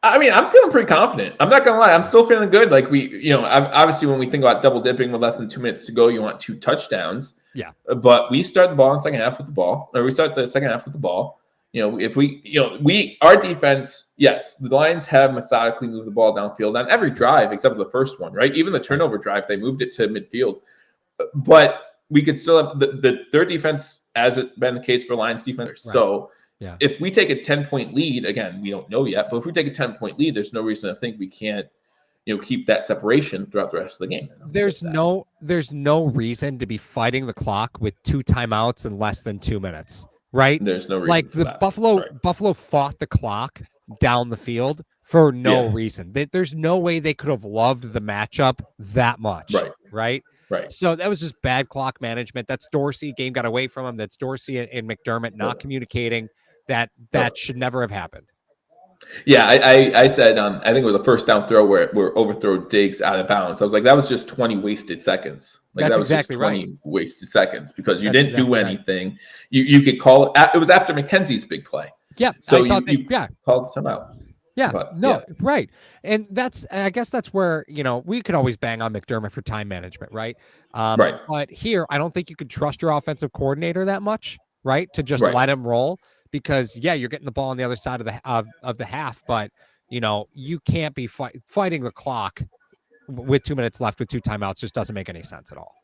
I mean, I'm feeling pretty confident. I'm not gonna lie. I'm still feeling good. Like obviously when we think about double dipping with less than 2 minutes to go, you want 2 touchdowns.
Yeah.
But we start the ball in the second half with the ball, or we start the second half with the ball. If our defense, yes, the Lions have methodically moved the ball downfield on every drive except for the first one, right? Even the turnover drive, they moved it to midfield. But we could still have their defense, as it's been the case for Lions defense. Right. So if we take a 10-point lead, again, we don't know yet, but if we take a 10-point lead, there's no reason to think we can't, keep that separation throughout the rest of the game.
There's no reason to be fighting the clock with 2 timeouts in less than 2 minutes, right?
There's no reason.
Like the Buffalo fought the clock down the field for no reason. There's no way they could have loved the matchup that much, right?
Right.
So that was just bad clock management. That's Dorsey. Game got away from him. That's Dorsey and McDermott not communicating. That should never have happened.
Yeah, I said I think it was a first down throw where overthrow Diggs out of bounds. I was like, that was just 20 wasted seconds. Like
that's
that was
exactly
just 20 wasted seconds because you didn't do anything. Right. You could call it. It was after McKenzie's big play.
Yeah.
So you called some out.
Yeah, right. And I guess that's where, we could always bang on McDermott for time management, right?
Right.
But here, I don't think you could trust your offensive coordinator that much, right? To just let him roll because, you're getting the ball on the other side of the half, but, you can't be fighting the clock with 2 minutes left with 2 timeouts. Just doesn't make any sense at all.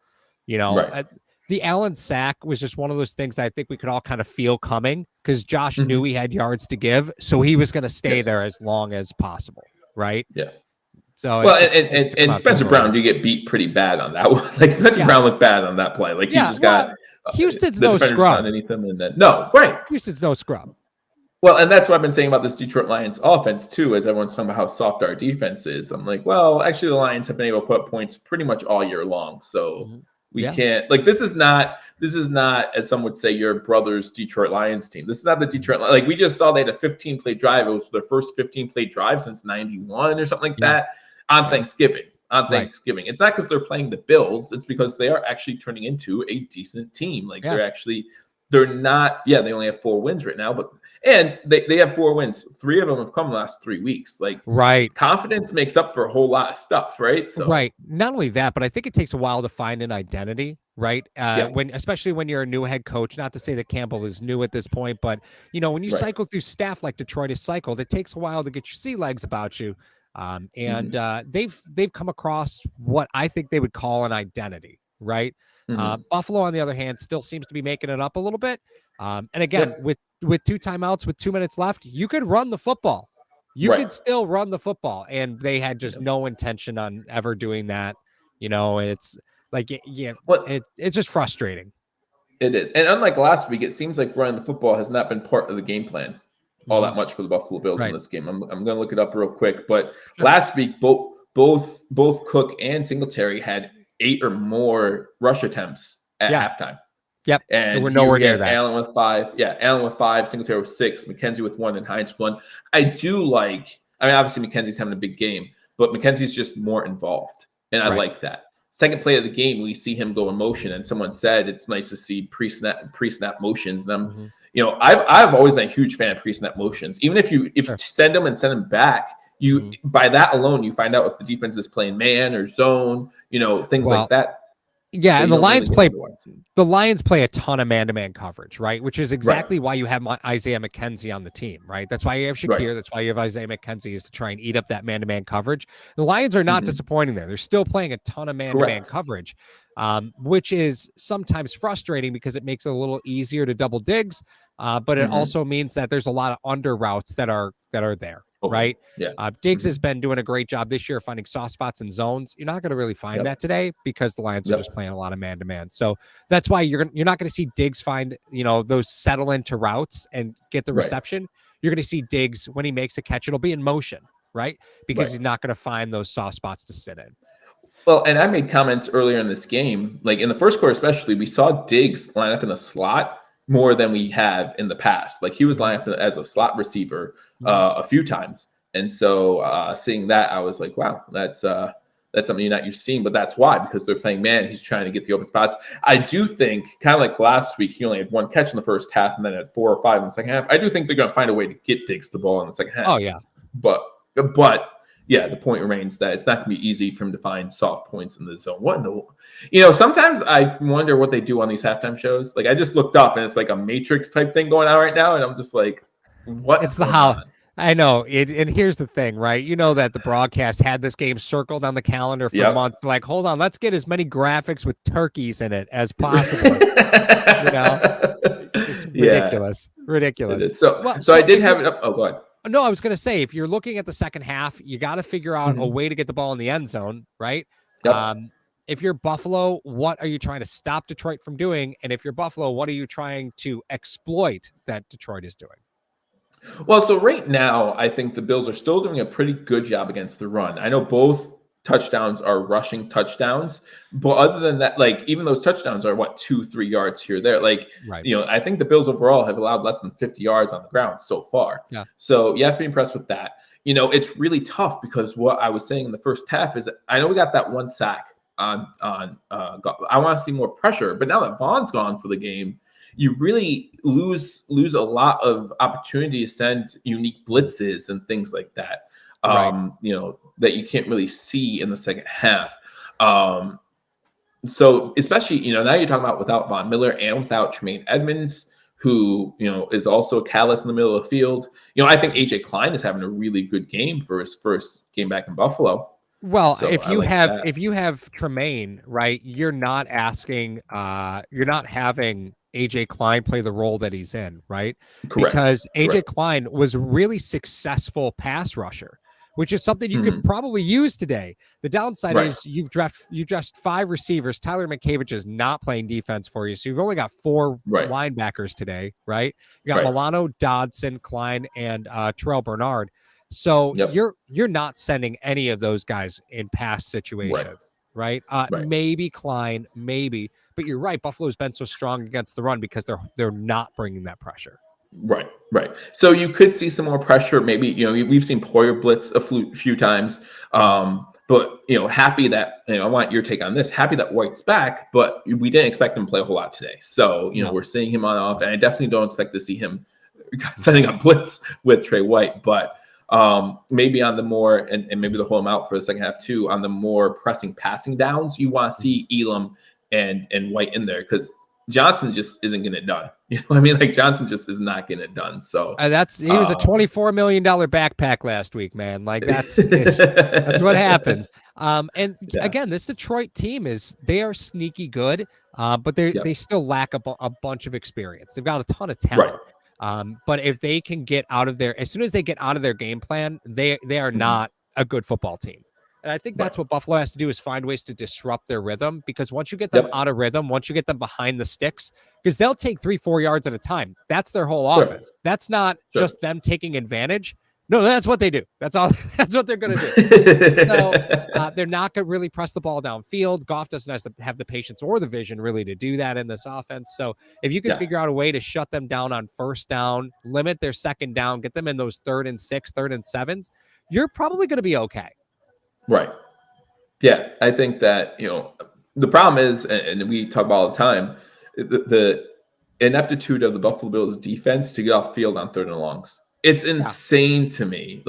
The Allen sack was just one of those things that I think we could all kind of feel coming because Josh knew he had yards to give, so he was going to stay there as long as possible, right?
Yeah.
So
and Spencer Brown did get beat pretty bad on that one. Like Spencer Brown looked bad on that play. Like he just got
Houston's no scrub.
Underneath him and then
Houston's no scrub.
Well, and that's what I've been saying about this Detroit Lions offense too, as everyone's talking about how soft our defense is. I'm like, well, actually the Lions have been able to put up points pretty much all year long. So we can't this is not, as some would say, your brother's Detroit Lions team. This is not the Detroit, like we just saw they had a 15-play drive. It was their first 15-play drive since 91 or something like that on Thanksgiving. Thanksgiving. It's not because they're playing the Bills. It's because they are actually turning into a decent team. Like they're not, they only have 4 wins right now, and they have 4 wins. 3 of them have come in the last 3 weeks. Like confidence makes up for a whole lot of stuff, right? So
not only that, but I think it takes a while to find an identity, right? Especially when you're a new head coach. Not to say that Campbell is new at this point, but when you cycle through staff like Detroit has cycled, it takes a while to get your sea legs about you. They've come across what I think they would call an identity, right? Buffalo, on the other hand, still seems to be making it up a little bit. And again, with 2 timeouts, with 2 minutes left, you could run the football. You could still run the football, and they had just no intention on ever doing that. It's like, it's just frustrating.
It is, and unlike last week, it seems like running the football has not been part of the game plan all that much for the Buffalo Bills in this game. I'm going to look it up real quick, but last week both Cook and Singletary had 8 or more rush attempts at halftime.
Yep.
And
we're nowhere near that.
Allen with 5. Yeah, Allen with 5, Singletary with 6, McKenzie with 1, and Hines with 1. I mean, obviously McKenzie's having a big game, but McKenzie's just more involved. And I like that. Second play of the game, we see him go in motion, and someone said it's nice to see pre-snap motions. And I've always been a huge fan of pre-snap motions. Even if you send them and send them back, by that alone, you find out if the defense is playing man or zone, things like that.
Yeah, and the Lions play a ton of man-to-man coverage, right? Which is exactly why you have Isaiah McKenzie on the team, right? That's why you have Shakir. That's why you have Isaiah McKenzie, is to try and eat up that man-to-man coverage. The Lions are not disappointing there. They're still playing a ton of man-to-man coverage, which is sometimes frustrating because it makes it a little easier to double digs, but it also means that there's a lot of under routes that are there. Right. Yeah. Diggs has been doing a great job this year finding soft spots and zones. You're not going to really find that today because the Lions are just playing a lot of man to man. So that's why you're not going to see Diggs find, those settle into routes and get the reception. You're going to see Diggs when he makes a catch, it'll be in motion, right? Because he's not going to find those soft spots to sit in.
Well, and I made comments earlier in this game, like in the first quarter, especially, we saw Diggs line up in the slot more than we have in the past. Like he was lined up as a slot receiver a few times. And so seeing that, I was like, wow, that's something you're not used to seeing, but that's why, because they're playing man. He's trying to get the open spots. I do think, kind of like last week, he only had 1 catch in the first half and then had 4 or 5 in the second half. I do think they're going to find a way to get Diggs the ball in the second half.
Oh, yeah.
But But yeah, the point remains that it's not going to be easy for him to find soft points in the zone. What in the, sometimes I wonder what they do on these halftime shows. Like I just looked up and it's like a Matrix type thing going on right now, and I'm just like, what's going on?
I know it, and here's the thing, right? You know that the broadcast had this game circled on the calendar for months. Like, hold on, let's get as many graphics with turkeys in it as possible. It's ridiculous, ridiculous.
So I did have it up. Oh, go ahead.
No, I was going to say, if you're looking at the second half, you got to figure out a way to get the ball in the end zone, right? Yep. If you're Buffalo, what are you trying to stop Detroit from doing? And if you're Buffalo, what are you trying to exploit that Detroit is doing?
Well, so right now, I think the Bills are still doing a pretty good job against the run. I know both touchdowns are rushing touchdowns, but other than that, like even those touchdowns are 2-3 yards here or there. Like, I think the Bills overall have allowed less than 50 yards on the ground so far. Yeah. So you have to be impressed with that. It's really tough because what I was saying in the first half is I know we got that one sack on I want to see more pressure, but now that Vaughn's gone for the game, you really lose a lot of opportunity to send unique blitzes and things like that. That you can't really see in the second half. So especially, now you're talking about without Von Miller and without Tremaine Edmonds, who, is also a catalyst in the middle of the field. I think AJ Klein is having a really good game for his first game back in Buffalo.
Well, so if you have Tremaine, right, you're not having AJ Klein play the role that he's in, right?
Correct.
Because AJ Klein was a really successful pass rusher, which is something you could probably use today. The downside is you've dressed 5 receivers. Tyler McCavich is not playing defense for you, so you've only got 4 linebackers today, right? You got Milano, Dodson, Klein, and Terrell Bernard. So you're not sending any of those guys in pass situations, right? Maybe Klein, maybe, but you're right. Buffalo's been so strong against the run because they're not bringing that pressure.
Right. So you could see some more pressure. Maybe, we've seen Poyer blitz a few times. But, happy that, I want your take on this. Happy that White's back, but we didn't expect him to play a whole lot today. So, we're seeing him on off, and I definitely don't expect to see him setting up blitz with Trey White. But maybe on the more, and maybe they'll hold him out for the second half too, on the more pressing passing downs, you want to see Elam and White in there because Johnson just isn't getting it done. Like Johnson just is not getting it done. So
he was a $24 million backpack last week, man. Like that's what happens. Again, this Detroit team they are sneaky good, but they still lack a bunch of experience. They've got a ton of talent. But if they can get out of as soon as they get out of their game plan, they are not a good football team. And I think that's what Buffalo has to do is find ways to disrupt their rhythm, because once you get them out of rhythm, once you get them behind the sticks, because they'll take 3-4 yards at a time. That's their whole offense. That's not just them taking advantage. No, that's what they do. That's all. That's what they're going to do. So they're not going to really press the ball downfield. Goff doesn't have the patience or the vision really to do that in this offense. So if you can figure out a way to shut them down on first down, limit their second down, get them in those 3rd and 6, 3rd and 7s, you're probably going to be okay.
Right. Yeah, I think that, the problem is, and we talk about all the time, the ineptitude of the Buffalo Bills defense to get off field on 3rd and longs. It's insane to me.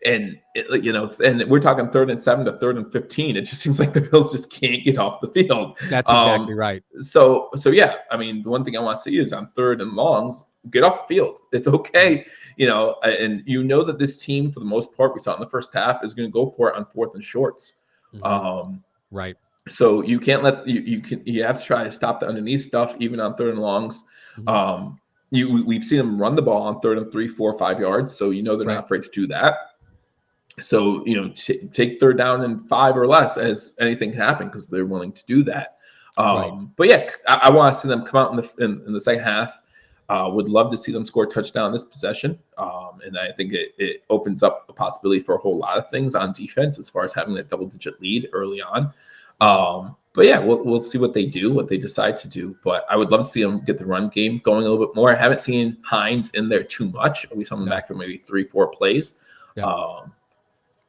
And we're talking 3rd and 7 to 3rd and 15. It just seems like the Bills just can't get off the field.
That's exactly right.
So yeah, the one thing I want to see is on 3rd and longs, get off the field. It's okay. And that this team, for the most part, we saw in the first half, is going to go for it on 4th and shorts.
Right.
So you can't you have to try to stop the underneath stuff, even on 3rd and longs. We've seen them run the ball on 3rd and 3, 4, 5 yards. So, they're not afraid to do that. So, take 3rd down and 5 or less as anything can happen, because they're willing to do that. But yeah, I want to see them come out in the second half. Would love to see them score a touchdown this possession. And I think it opens up a possibility for a whole lot of things on defense as far as having that double-digit lead early on. But yeah, we'll see what they do, what they decide to do. But I would love to see them get the run game going a little bit more. I haven't seen Hines in there too much. We saw him back for maybe 3-4 plays.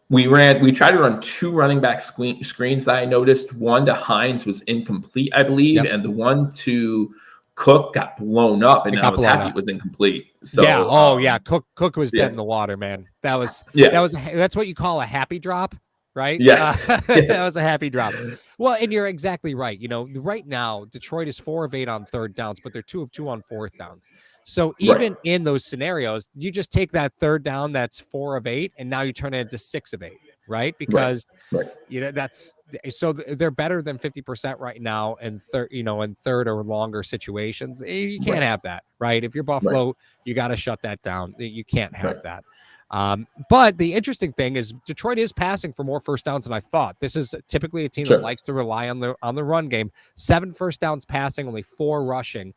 We tried to run 2 running back screens that I noticed. One to Hines was incomplete, I believe, and the one to Cook got blown up, and I was happy it was incomplete. So
yeah. Cook was dead in the water, man. That's what you call a happy drop, right?
Yes.
That was a happy drop. Well, and you're exactly right. Right now Detroit is 4 of 8 on third downs, but they're 2 of 2 on fourth downs. So even in those scenarios, you just take that third down that's 4 of 8, and now you turn it into 6 of 8, right? Because that's so they're better than 50% right now, and in third or longer situations. You can't have that, right? If you're Buffalo, you got to shut that down. You can't have that. But the interesting thing is Detroit is passing for more first downs than I thought. This is typically a team that likes to rely on the run game. 7 first downs passing, only 4 rushing,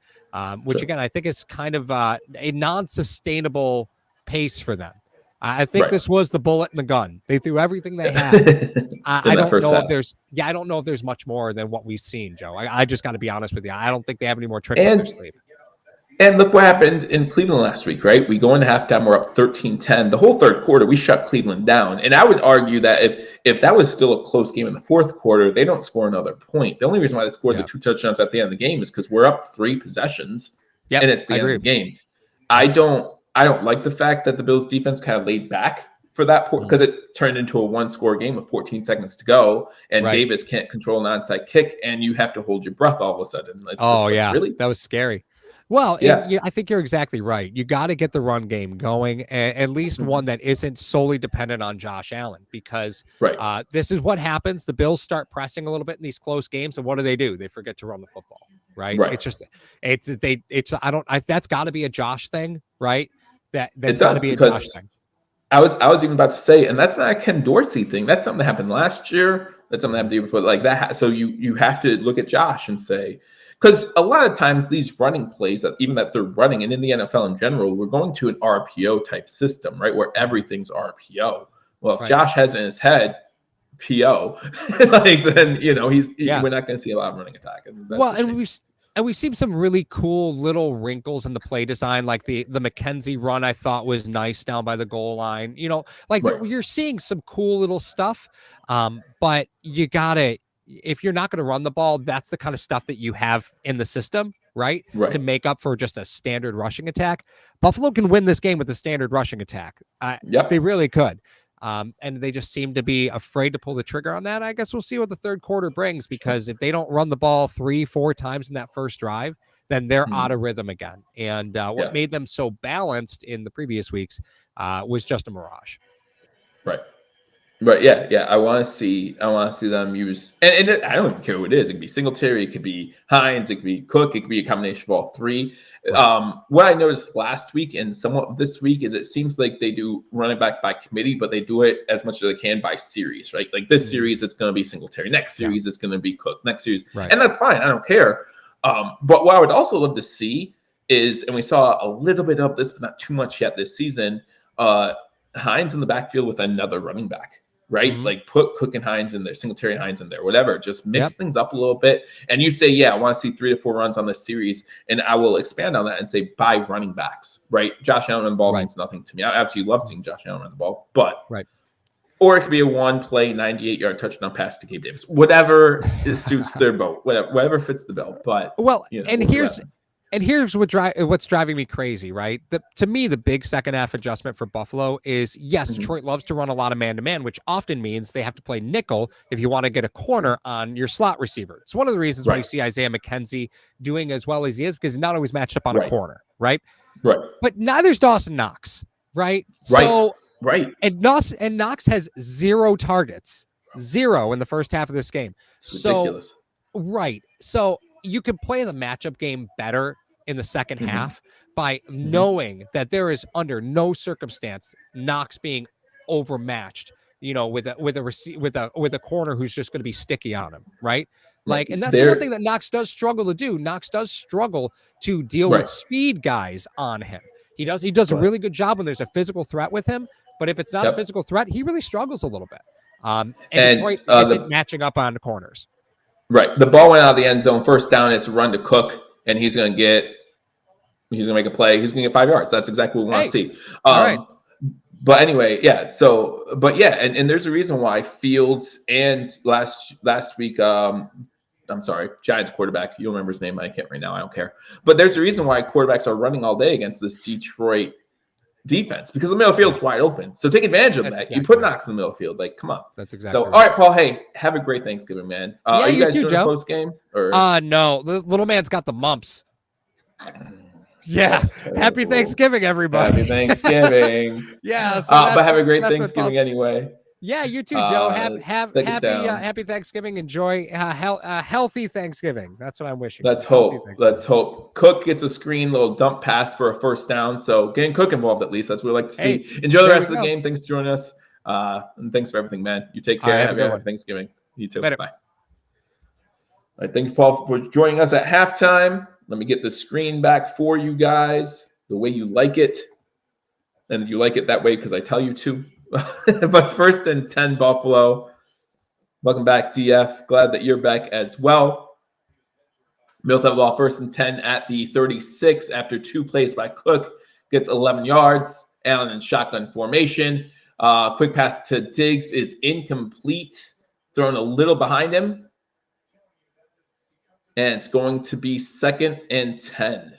which again I think is kind of a non-sustainable pace for them. I think this was the bullet in the gun. They threw everything they had. I don't know if there's much more than what we've seen, Joe. I just got to be honest with you. I don't think they have any more tricks up their sleeve.
And look what happened in Cleveland last week, right? We go into halftime, we're up 13-10. The whole third quarter, we shut Cleveland down. And I would argue that if that was still a close game in the fourth quarter, they don't score another point. The only reason why they scored the 2 touchdowns at the end of the game is because we're up 3 possessions, and it's the end of the game. I don't like the fact that the Bills defense kind of laid back for that because it turned into a 1-score game with 14 seconds to go, and Davis can't control an onside kick, and you have to hold your breath all of a sudden. It's really?
That was scary. Well, I think you're exactly right. You got to get the run game going, at least one that isn't solely dependent on Josh Allen, because this is what happens. The Bills start pressing a little bit in these close games, and what do? They forget to run the football, right? That's got to be a Josh thing, right? That's got to be a Josh thing.
I was even about to say, and that's not a Ken Dorsey thing. That's something that happened last year. That's something that happened the year before, like that. So you have to look at Josh and say. Because a lot of times these running plays, that they're running, and in the NFL in general, we're going to an RPO type system, right, where everything's RPO. Well, if Josh has in his head PO, then we're not going to see a lot of running attack.
And we've seen some really cool little wrinkles in the play design, like the McKenzie run. I thought was nice down by the goal line. You're seeing some cool little stuff, but you gotta. If you're not going to run the ball, that's the kind of stuff that you have in the system, right? To make up for just a standard rushing attack. Buffalo can win this game with a standard rushing attack. They really could. And they just seem to be afraid to pull the trigger on that. I guess we'll see what the third quarter brings, because if they don't run the ball 3-4 times in that first drive, then they're out of rhythm again. And what made them so balanced in the previous weeks was just a mirage.
Right. Yeah. I want to see them use, and I don't care who it is. It could be Singletary, it could be Hines, it could be Cook, it could be a combination of all 3. What I noticed last week and somewhat this week is it seems like they do running back by committee, but they do it as much as they can by series, right? Like this series, it's going to be Singletary. Next series, it's going to be Cook. Next series, and that's fine. I don't care. But what I would also love to see is, and we saw a little bit of this, but not too much yet this season, Hines in the backfield with another running back. Right? Like put Cook and Hines in there, Singletary and Hines in there, whatever. Just mix things up a little bit. And you say, I want to see 3 to 4 runs on this series. And I will expand on that and say, by running backs, right? Josh Allen on the ball means nothing to me. I absolutely love seeing Josh Allen on the ball, but or it could be a 1-play, 98-yard touchdown pass to Gabe Davis. Whatever suits their boat, whatever fits the bill. But
and here's what's driving me crazy, right? To me, the big second half adjustment for Buffalo is, Detroit loves to run a lot of man-to-man, which often means they have to play nickel if you want to get a corner on your slot receiver. It's one of the reasons why you see Isaiah McKenzie doing as well as he is, because he's not always matched up on a corner, right? But neither's Dawson Knox, right? So, and Knox has 0 targets, 0 in the first half of this game.
It's ridiculous.
So you can play the matchup game better in the second half by knowing that there is under no circumstance Knox being overmatched, with a corner who's just going to be sticky on him, right? And that's one thing that Knox does struggle to do. Knox does struggle to deal with speed guys on him. He does a really good job when there's a physical threat with him, but if it's not a physical threat, he really struggles a little bit. And Detroit isn't matching up on the corners.
Right. The ball went out of the end zone. First down, it's a run to Cook, and he's going to make a play. He's going to get 5 yards. That's exactly what we want to see. But anyway, and there's a reason why Fields and last week I'm sorry, Giants quarterback. You'll remember his name. I can't right now. I don't care. But there's a reason why quarterbacks are running all day against this Detroit defense, because the middle field's wide open. So take advantage of that. Exactly. You put Knox in the middle field. Like, come on.
That's exactly
so. Right. All right, Paul. Hey, have a great Thanksgiving, man. Are you guys
too,
doing
Joe.
a post game? Or
no, the little man's got the mumps. Yeah. Happy Thanksgiving, everybody.
Happy Thanksgiving.
Yeah. So
but have a great Thanksgiving anyway.
Yeah, you too, Joe. Happy Thanksgiving. Enjoy a healthy Thanksgiving. That's what I'm wishing.
Let's hope. Let's hope. Cook gets a screen little dump pass for a first down. So getting Cook involved at least. That's what we like to see. Enjoy the rest of the game. Thanks for joining us. And thanks for everything, man. You take care. Have a good Thanksgiving. You too. Later. Bye. All right. Thanks, Paul, for joining us at halftime. Let me get the screen back for you guys the way you like it. And you like it that way because I tell you to. But it's 1st and 10 Buffalo. Welcome back, DF. Glad that you're back as well. Bills have the ball 1st and 10 at the 36 after 2 plays by Cook. Gets 11 yards. Allen in shotgun formation. Quick pass to Diggs is incomplete. Thrown a little behind him. And it's going to be 2nd and 10.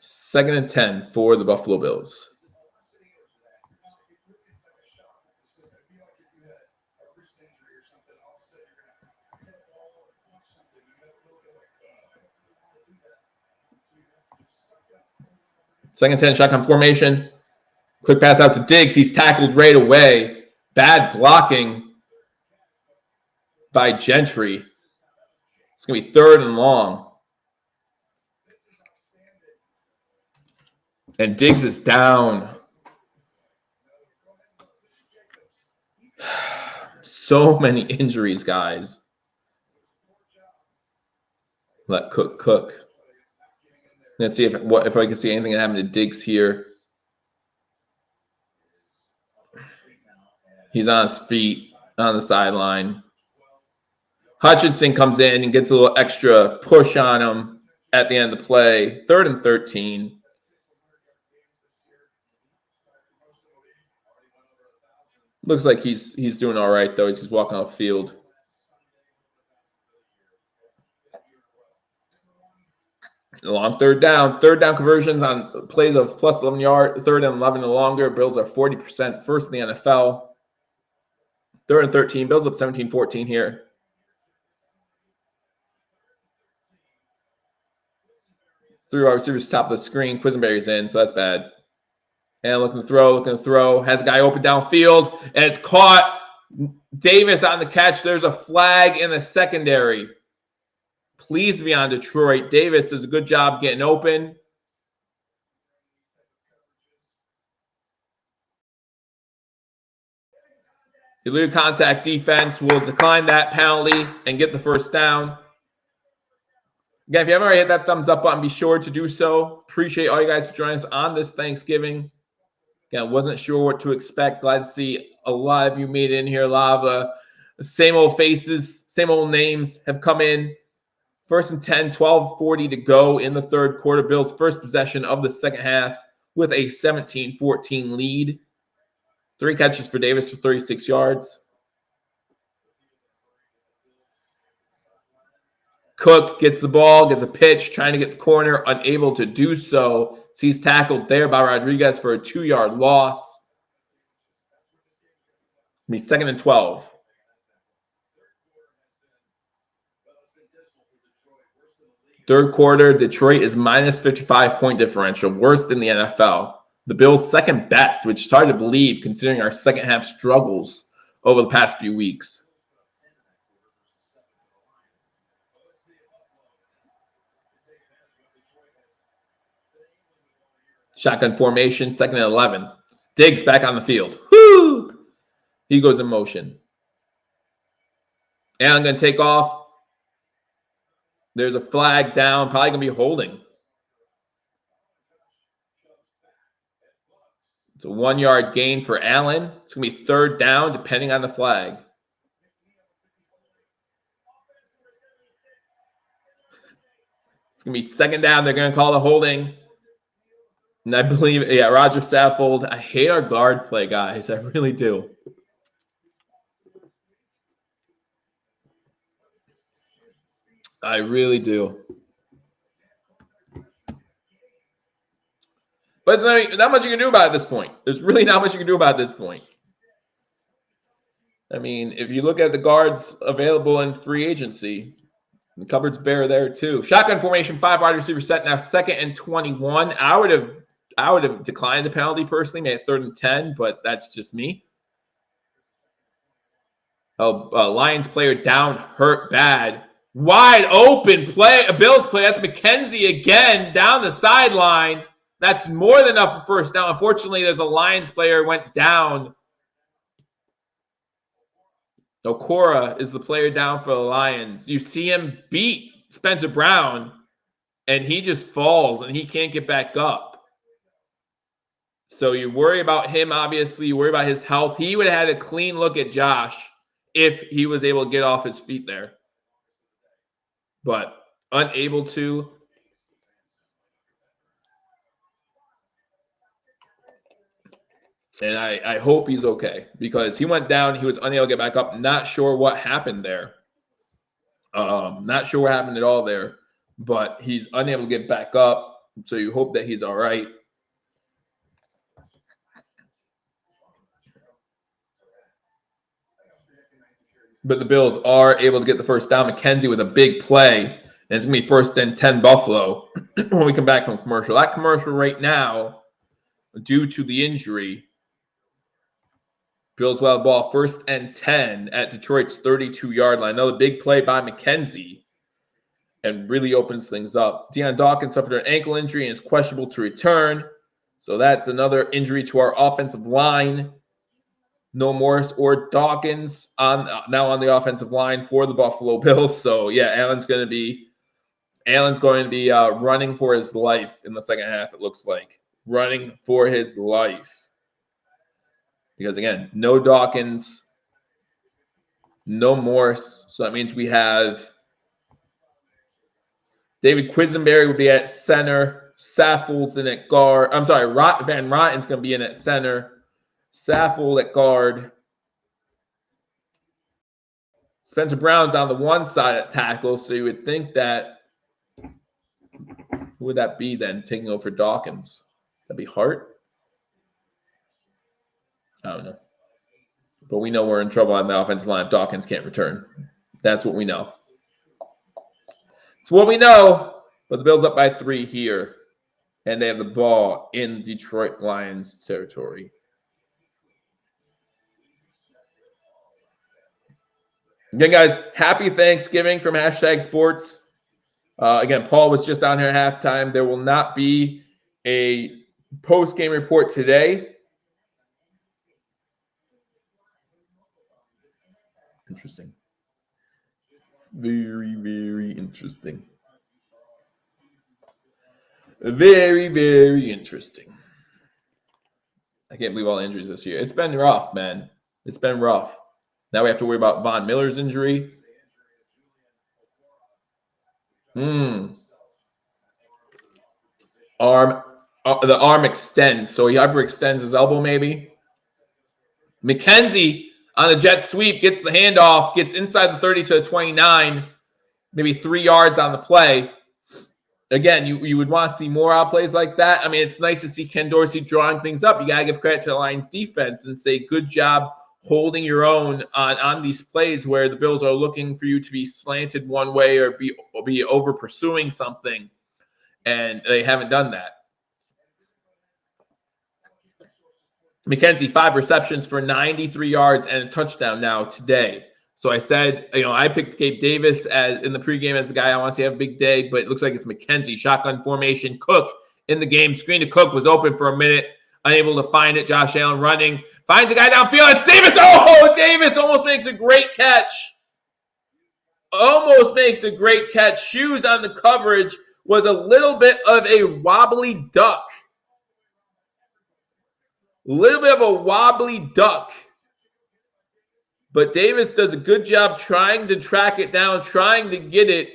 Second and 10 for the Buffalo Bills. Second and 10, shotgun formation. Quick pass out to Diggs. He's tackled right away. Bad blocking by Gentry. It's going to be 3rd and long. And Diggs is down. So many injuries, guys. Let Cook cook. Let's see if I can see anything that happened to Diggs here. He's on his feet on the sideline. Hutchinson comes in and gets a little extra push on him at the end of the play. 3rd and 13. Looks like he's doing all right, though. He's walking off the field. Long 3rd down. 3rd down conversions on plays of plus 11 yard, 3rd and 11 or longer. Bills are 40% first in the NFL. 3rd and 13. Bills up 17-14 here. Three wide receivers top of the screen. Quisenberry's in, so that's bad. And looking to throw. Has a guy open downfield, and it's caught. Davis on the catch. There's a flag in the secondary. Please be on Detroit. Davis does a good job getting open. Eluded contact defense will decline that penalty and get the first down. Again, if you haven't already hit that thumbs up button, be sure to do so. Appreciate all you guys for joining us on this Thanksgiving. Again, wasn't sure what to expect. Glad to see a lot of you made it in here. A lot of same old faces, same old names have come in. 1st and 10, 12:40 to go in the 3rd quarter. Bills' first possession of the second half with a 17-14 lead. 3 catches for Davis for 36 yards. Cook gets the ball, gets a pitch, trying to get the corner, unable to do so. So he's tackled there by Rodriguez for a 2-yard loss. It'll be 2nd and 12. Third quarter, Detroit is minus 55-point differential, worst in the NFL. The Bills' second best, which is hard to believe considering our second half struggles over the past few weeks. Shotgun formation, 2nd and 11. Diggs back on the field. Woo! He goes in motion. Allen going to take off. There's a flag down. Probably going to be holding. It's a 1-yard gain for Allen. It's going to be 3rd down depending on the flag. It's going to be 2nd down. They're going to call the holding. And I believe, yeah, Roger Saffold. I hate our guard play, guys. I really do. I really do. But it's not much you can do about it at this point. There's really not much you can do about it at this point. I mean, if you look at the guards available in free agency, the cupboard's bare there too. Shotgun formation, 5 wide receiver set now, 2nd and 21. I would have declined the penalty personally, made it 3rd and 10, but that's just me. Lions player down, hurt bad. Wide open play, a Bills play. That's McKenzie again down the sideline. That's more than enough for first down. Unfortunately, there's a Lions player went down. Okora is the player down for the Lions. You see him beat Spencer Brown, and he just falls, and he can't get back up. So you worry about him, obviously. You worry about his health. He would have had a clean look at Josh if he was able to get off his feet there. But unable to. And I hope he's okay because he went down. He was unable to get back up. Not sure what happened there. Not sure what happened at all there. But he's unable to get back up. So you hope that he's all right. But the Bills are able to get the first down. McKenzie with a big play. And it's going to be 1st and 10 Buffalo when we come back from commercial. That commercial right now, due to the injury, Bills will have the ball 1st and 10 at Detroit's 32-yard line. Another big play by McKenzie and really opens things up. Deion Dawkins suffered an ankle injury and is questionable to return. So that's another injury to our offensive line. No Morris or Dawkins now on the offensive line for the Buffalo Bills. So, yeah, Allen's going to be running for his life in the second half, it looks like. Running for his life. Because, again, no Dawkins, no Morse. So that means we have David Quisenberry would be at center. Saffold's in at guard. I'm sorry, Van Rotten's going to be in at center. Saffold at guard. Spencer Brown's on the one side at tackle. So you would think that, who would that be then taking over Dawkins? That'd be Hart? I don't know. But we know we're in trouble on the offensive line if Dawkins can't return. That's what we know. It's what we know. But the Bills up by 3 here. And they have the ball in Detroit Lions territory. Again, guys, happy Thanksgiving from #sports. Again, Paul was just down here at halftime. There will not be a post-game report today. Interesting. Very, very interesting. Very, very interesting. I can't believe all the injuries this year. It's been rough, man. It's been rough. Now we have to worry about Von Miller's injury. The arm extends. So he hyperextends his elbow maybe. McKenzie on the jet sweep, gets the handoff, gets inside the 30 to the 29, maybe 3 yards on the play. Again, you would want to see more out plays like that. I mean, it's nice to see Ken Dorsey drawing things up. You got to give credit to the Lions defense and say, good job holding your own on these plays where the Bills are looking for you to be slanted one way or be over pursuing something, and they haven't done that. McKenzie, 5 receptions for 93 yards and a touchdown now today. So I said, I picked Gabe Davis in the pregame as the guy I want to see have a big day, but it looks like it's McKenzie. Shotgun formation. Cook in the game. Screen to Cook was open for a minute. Unable to find it. Josh Allen running. Finds a guy downfield. It's Davis. Oh, Davis almost makes a great catch. Almost makes a great catch. Shoes on the coverage. Was a little bit of a wobbly duck. Little bit of a wobbly duck. But Davis does a good job trying to track it down, trying to get it.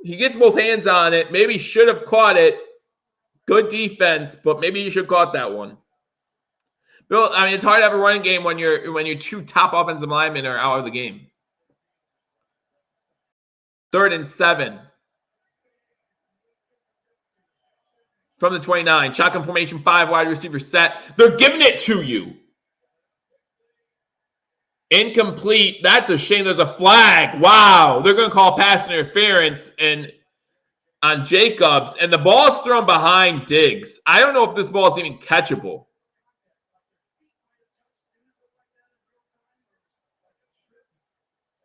He gets both hands on it. Maybe should have caught it. Good defense, but maybe you should caught that one. Bill, I mean, it's hard to have a running game when your two top offensive linemen are out of the game. 3rd and 7. From the 29. Shotgun formation, 5 wide receiver set. They're giving it to you. Incomplete. That's a shame. There's a flag. Wow. They're going to call pass interference on Jacobs, and the ball's thrown behind Diggs. I don't know if this ball is even catchable.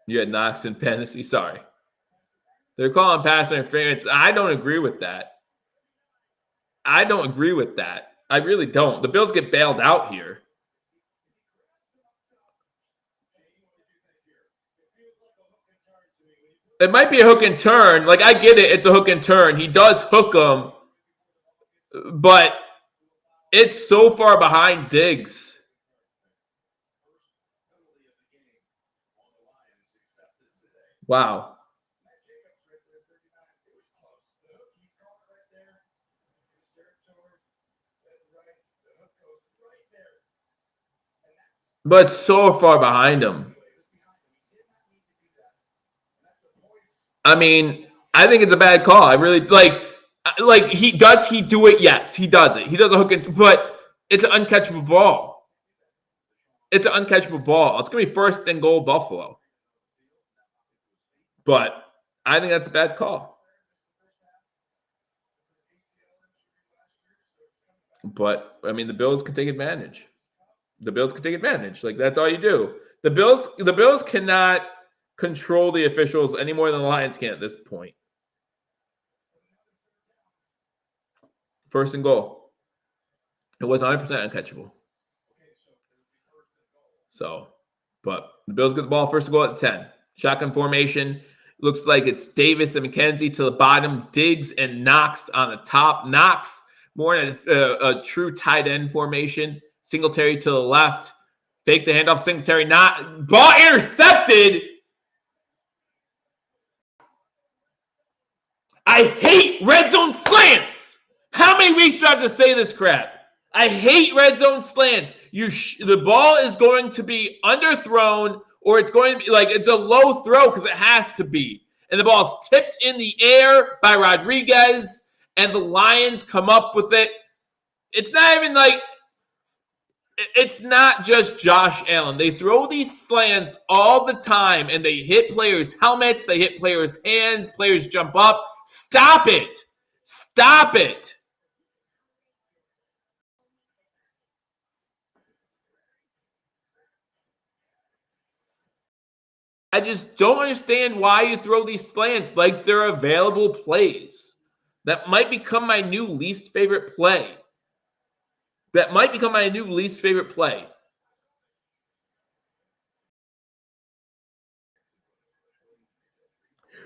You had Knox in fantasy. Sorry. They're calling pass interference. I don't agree with that. I don't agree with that. I really don't. The Bills get bailed out here. It might be a hook and turn. Like, I get it. It's a hook and turn. He does hook him. But it's so far behind Diggs. Wow. But so far behind him. I mean, I think it's a bad call. I really like he do it? Yes, he does it. He does a hook and, but it's an uncatchable ball. It's an uncatchable ball. It's gonna be 1st and goal Buffalo. But I think that's a bad call. But I mean, the Bills can take advantage. The Bills can take advantage. Like, that's all you do. The Bills cannot control the officials any more than the Lions can at this point. 1st and goal. It was 100% uncatchable. So, but the Bills get the ball 1st and goal at the 10. Shotgun formation. Looks like it's Davis and McKenzie to the bottom. Diggs and Knox on the top. Knox more in a true tight end formation. Singletary to the left. Fake the handoff. Singletary not. Ball intercepted. I hate red zone slants. How many weeks do I have to say this crap? I hate red zone slants. The ball is going to be underthrown, or it's going to be like it's a low throw because it has to be. And the ball's tipped in the air by Rodriguez, and the Lions come up with it. It's not even like it's not just Josh Allen. They throw these slants all the time, and they hit players' helmets. They hit players' hands. Players jump up. Stop it. Stop it. I just don't understand why you throw these slants like they're available plays. That might become my new least favorite play.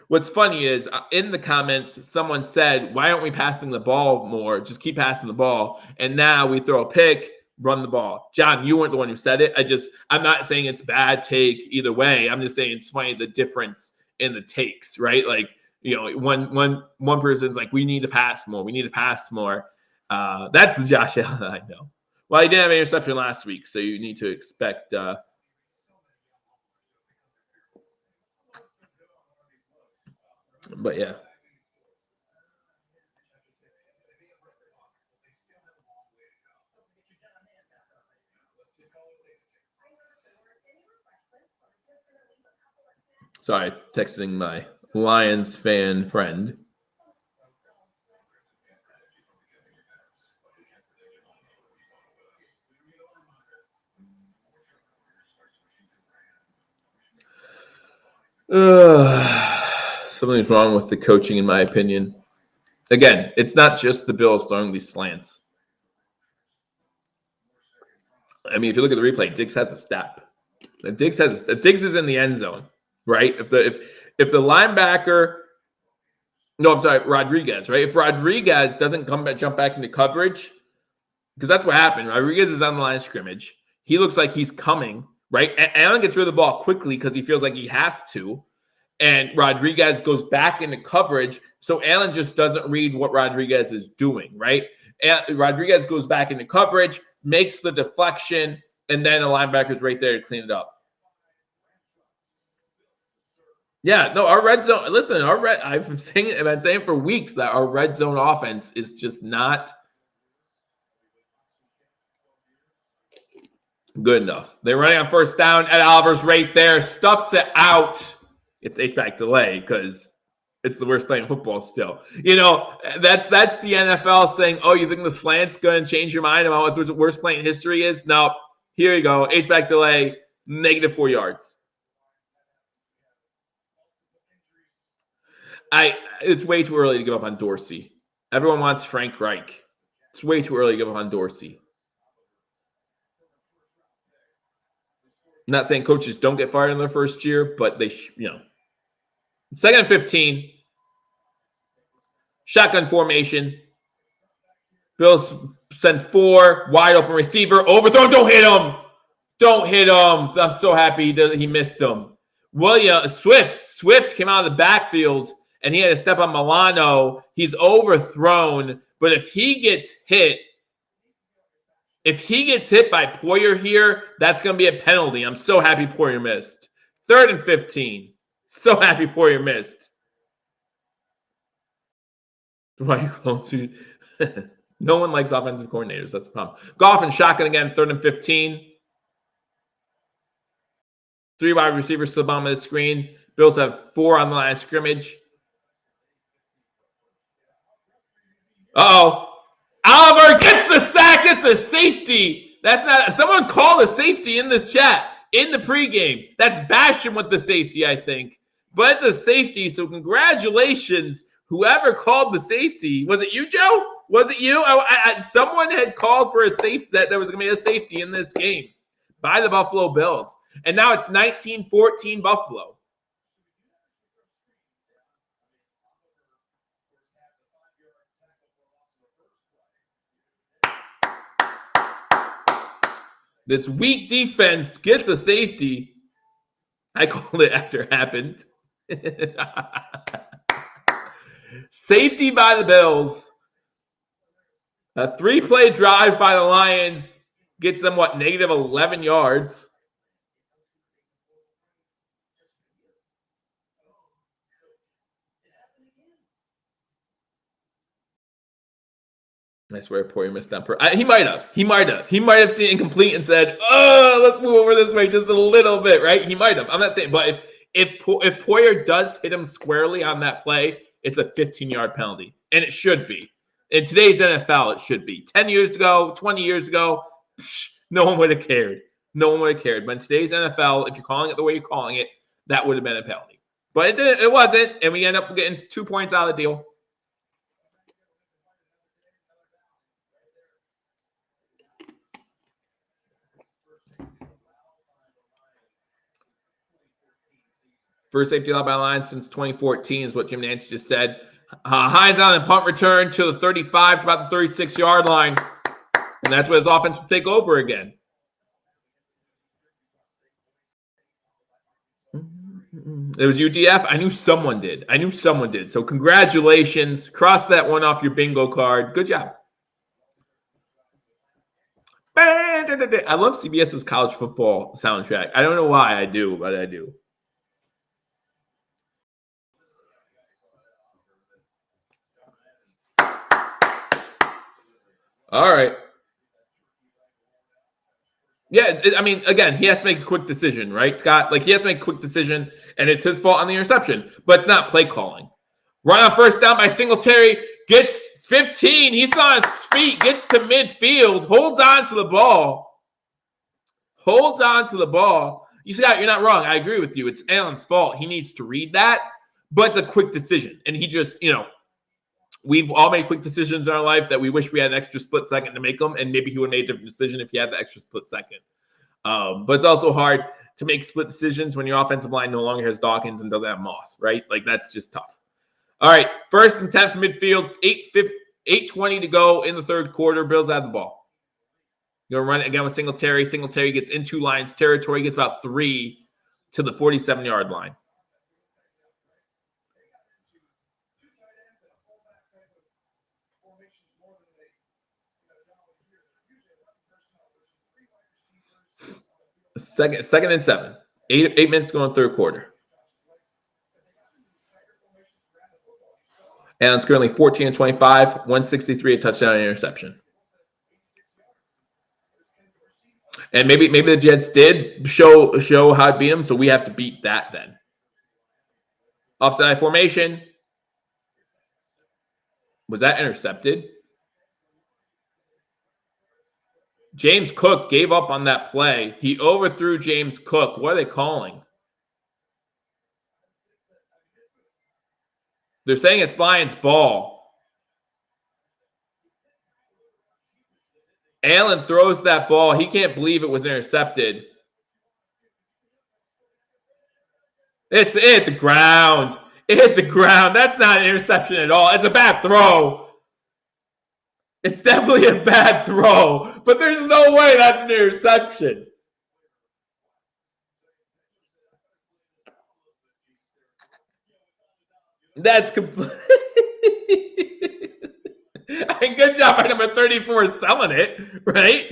What's funny is in the comments, someone said, why aren't we passing the ball more? Just keep passing the ball. And now we throw a pick, run the ball. John, you weren't the one who said it. I'm not saying it's bad take either way. I'm just saying it's funny the difference in the takes, right? Like, you know, one person's like, we need to pass more. That's the Josh Allen that I know. Well, he didn't have an interception last week, so you need to expect but yeah. Sorry, texting my Lions fan friend. Something's wrong with the coaching, in my opinion. Again, it's not just the Bills throwing these slants. I mean, if you look at the replay, Diggs has a step. Diggs is in the end zone, right? If the linebacker, no, I'm sorry, Rodriguez, right? If Rodriguez doesn't jump back into coverage, because that's what happened. Rodriguez is on the line of scrimmage. He looks like he's coming, right? Allen gets rid of the ball quickly because he feels like he has to. And Rodriguez goes back into coverage. So Allen just doesn't read what Rodriguez is doing, right? And Rodriguez goes back into coverage, makes the deflection, and then the linebacker's right there to clean it up. Yeah, no, our red zone. Listen, I've been saying for weeks that our red zone offense is just not good enough. They're running on first down. Ed Oliver's right there, stuffs it out. It's H-back delay because it's the worst play in football still. You know, that's the NFL saying, oh, you think the slant's going to change your mind about what the worst play in history is? No, here you go. H-back delay, -4 yards. It's way too early to give up on Dorsey. Everyone wants Frank Reich. It's way too early to give up on Dorsey. I'm not saying coaches don't get fired in their first year, but they, Second and 15. Shotgun formation. Bills send 4. Wide open receiver. Overthrown. Don't hit him. Don't hit him. I'm so happy he missed him. Swift came out of the backfield, and he had to step on Milano. He's overthrown. But if he gets hit by Poyer here, that's going to be a penalty. I'm so happy Poyer missed. 3rd and 15. So happy Poyer missed. Why are you close to? No one likes offensive coordinators. That's the problem. Goff and shotgun again, 3rd and 15. 3 wide receivers to the bottom of the screen. Bills have 4 on the line of scrimmage. Uh-oh. Oliver gets the sack. It's a safety. That's not. Someone called a safety in this chat in the pregame. That's Basham with the safety, I think. But it's a safety, so congratulations, whoever called the safety. Was it you, Joe? Was it you? Someone had called for a safety, that there was going to be a safety in this game by the Buffalo Bills. And now it's 19-14 Buffalo. This weak defense gets a safety. I called it after it happened. Safety by the Bills. A 3-play drive by the Lions gets them, -11 yards. I swear Poyer missed that. He might have seen incomplete and said, oh, let's move over this way just a little bit, right? He might have. I'm not saying, but if Poyer does hit him squarely on that play, it's a 15-yard penalty. And it should be. In today's NFL, it should be. 10 years ago, 20 years ago, no one would have cared. No one would have cared. But in today's NFL, if you're calling it the way you're calling it, that would have been a penalty. But it wasn't, and we end up getting 2 points out of the deal. First safety allowed by Lions since 2014 is what Jim Nantz just said. Hines on the punt return to the 35 to about the 36-yard line. And that's where his offense will take over again. It was UDF. I knew someone did. So congratulations. Cross that one off your bingo card. Good job. I love CBS's college football soundtrack. I don't know why I do, but I do. All right. Yeah, I mean, again, he has to make a quick decision, right, Scott? Like, he has to make a quick decision, and it's his fault on the interception, but it's not play calling. Run on first down by Singletary, gets 15. He's on his feet, gets to midfield, holds on to the ball. You Scott, you're not wrong. I agree with you. It's Allen's fault. He needs to read that, but it's a quick decision. And he just, we've all made quick decisions in our life that we wish we had an extra split second to make them, and maybe he would have made a different decision if he had the extra split second. But it's also hard to make split decisions when your offensive line no longer has Dawkins and doesn't have Moss, right? Like, that's just tough. All right, 1st and 10 from midfield, 8:20 to go in the third quarter. Bills have the ball. You're going to run it again with Singletary. Singletary gets into Lions territory, gets about 3 to the 47-yard line. Second and 7. 8 minutes to go in third quarter. Allen's currently 14 and 25, 163, a touchdown and interception. And maybe the Jets did show how to beat them, so we have to beat that then. Offside formation. Was that intercepted? James Cook gave up on that play. He overthrew James Cook. What are they calling? They're saying it's Lions ball. Allen throws that ball. He can't believe it was intercepted. It hit the ground. It hit the ground. That's not an interception at all. It's a bad throw. It's definitely a bad throw, but there's no way that's an interception. That's complete. I mean, good job by number 34 selling it, right?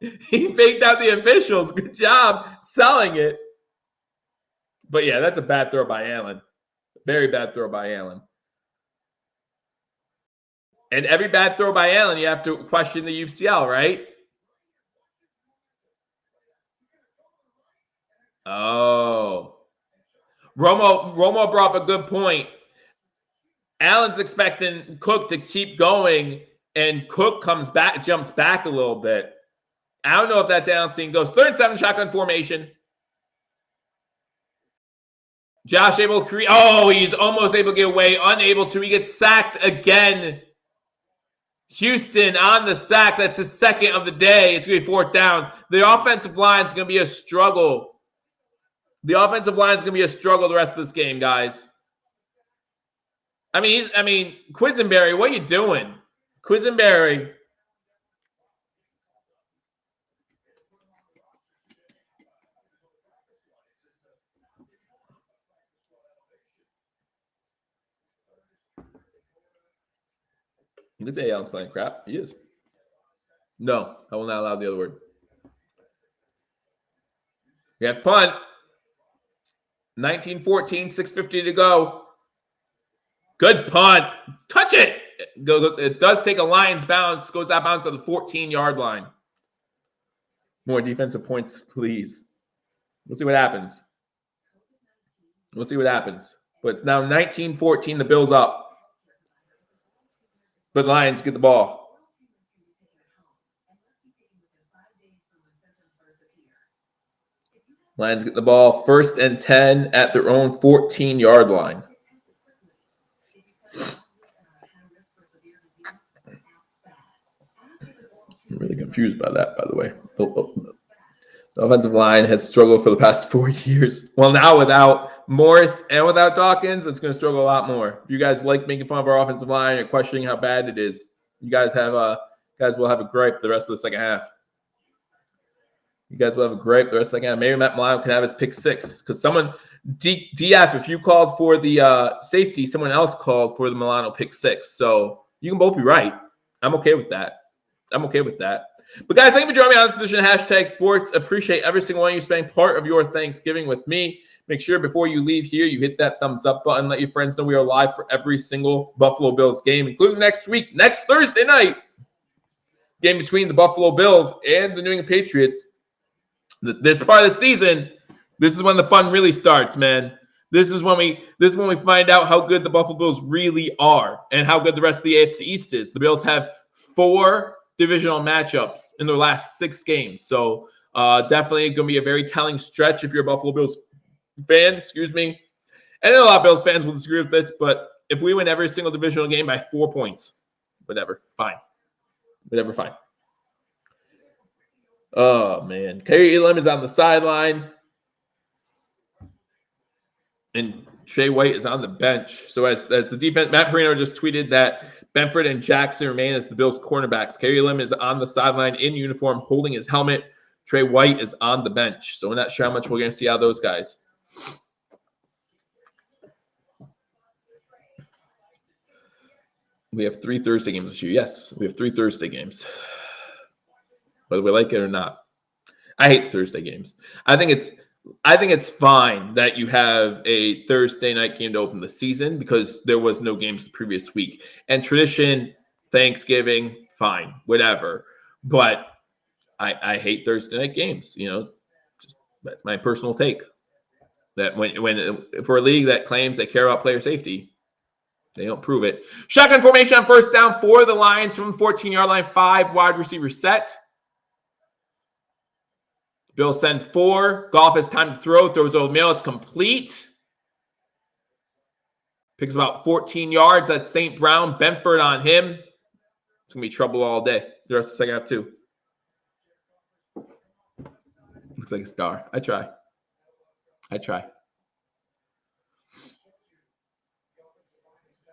He faked out the officials. Good job selling it. But yeah, that's a bad throw by Allen. Very bad throw by Allen. And every bad throw by Allen, you have to question the UCL, right? Oh. Romo brought up a good point. Allen's expecting Cook to keep going, and Cook jumps back a little bit. I don't know if that's Allen seeing ghosts. 3rd and 7 shotgun formation. Josh able to create. Oh, he's almost able to get away. Unable to. He gets sacked again. Houston on the sack. That's his second of the day. It's going to be 4th down. The offensive line is going to be a struggle. The offensive line is going to be a struggle the rest of this game, guys. Quisenberry, what are you doing? Quisenberry. You can say Allen's playing crap. He is. No, I will not allow the other word. We have punt. 19-14, 6:50 to go. Good punt. Touch it. It does take a Lions bounce. Goes out bounce to the 14-yard line. More defensive points, please. We'll see what happens. We'll see what happens. But it's now 19-14. The Bills up. But Lions get the ball. Lions get the ball 1st and 10 at their own 14-yard line. I'm really confused by that, by the way. The offensive line has struggled for the past 4 years. Well, now without Morris and without Dawkins, it's going to struggle a lot more. If you guys like making fun of our offensive line or questioning how bad it is, you guys will have a gripe the rest of the second half. You guys will have a gripe the rest of the second half. Maybe Matt Milano can have his pick 6 because someone DF, if you called for the safety, someone else called for the Milano pick 6. So you can both be right. I'm okay with that. But guys, thank you for joining me on this edition of #Sports. Appreciate every single one of you spending part of your Thanksgiving with me. Make sure before you leave here, you hit that thumbs up button. Let your friends know we are live for every single Buffalo Bills game, including next week, next Thursday night. Game between the Buffalo Bills and the New England Patriots. This part of the season, this is when the fun really starts, man. This is when we find out how good the Buffalo Bills really are and how good the rest of the AFC East is. The Bills have 4 divisional matchups in their last 6 games. So definitely going to be a very telling stretch if you're a Buffalo Bills fan, And I know a lot of Bills fans will disagree with this, but if we win every single divisional game by 4 points, whatever, fine. Oh, man. Kerry Elam is on the sideline. And Trey White is on the bench. So as the defense, Matt Perino just tweeted that Benford and Jackson remain as the Bills' cornerbacks. Kerry Lim is on the sideline in uniform, holding his helmet. Trey White is on the bench. So we're not sure how much we're going to see out of those guys. We have 3 Thursday games this year. Yes, we have 3 Thursday games. Whether we like it or not. I hate Thursday games. I think it's fine that you have a Thursday night game to open the season because there was no games the previous week. And tradition, Thanksgiving, fine, whatever. But I hate Thursday night games. That's my personal take. That when for a league that claims they care about player safety, they don't prove it. Shotgun formation on first down for the Lions from the 14-yard line. 5 wide receiver set. Bills send 4. Goff has time to throw. Throws over the middle. It's complete. Picks about 14 yards. That's St. Brown. Benford on him. It's going to be trouble all day. The rest of the second half, too. Looks like a star. I try.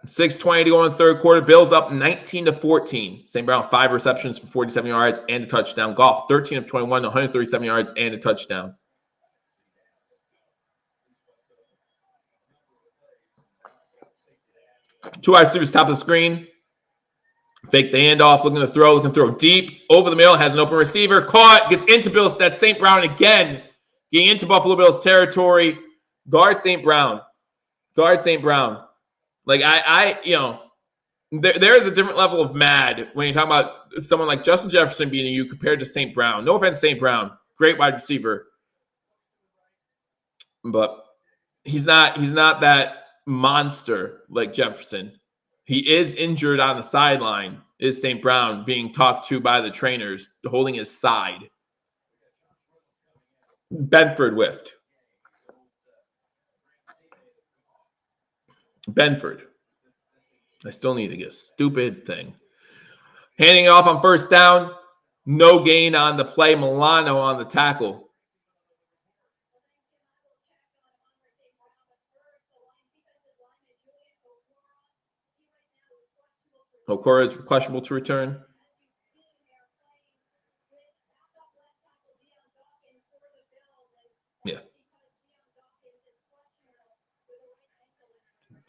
6:20 to go in the third quarter. Bills up 19-14. St. Brown 5 receptions for 47 yards and a touchdown. Goff 13 of 21, 137 yards and a touchdown. Two wide receivers top of the screen. Fake the handoff, looking to throw deep over the middle. Has an open receiver. Caught, gets into Bills. That's St. Brown again. Getting into Buffalo Bills territory. Guard St. Brown. Like there is a different level of mad when you're talking about someone like Justin Jefferson beating you compared to St. Brown. No offense, St. Brown, great wide receiver, but he's not that monster like Jefferson. He is injured on the sideline. Is St. Brown being talked to by the trainers, holding his side? Benford whiffed. Benford. I still need to get a stupid thing. Handing it off on first down. No gain on the play. Milano on the tackle. Okora is questionable to return. Yeah.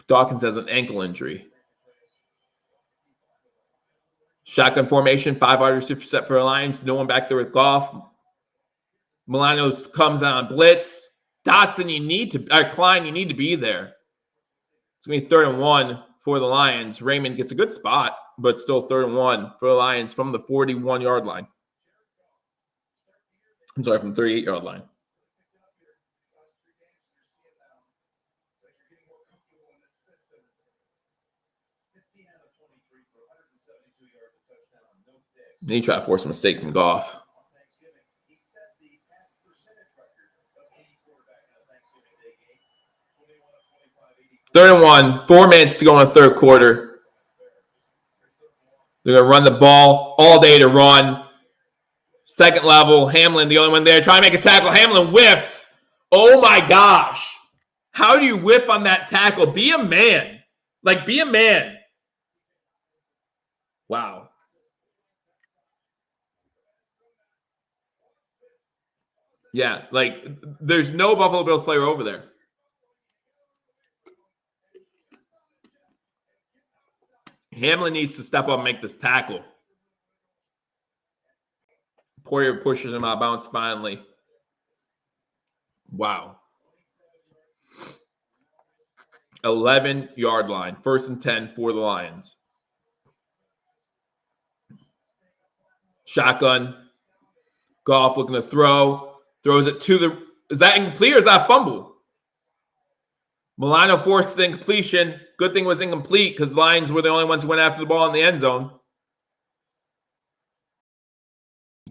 Dawkins has an ankle injury. Shotgun formation, 5 wide receiver set for the Lions. No one back there with Goff. Milano comes on blitz. Dotson, Klein, you need to be there. It's going to be 3rd and 1 for the Lions. Raymond gets a good spot, but still 3rd and 1 for the Lions from the 41-yard line. I'm sorry, from the 38-yard line. Then you try to force a mistake from Goff. Third and 1, 4 minutes to go in the third quarter. They're going to run the ball all day to run. Second level, Hamlin, the only one there. Trying to make a tackle. Hamlin whiffs. Oh, my gosh. How do you whip on that tackle? Be a man. Be a man. Wow. Yeah, there's no Buffalo Bills player over there. Hamlin needs to step up and make this tackle. Poirier pushes him out of bounds finally. Wow. 11-yard line. 1st and 10 for the Lions. Shotgun. Goff looking to throw. Throws it to the... Is that incomplete or is that a fumble? Milano forced the incompletion. Good thing it was incomplete because Lions were the only ones who went after the ball in the end zone.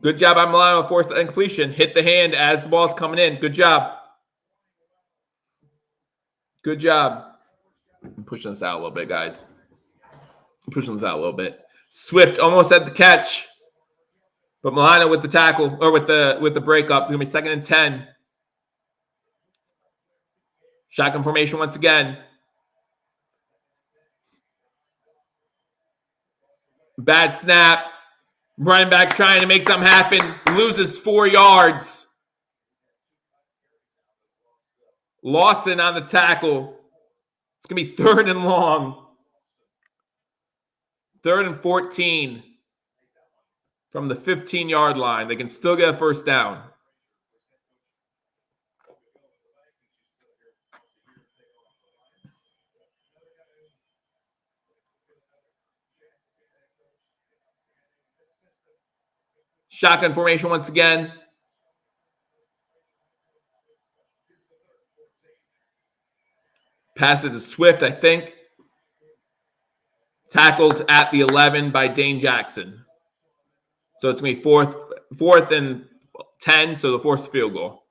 Good job by Milano. Forced the incompletion. Hit the hand as the ball's coming in. Good job. Good job. I'm pushing this out a little bit, guys. Swift almost had the catch. But Milano with the tackle, or with the breakup. It's going to be 2nd and 10. Shotgun formation once again. Bad snap. Running back trying to make something happen. Loses 4 yards. Lawson on the tackle. It's going to be 3rd and long. 3rd and 14. From the 15-yard line. They can still get a first down. Shotgun formation once again. Pass it to Swift, I think. Tackled at the 11 by Dane Jackson. So it's going to be fourth and 10, so the forced field goal.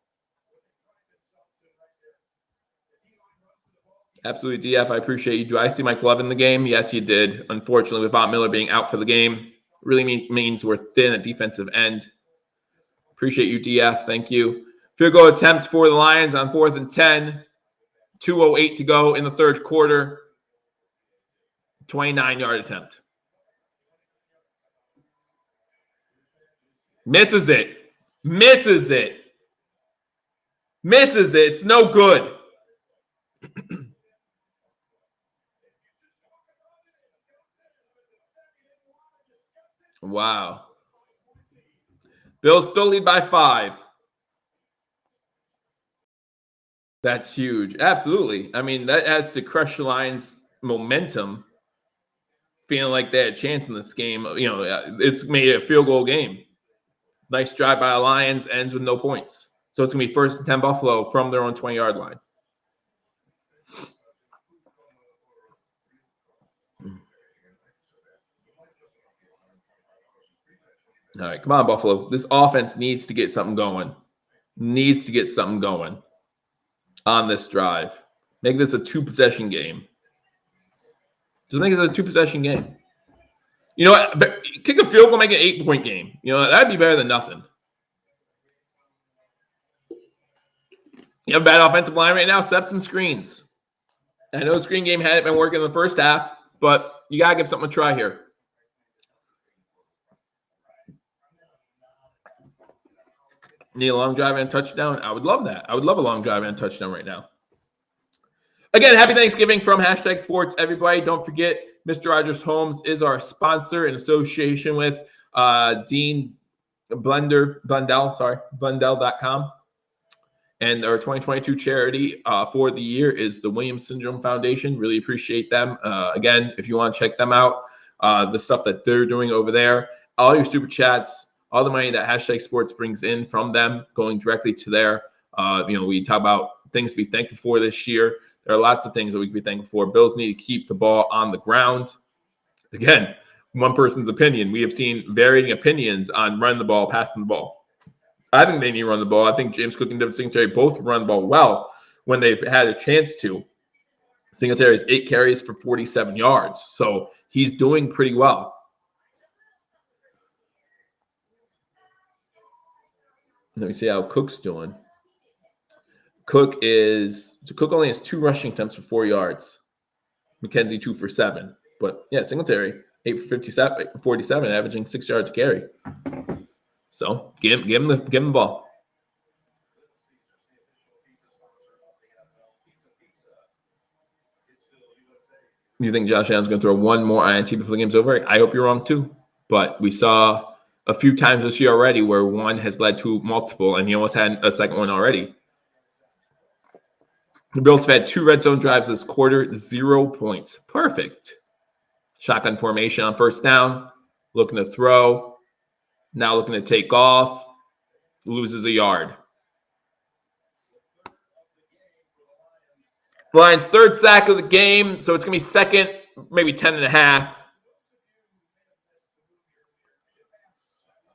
Absolutely, DF. I appreciate you. Do I see Mike Love in the game? Yes, you did. Unfortunately, with Von Miller being out for the game, really means we're thin at defensive end. Appreciate you, DF. Thank you. Field goal attempt for the Lions on 4th and 10. 2:08 to go in the third quarter. 29-yard attempt. Misses it. Misses it. Misses it. It's no good. Wow. Bills still lead by 5. That's huge. Absolutely. I mean, that has to crush the Lions' momentum, feeling like they had a chance in this game. You know, it's made a field goal game. Nice drive by the Lions, ends with no points. So it's going to be 1st and 10 Buffalo from their own 20-yard line. All right, come on, Buffalo. This offense needs to get something going. Needs to get something going on this drive. Make this a 2-possession game. Just make it a 2-possession game. You know what? Kick a field goal, make it an 8-point game. You know, that'd be better than nothing. You have a bad offensive line right now, set some screens. I know the screen game hadn't been working in the first half, but you got to give something a try here. Need a long drive and a touchdown? I would love that. I would love a long drive and a touchdown right now. Again, happy Thanksgiving from #Sports, everybody. Don't forget, Mr. Rogers Homes is our sponsor in association with Dean Blundell.com. And our 2022 charity for the year is the Williams Syndrome Foundation. Really appreciate them. Again, if you want to check them out, the stuff that they're doing over there, all your super chats, all the money that #Sports brings in from them going directly to there. We talk about things to be thankful for this year. There are lots of things that we can be thankful for. Bills need to keep the ball on the ground. Again, one person's opinion. We have seen varying opinions on running the ball, passing the ball. I think they need to run the ball. I think James Cook and Devin Singletary both run the ball well when they've had a chance to. Singletary has 8 carries for 47 yards. So he's doing pretty well. Let me see how Cook's doing. Cook only has 2 rushing attempts for 4 yards. McKenzie 2 for 7. But yeah, Singletary 8 for 47, averaging 6 yards a carry. So give him the ball. You think Josh Allen's going to throw one more INT before the game's over? I hope you're wrong too. But we saw a few times this year already where one has led to multiple, and he almost had a second one already. The Bills have had 2 red zone drives this quarter, 0 points. Perfect. Shotgun formation on 1st down. Looking to throw. Now looking to take off. Loses a yard. Lions' 3rd sack of the game. So it's going to be 2nd, maybe 10.5.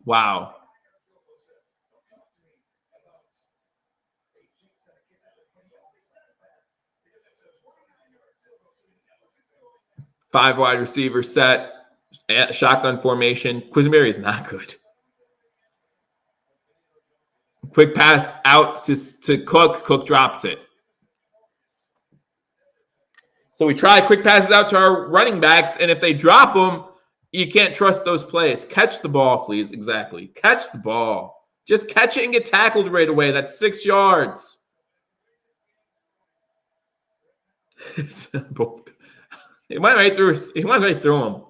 Wow. Five wide receiver set, shotgun formation. Quisenberry is not good. Quick pass out to Cook. Cook drops it. So we try quick passes out to our running backs, and if they drop them, you can't trust those plays. Catch the ball, please. Exactly. Catch the ball. Just catch it and get tackled right away. That's 6 yards. He went right through him.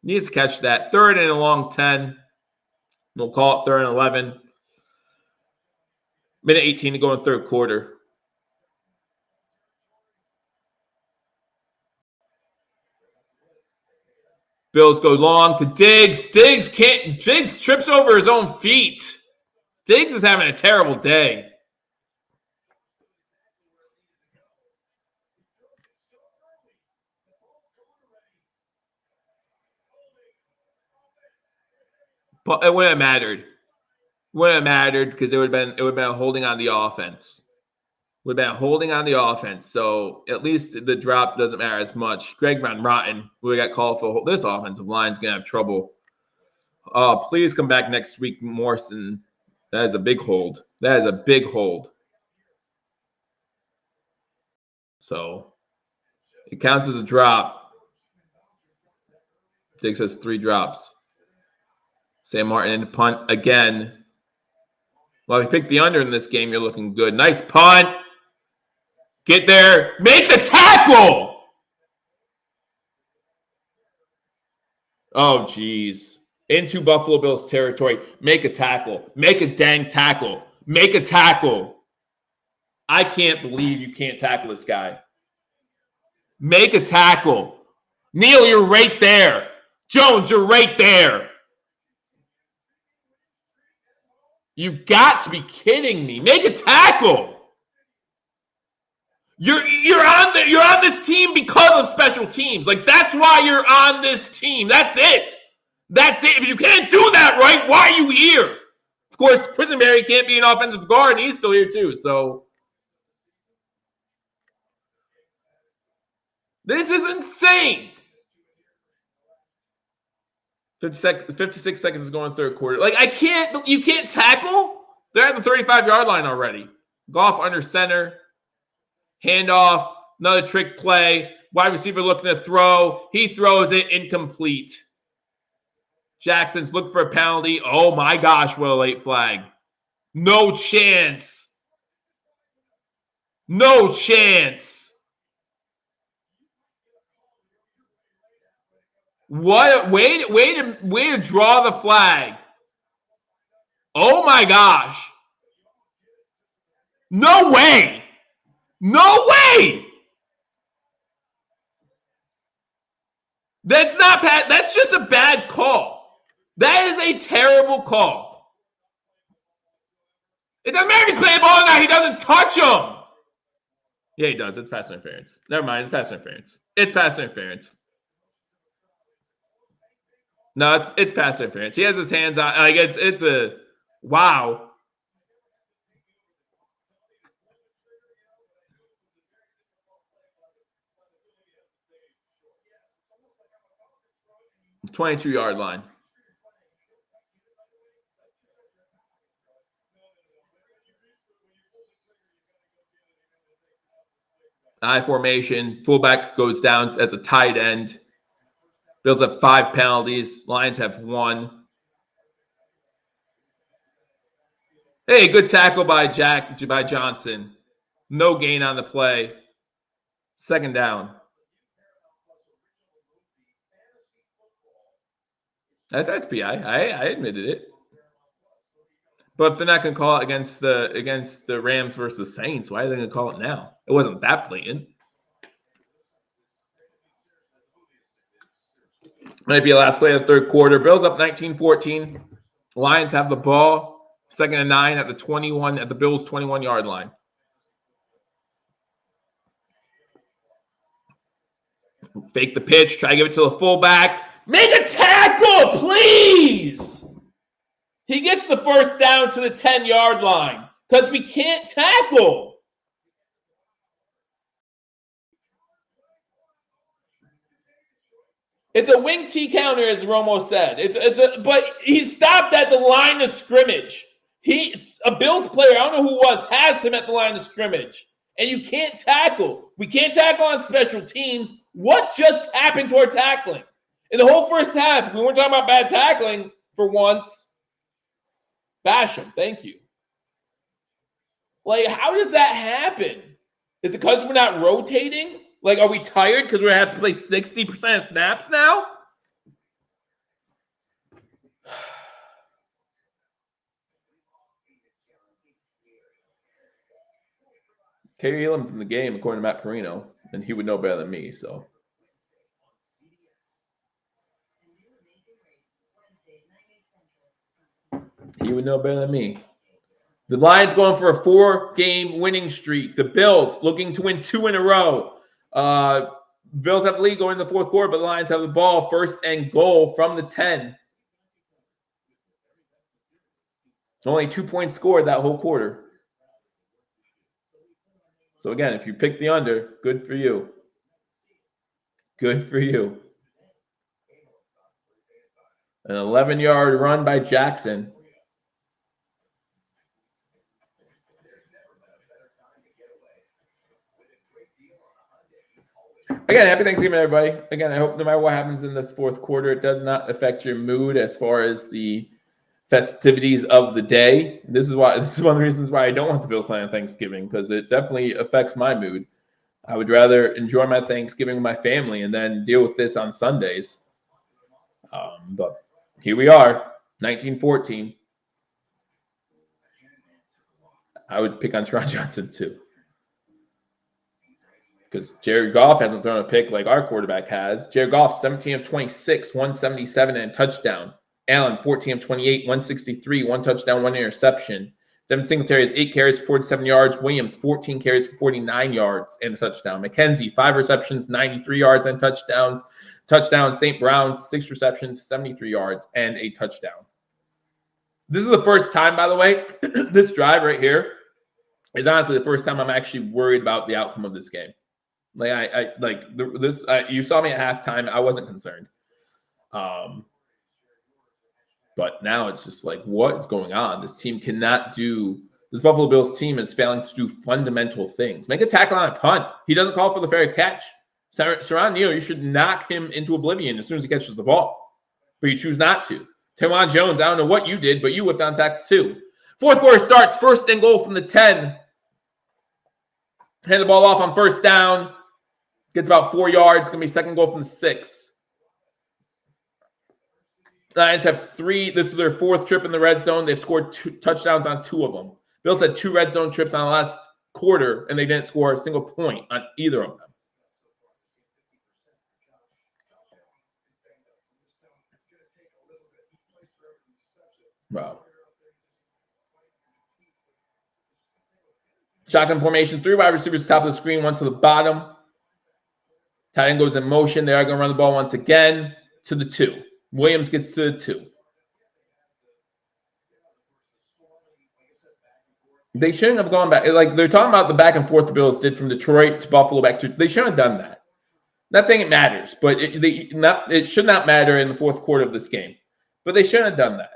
Needs to catch that. 3rd and a long 10. We'll call it 3rd and 11. Minute 18 to go in the 3rd quarter. Bills go long to Diggs. Diggs trips over his own feet. Diggs is having a terrible day. But it wouldn't have mattered. Wouldn't have mattered because it would have been a holding on the offense. Would have been holding on the offense. So at least the drop doesn't matter as much. Greg Van Rotten, who got called for this offensive line, is gonna have trouble. Please come back next week, Morrison. That is a big hold. That is a big hold. So it counts as a drop. Diggs has 3 drops. Sam Martin in the punt again. Well, if you pick the under in this game, you're looking good. Nice punt. Get there. Make the tackle. Oh, geez. Into Buffalo Bills territory. Make a tackle. Make a dang tackle. Make a tackle. I can't believe you can't tackle this guy. Make a tackle. Neil, you're right there. Jones, you're right there. You've got to be kidding me. Make a tackle. You're on this team because of special teams. Like, that's why you're on this team. That's it. That's it. If you can't do that right, why are you here? Of course, Quisenberry can't be an offensive guard, and he's still here too. So this is insane. 56 seconds going third quarter. Like, you can't tackle? They're at the 35-yard line already. Goff under center. Handoff. Another trick play. Wide receiver looking to throw. He throws it incomplete. Jackson's looking for a penalty. Oh my gosh, what a late flag. No chance. No chance. What way to draw the flag. Oh my gosh. No way. No way. That's not bad. That's just a bad call. That is a terrible call. It doesn't matter if he's playing ball or not. He doesn't touch him. Yeah, he does. It's pass interference. Never mind. It's pass interference. It's pass interference. No, it's pass interference. He has his hands on. Like, it's a wow. It's 22-yard line. I formation. Fullback goes down as a tight end. Bills have 5 penalties. Lions have 1. Hey, good tackle by Johnson. No gain on the play. Second down. That's PI. I admitted it. But if they're not going to call it against the Rams versus Saints, why are they going to call it now? It wasn't that blatant. Might be a last play of the third quarter. Bills up 19-14. Lions have the ball. 2nd and 9 at the Bills' 21-yard line. Fake the pitch. Try to give it to the fullback. Make a tackle, please. He gets the first down to the 10-yard line because we can't tackle. It's a wing T counter, as Romo said. But he stopped at the line of scrimmage. A Bills player, I don't know who it was, has him at the line of scrimmage. And you can't tackle. We can't tackle on special teams. What just happened to our tackling? In the whole first half, we weren't talking about bad tackling for once. Bash him. Thank you. Like, how does that happen? Is it because we're not rotating? Like, are we tired because we have to play 60% of snaps now? Kerry Elam's in the game, according to Matt Perino, and he would know better than me, so. You would know better than me. The Lions going for a 4-game winning streak. The Bills looking to win 2 in a row. Bills have the lead going in the fourth quarter, but the Lions have the ball. 1st and goal from the 10. Only 2 points scored that whole quarter. So again, if you pick the under, good for you. Good for you. An 11-yard run by Jackson. Again, happy Thanksgiving, everybody. Again, I hope no matter what happens in this fourth quarter, it does not affect your mood as far as the festivities of the day. This is one of the reasons why I don't want the Bill plan on Thanksgiving, because it definitely affects my mood. I would rather enjoy my Thanksgiving with my family and then deal with this on Sundays. But here we are, 1914. I would pick on Teron Johnson too, because Jared Goff hasn't thrown a pick like our quarterback has. Jared Goff, 17 of 26, 177 and a touchdown. Allen, 14 of 28, 163, 1 touchdown, 1 interception. Devin Singletary has 8 carries for 47 yards. Williams, 14 carries for 49 yards and a touchdown. McKenzie, 5 receptions, 93 yards and touchdowns. Touchdown. St. Brown, 6 receptions, 73 yards and a touchdown. This is the first time, by the way, this drive right here is honestly the first time I'm actually worried about the outcome of this game. You saw me at halftime. I wasn't concerned. But now it's just like, what is going on? This team cannot do – this Buffalo Bills team is failing to do fundamental things. Make a tackle on a punt. He doesn't call for the fair catch. Sharon Neal, you should knock him into oblivion as soon as he catches the ball. But you choose not to. Tewan Jones, I don't know what you did, but you whipped on tackle too. Fourth quarter starts, 1st and goal from the 10. Hand the ball off on 1st down. Gets about 4 yards. Going to be 2nd goal from the 6. Lions have 3. This is their 4th trip in the red zone. They've scored 2 touchdowns on 2 of them. Bills had 2 red zone trips on the last quarter, and they didn't score a single point on either of them. Wow. Shotgun formation, 3 wide receivers top of the screen, 1 to the bottom. Tight end goes in motion. They are going to run the ball once again to the 2. Williams gets to the 2. They shouldn't have gone back. Like, they're talking about the back and forth the Bills did from Detroit to Buffalo back to – they shouldn't have done that. Not saying it matters, but it should not matter in the fourth quarter of this game. But they shouldn't have done that.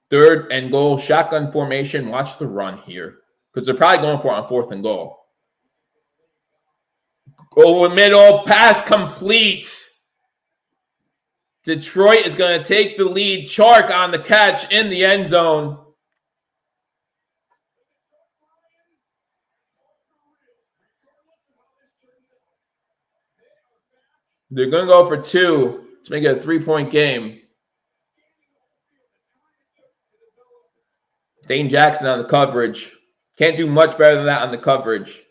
Third and goal, shotgun formation. Watch the run here, because they're probably going for it on 4th and goal. Over middle, pass complete. Detroit is going to take the lead. Chark on the catch in the end zone. They're going to go for 2 to make it a 3-point game. Dane Jackson on the coverage. Can't do much better than that on the coverage.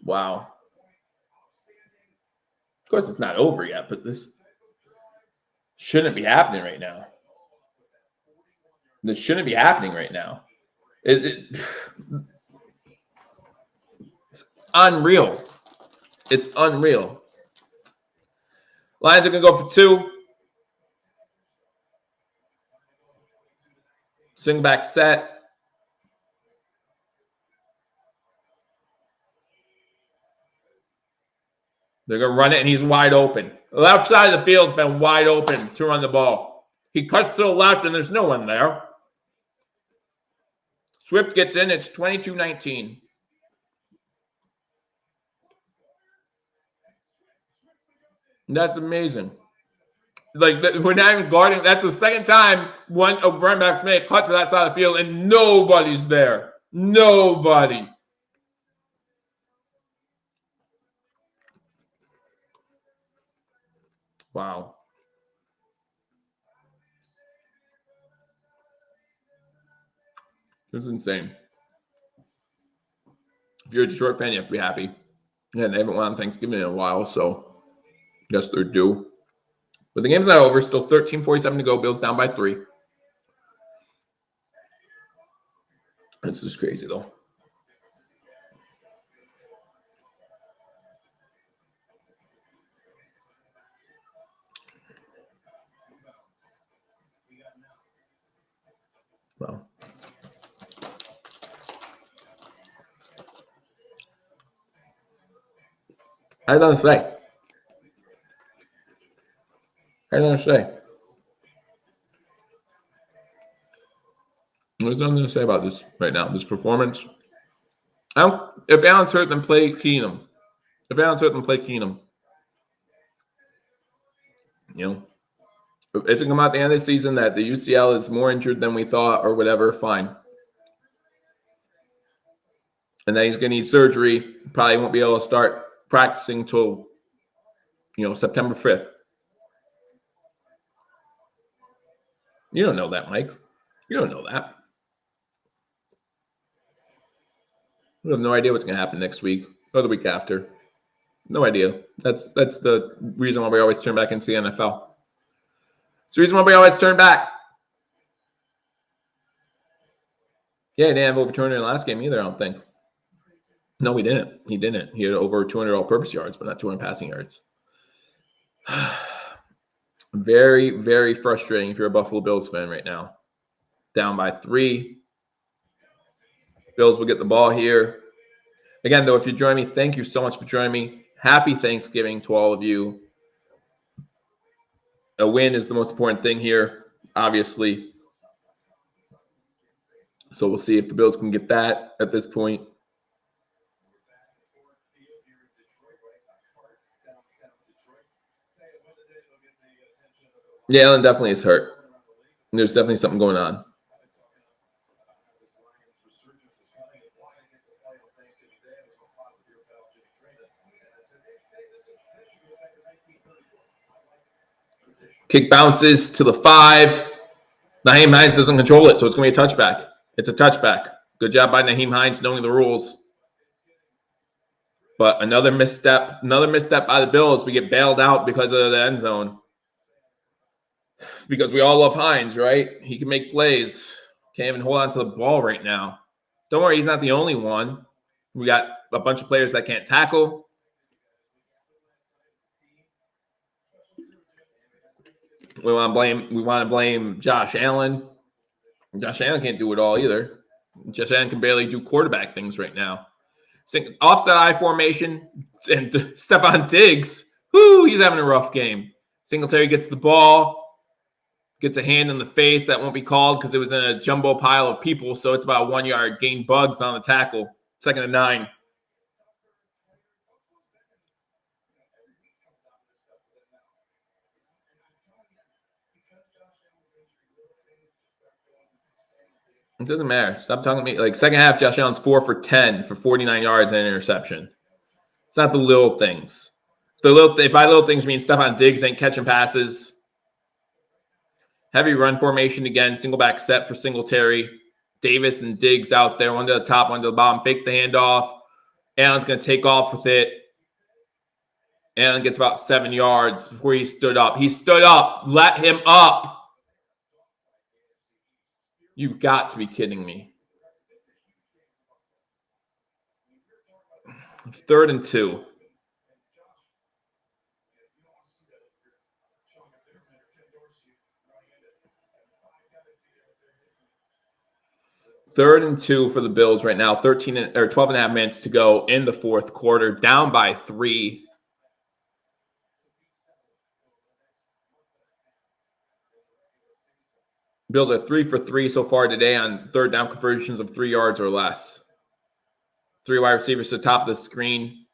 Wow. Of course, it's not over yet, but this shouldn't be happening right now. This shouldn't be happening right now. It's unreal. It's unreal. Lions are going to go for 2. Swing back set. They're going to run it, and he's wide open. The left side of the field's been wide open to run the ball. He cuts to the left, and there's no one there. Swift gets in. It's 22-19. That's amazing. Like, we're not even guarding. That's the second time one of running backs made a cut to that side of the field, and nobody's there. Nobody. Wow. This is insane. If you're a Detroit fan, you have to be happy. Yeah, they haven't won on Thanksgiving in a while, so I guess they're due. But the game's not over. Still 13:47 to go. Bills down by 3. This is crazy, though. Well, I don't know what to say. There's nothing to say about this right now. This performance. If Allen's hurt, then play Keenum. You know, if it's going to come out at the end of the season that the UCL is more injured than we thought or whatever, fine. And then he's going to need surgery. Probably won't be able to start practicing till, September 5th. You don't know that, Mike. You don't know that. We have no idea what's going to happen next week or the week after. No idea. That's the reason why we always turn back into the NFL. It's the reason why we always turn back. Yeah, he didn't have over 200 in the last game either, I don't think. No, he didn't. He didn't. He had over 200 all-purpose yards, but not 200 passing yards. Very, very frustrating if you're a Buffalo Bills fan right now. Down by 3. Bills will get the ball here. Again, though, if you join me, thank you so much for joining me. Happy Thanksgiving to all of you. A win is the most important thing here, obviously. So we'll see if the Bills can get that at this point. Yeah, Allen definitely is hurt. There's definitely something going on. Kick bounces to the 5. Nyheim Hines doesn't control it, so it's going to be a touchback. It's a touchback. Good job by Nyheim Hines knowing the rules. But another misstep by the Bills. We get bailed out because of the end zone. Because we all love Hines, right? He can make plays. Can't even hold on to the ball right now. Don't worry, he's not the only one. We got a bunch of players that can't tackle. We want to blame Josh Allen. Josh Allen can't do it all either. Josh Allen can barely do quarterback things right now. Offset I formation and Stephon Diggs. He's having a rough game. Singletary gets the ball, gets a hand in the face. That won't be called because it was in a jumbo pile of people. So it's about 1 yard gain. Bugs on the tackle. 2nd and 9. It doesn't matter. Stop talking to me. Like, second half, Josh Allen's 4 for 10 for 49 yards and an interception. It's not the little things. If by little things, I mean Stephon Diggs ain't catching passes. Heavy run formation again. Single back set for Singletary. Davis and Diggs out there. One to the top, one to the bottom. Fake the handoff. Allen's going to take off with it. Allen gets about 7 yards before he stood up. He stood up. Let him up. You've got to be kidding me. 3rd and 2. Third and 2 for the Bills right now. 12 and a half minutes to go in the 4th quarter. Down by 3. Bills are 3 for 3 so far today on 3rd down conversions of 3 yards or less. 3 wide receivers to the top of the screen.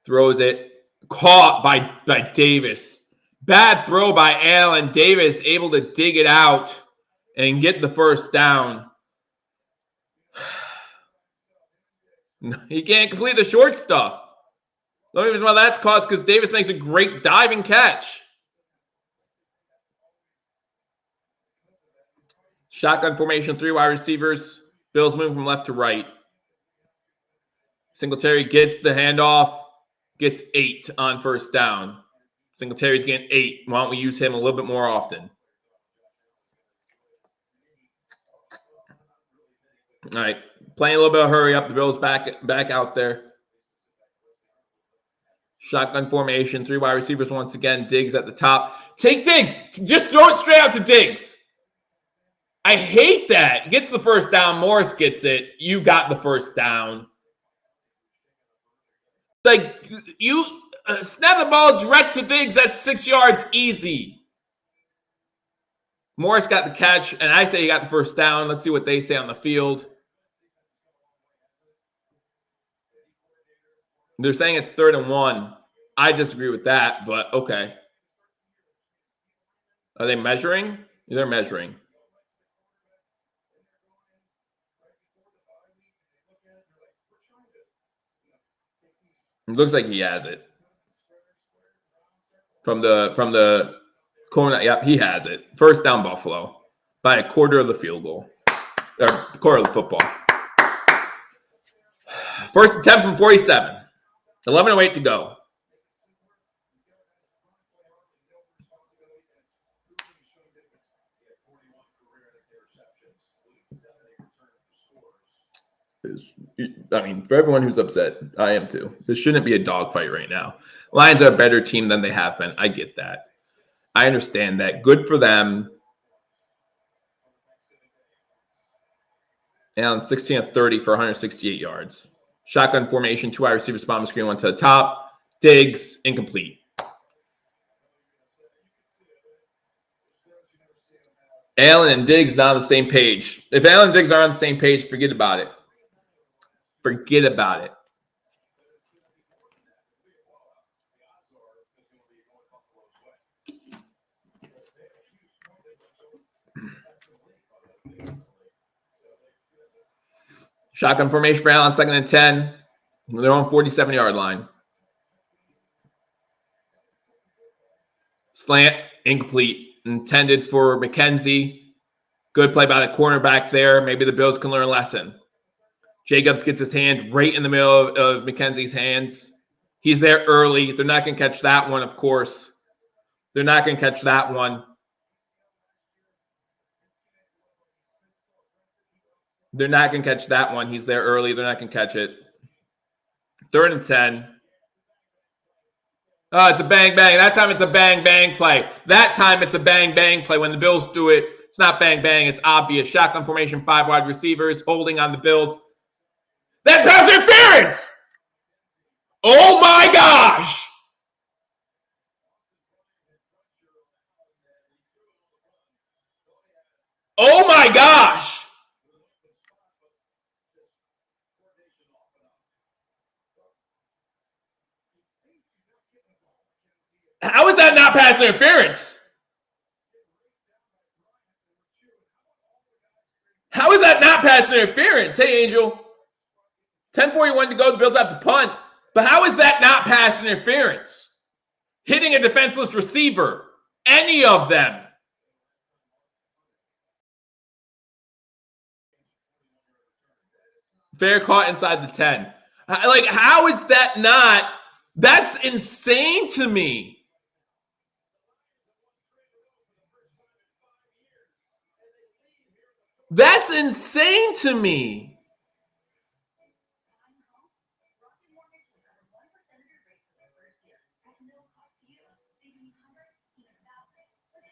Throws it. Caught by Davis. Bad throw by Allen. Davis able to dig it out and get the first down. He can't complete the short stuff. The only reason why that's caused because Davis makes a great diving catch. Shotgun formation, 3 wide receivers. Bills move from left to right. Singletary gets the handoff, gets 8 on first down. Singletary's getting 8. Why don't we use him a little bit more often? All right, playing a little bit of hurry up. The Bills back out there. Shotgun formation, 3 wide receivers once again. Diggs at the top. Take Diggs. Just throw it straight out to Diggs. I hate that. Gets the first down. Morris gets it. You got the first down. Like, you snap the ball direct to Diggs. That's 6 yards easy. Morris got the catch, and I say he got the first down. Let's see what they say on the field. They're saying it's 3rd and 1. I disagree with that, but okay. Are they measuring? They're measuring. It looks like he has it. From the corner, yep, he has it. First down, Buffalo, by a quarter of the field goal. Or quarter of the football. First and 10 from 47. 11:08 to go. I mean, for everyone who's upset, I am too. This shouldn't be a dogfight right now. Lions are a better team than they have been. I get that. I understand that. Good for them. Allen, 16 of 30 for 168 yards. Shotgun formation, 2 wide receivers, bomb screen, 1 to the top. Diggs, incomplete. Allen and Diggs not on the same page. If Allen and Diggs are on the same page, forget about it. Forget about it. Shotgun formation for Allen, 2nd and 10. They're on 47-yard line. Slant, incomplete. Intended for McKenzie. Good play by the cornerback there. Maybe the Bills can learn a lesson. Jacobs gets his hand right in the middle of McKenzie's hands. He's there early. They're not going to catch that one, of course. They're not going to catch that one. They're not going to catch that one. He's there early. They're not going to catch it. 3rd and 10. Oh, it's a bang-bang. That time it's a bang-bang play. That time it's a bang-bang play. When the Bills do it, it's not bang-bang. It's obvious. Shotgun formation, 5 wide receivers, holding on the Bills. That's pass interference! Oh, my gosh! Oh, my gosh! How is that not pass interference? How is that not pass interference? Hey, Angel. 10:41 to go. The Bills have to punt. But how is that not pass interference? Hitting a defenseless receiver. Any of them. Fair caught inside the 10. Like, how is that not? That's insane to me. That's insane to me.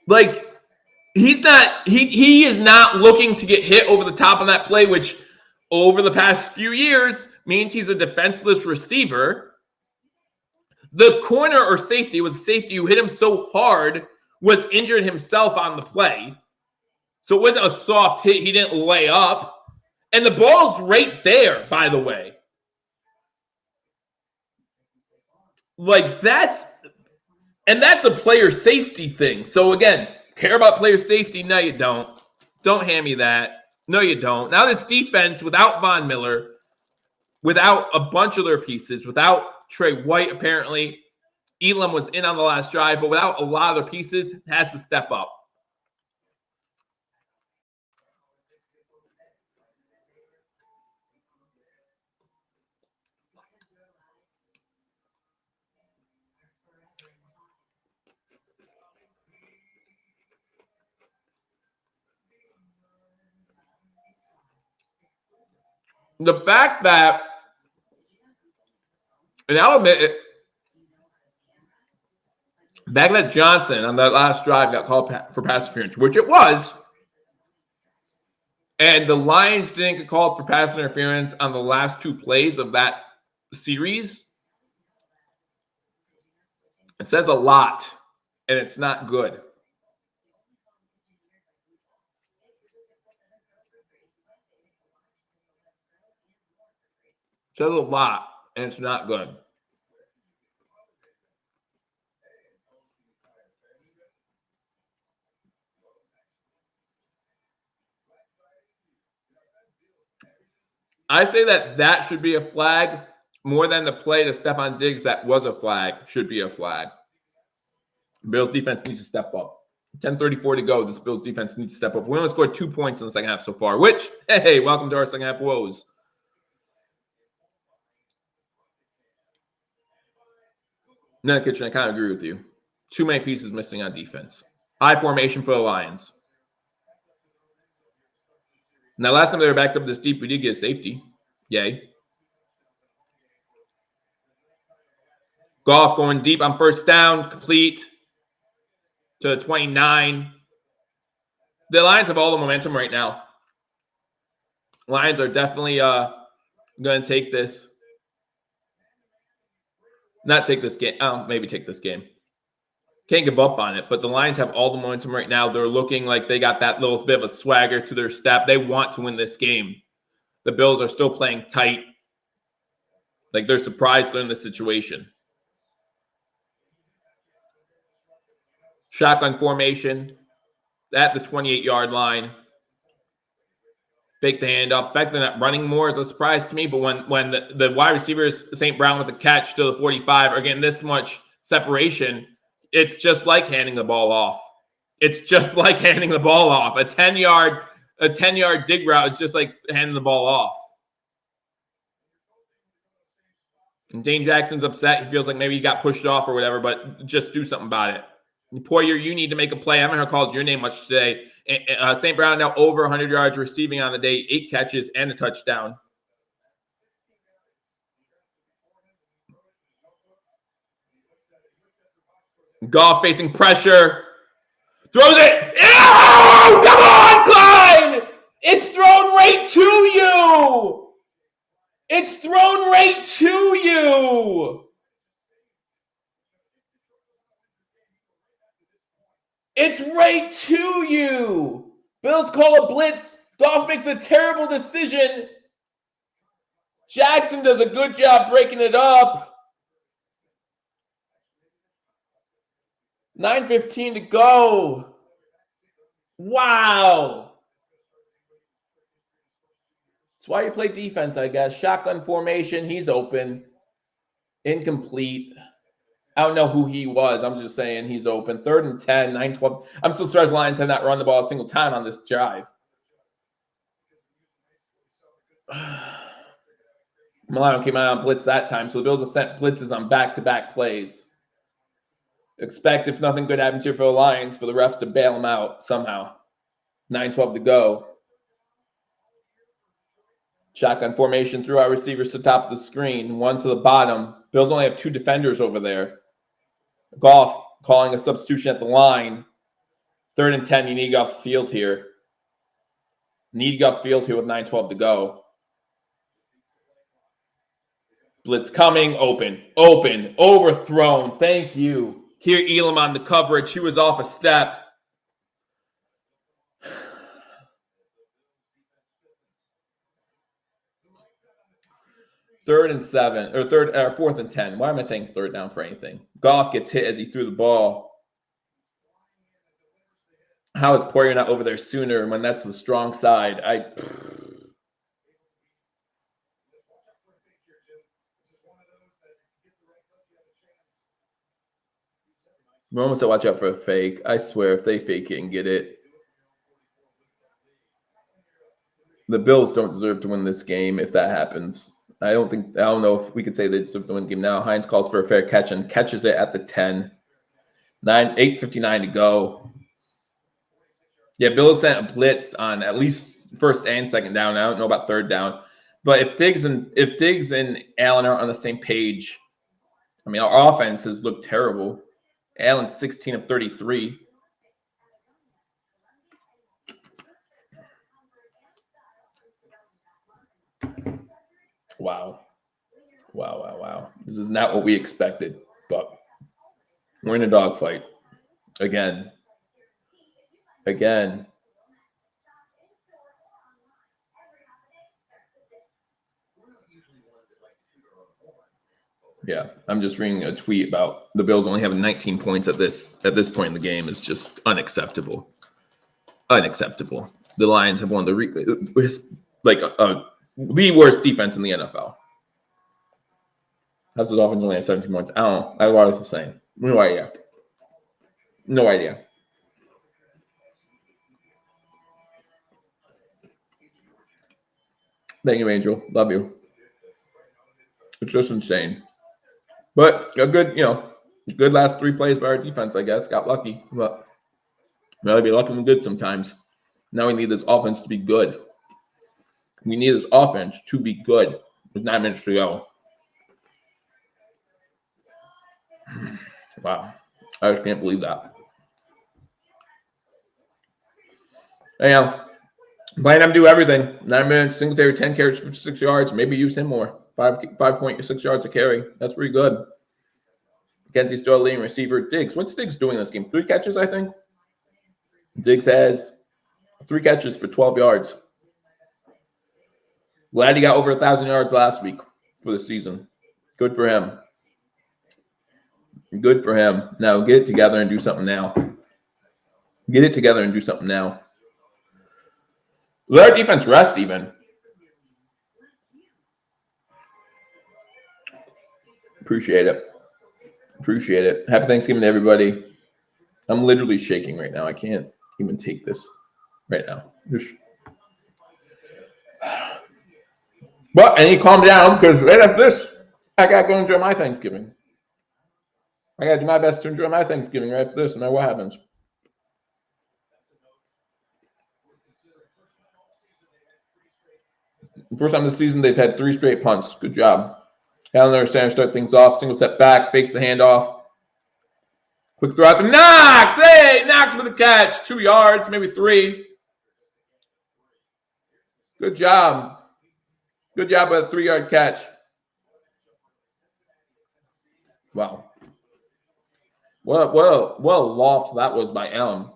Like, he is not looking to get hit over the top on that play, which over the past few years means he's a defenseless receiver. The corner or safety was a safety who hit him so hard, was injured himself on the play. So it wasn't a soft hit. He didn't lay up. And the ball's right there, by the way. Like, that's a player safety thing. So again, care about player safety? No, you don't. Don't hand me that. No, you don't. Now this defense, without Von Miller, without a bunch of their pieces, without Trey White, apparently, Elam was in on the last drive, but without a lot of their pieces, has to step up. The fact that, and I'll admit it, back that Johnson on that last drive got called for pass interference, which it was, and the Lions didn't get called for pass interference on the last 2 plays of that series, it says a lot, and it's not good. It says a lot, and it's not good. I say that should be a flag more than the play to Stephon Diggs that was a flag should be a flag. Bills defense needs to step up. 10:34 to go. This Bills defense needs to step up. We only scored 2 points in the second half so far, which, hey, welcome to our second half woes. No, Kitchen, I kind of agree with you. Too many pieces missing on defense. I formation for the Lions. Now, last time they were backed up this deep, we did get a safety. Yay. Goff going deep on first down, complete to the 29. The Lions have all the momentum right now. Lions are definitely going to take this. Not take this game. Maybe take this game. Can't give up on it, but the Lions have all the momentum right now. They're looking like they got that little bit of a swagger to their step. They want to win this game. The Bills are still playing tight. Like they're surprised they're in this situation. Shotgun formation at the 28-yard line. Fake the handoff. The fact they're not running more is a surprise to me, but when the wide receivers, St. Brown with a catch to the 45, are getting this much separation, it's just like handing the ball off. It's just like handing the ball off. A 10-yard dig route is just like handing the ball off. And Dane Jackson's upset. He feels like maybe he got pushed off or whatever, but just do something about it. Poyer, you need to make a play. I haven't heard called your name much today. St. Brown now over 100 yards receiving on the day, 8 catches and a touchdown. Goff facing pressure. Throws it. Oh, come on, Klein! It's thrown right to you. It's thrown right to you. It's right to you. Bills call a blitz. Goff makes a terrible decision. Jackson does a good job breaking it up. 9:15 to go. Wow. That's why you play defense, I guess. Shotgun formation. He's open. Incomplete. I don't know who he was. I'm just saying he's open. 3rd and 10, 9-12. I'm still surprised Lions have not run the ball a single time on this drive. Milano came out on blitz that time, so the Bills have sent blitzes on back-to-back plays. Expect, if nothing good happens here for the Lions, for the refs to bail them out somehow. 9:12 to go. Shotgun formation through our receivers to the top of the screen. One to the bottom. Bills only have 2 defenders over there. Goff calling a substitution at the line. 3rd and 10. You need to get off the field here. Need to get off the field here with 9:12 to go. Blitz coming. Open. Open. Overthrown. Thank you. Here, Elam on the coverage. He was off a step. Third and 7, or 4th and 10. Why am I saying 3rd down for anything? Goff gets hit as he threw the ball. How is Poirier not over there sooner when that's the strong side? Romo said, watch out for a fake. I swear, if they fake it and get it, the Bills don't deserve to win this game if that happens. I don't know if we could say they deserve to win the game now. Hines calls for a fair catch and catches it at the 10. 8:59 to go. Yeah, Bills sent a blitz on at least 1st and 2nd down. I don't know about 3rd down. But if Diggs and Allen are on the same page, I mean, our offenses look terrible. Allen's 16 of 33. Wow. This is not what we expected, but we're in a dogfight again. Yeah, I'm just reading a tweet about the Bills only having 19 points at this point in the game is just unacceptable. Unacceptable. The Lions have won the worst defense in the NFL. How's his offense only have 17 points? I don't know. I was just saying. No idea. Thank you, Angel. Love you. It's just insane. But a good last 3 plays by our defense, I guess. Got lucky. But rather be lucky than good sometimes. Now we need this offense to be good. We need this offense to be good with 9 minutes to go. Wow. I just can't believe that. Anyhow, playing him do everything. 9 minutes, Singletary, 10 carries for 6 yards. Maybe use him more. 5.6 yards a carry. That's pretty good. McKenzie's still a leading receiver. Diggs. What's Diggs doing this game? 3 catches, I think. Diggs has 3 catches for 12 yards. Glad he got over 1,000 yards last week for the season. Good for him. Now get it together and do something now. Let our defense rest even. Appreciate it. Happy Thanksgiving to everybody. I'm literally shaking right now. I can't even take this right now. But I need to calm down because right after this, I got to go enjoy my Thanksgiving. I got to do my best to enjoy my Thanksgiving right after this, no matter what happens. First time this season, they've had 3 straight punts. Good job. Allen understands, start things off. Single step back, fakes the handoff. Quick throw out to Knox. Hey, Knox with a catch. 2 yards, maybe 3. Good job. Good job with a 3-yard catch. Wow. What a loft that was by Allen.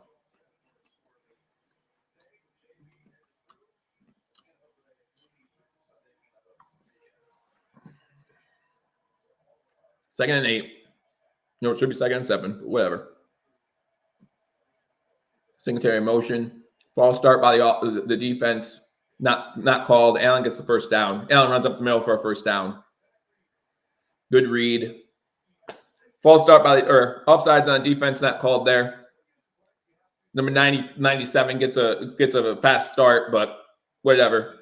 Second and 8. No, it should be second and 7, but whatever. Singletary motion. False start by the defense. Not called. Allen gets the first down. Allen runs up the middle for a first down. Good read. False start offsides on defense, not called there. Number 97 gets a fast start, but whatever.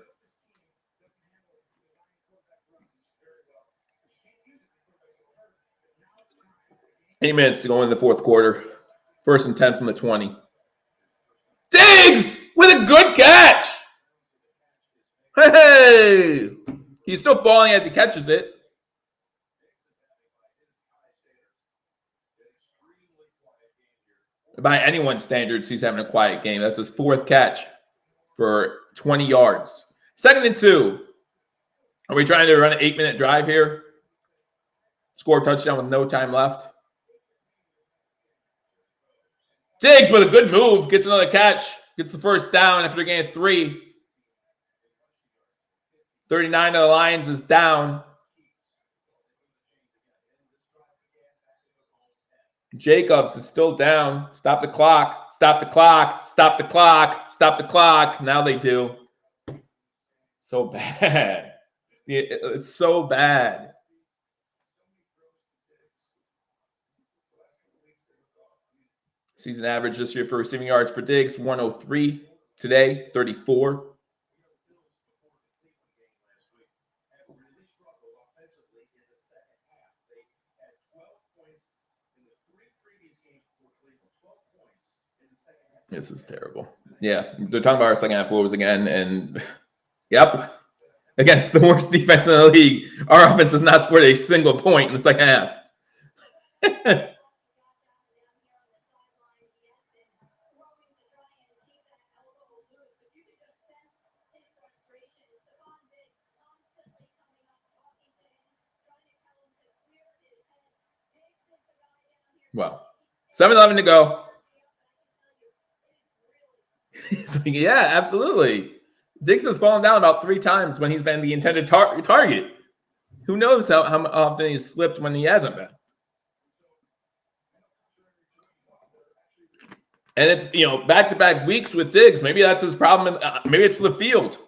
Eight minutes to go in the fourth quarter. 1st and 10 from the 20. Diggs with a good catch. Hey! He's still falling as he catches it. By anyone's standards, he's having a quiet game. That's his 4th catch for 20 yards. 2nd and 2. Are we trying to run an 8-minute drive here? Score a touchdown with no time left. Diggs with a good move. Gets another catch. Gets the first down after getting 3. 39 of the Lions is down. Jacobs is still down. Stop the clock. Stop the clock. Stop the clock. Stop the clock. Now they do. So bad. It's so bad. Season average this year for receiving yards for Diggs, 103. Today, 34. This is terrible. Yeah, they're talking about our second half woes again, and yep, against the worst defense in the league. Our offense has not scored a single point in the second half. Well, 7-11 to go. He's like, yeah, absolutely. Diggs has fallen down about 3 times when he's been the intended target. Who knows how often he's slipped when he hasn't been. And it's, back-to-back weeks with Diggs. Maybe that's his problem. Maybe it's the field.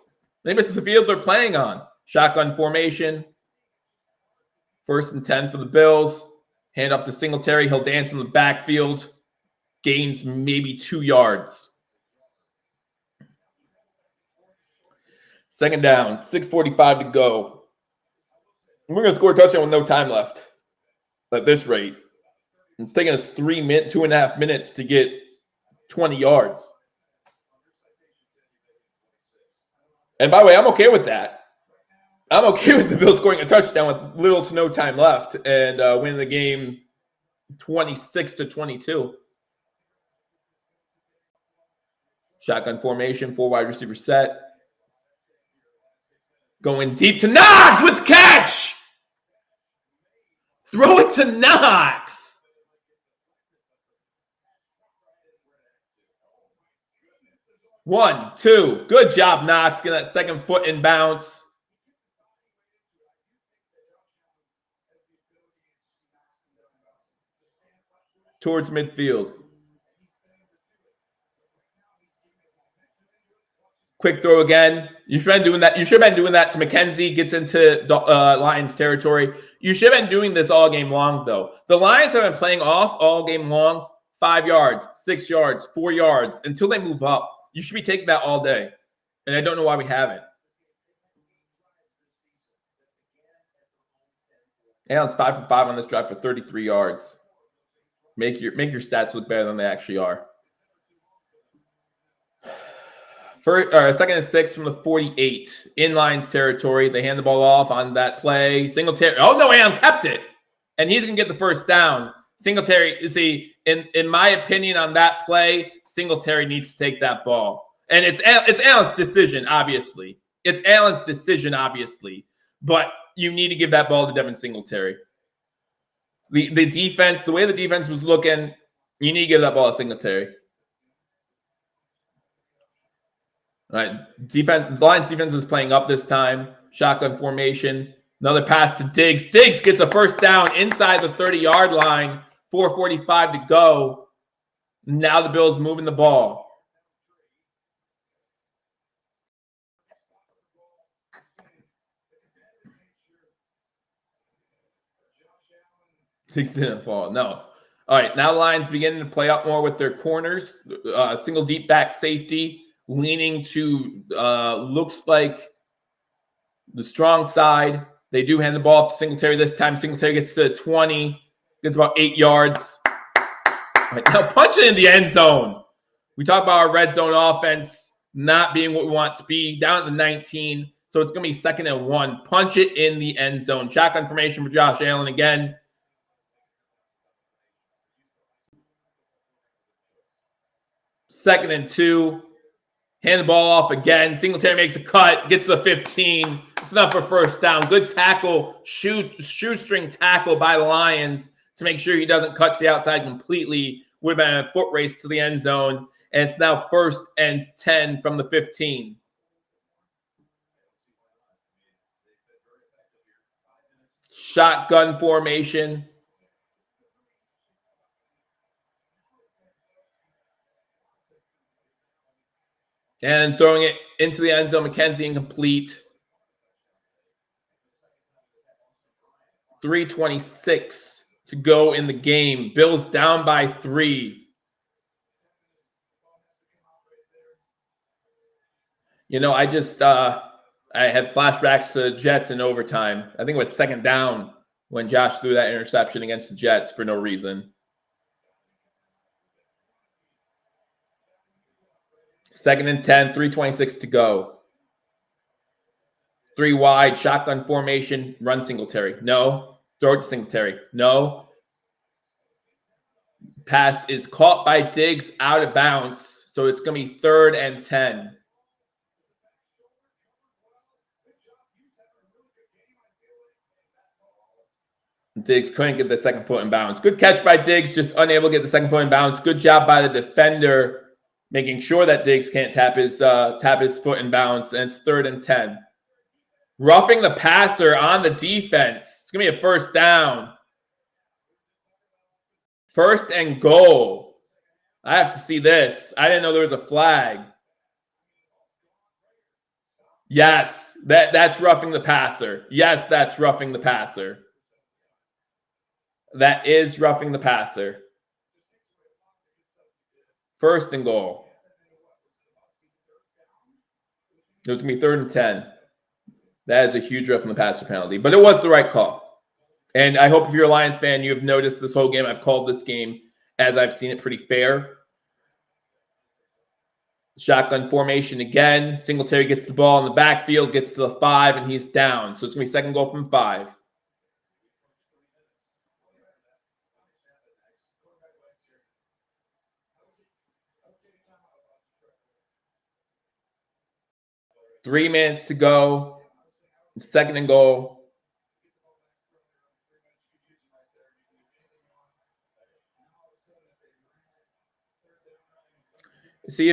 Maybe it's the field they're playing on. Shotgun formation. 1st and 10 for the Bills. Hand off to Singletary. He'll dance in the backfield. Gains maybe 2 yards. 2nd down. 6:45 to go. We're going to score a touchdown with no time left at this rate. It's taking us 2.5 minutes to get 20 yards. And by the way, I'm okay with that. I'm okay with the Bills scoring a touchdown with little to no time left and winning the game 26-22. Shotgun formation, 4 wide receiver set. Going deep to Knox with the catch. Throw it to Knox. One, two. Good job, Knox. Get that second foot in bounce. Towards midfield. Quick throw again. You should have been doing that. You should have been doing that to McKenzie. Gets into Lions territory. You should have been doing this all game long, though. The Lions have been playing off all game long. 5 yards, 6 yards, 4 yards until they move up. You should be taking that all day. And I don't know why we haven't. Allen's 5 for 5 on this drive for 33 yards. Make your stats look better than they actually are. 2nd and 6 from the 48 in Lions territory. They hand the ball off on that play. Singletary. Oh no, Allen kept it, and he's gonna get the 1st down. Singletary. You see, in my opinion on that play, Singletary needs to take that ball, and it's Allen's decision, obviously. It's Allen's decision, obviously, but you need to give that ball to Devin Singletary. The defense, the way the defense was looking, you need to give that ball to Singletary. All right, the Lions defense is playing up this time. Shotgun formation. Another pass to Diggs. Diggs gets a 1st down inside the 30-yard line. 4:45 to go. Now the Bills moving the ball. Diggs didn't fall. No. All right, now the Lions beginning to play up more with their corners. Single deep back safety. Leaning to looks like the strong side. They do hand the ball off to Singletary this time. Singletary gets to 20, gets about 8 yards. All right, now punch it in the end zone. We talk about our red zone offense not being what we want to be, down at the 19. So it's going to be 2nd and 1. Punch it in the end zone. Shotgun formation for Josh Allen again. Second and 2. Hand the ball off again. Singletary makes a cut, gets to the 15. It's enough for 1st down. Good tackle, shoestring tackle by the Lions to make sure he doesn't cut to the outside completely. Would have been a foot race to the end zone. And it's now 1st and 10 from the 15. Shotgun formation. And throwing it into the end zone, McKenzie incomplete. 3:26 to go in the game. Bills down by 3. I just I had flashbacks to the Jets in overtime. I think it was 2nd down when Josh threw that interception against the Jets for no reason. 2nd and 10, 3:26 to go. 3 wide, shotgun formation, run Singletary. No. Throw it to Singletary. No. Pass is caught by Diggs out of bounds. So it's going to be 3rd and 10. Diggs couldn't get the second foot in bounds. Good catch by Diggs, just unable to get the second foot in bounds. Good job by the defender, making sure that Diggs can't tap his foot in bounds. And it's 3rd and 10. Roughing the passer on the defense. It's going to be a first down. 1st and goal. I have to see this. I didn't know there was a flag. Yes, that's roughing the passer. Yes, that's roughing the passer. That is roughing the passer. 1st and goal. It was going to be 3rd and 10. That is a huge roughing the passer penalty, but it was the right call. And I hope if you're a Lions fan, you have noticed this whole game. I've called this game, as I've seen it, pretty fair. Shotgun formation again. Singletary gets the ball in the backfield, gets to the 5, and he's down. So it's going to be 2nd goal from 5. Three minutes to go. 2nd and goal. So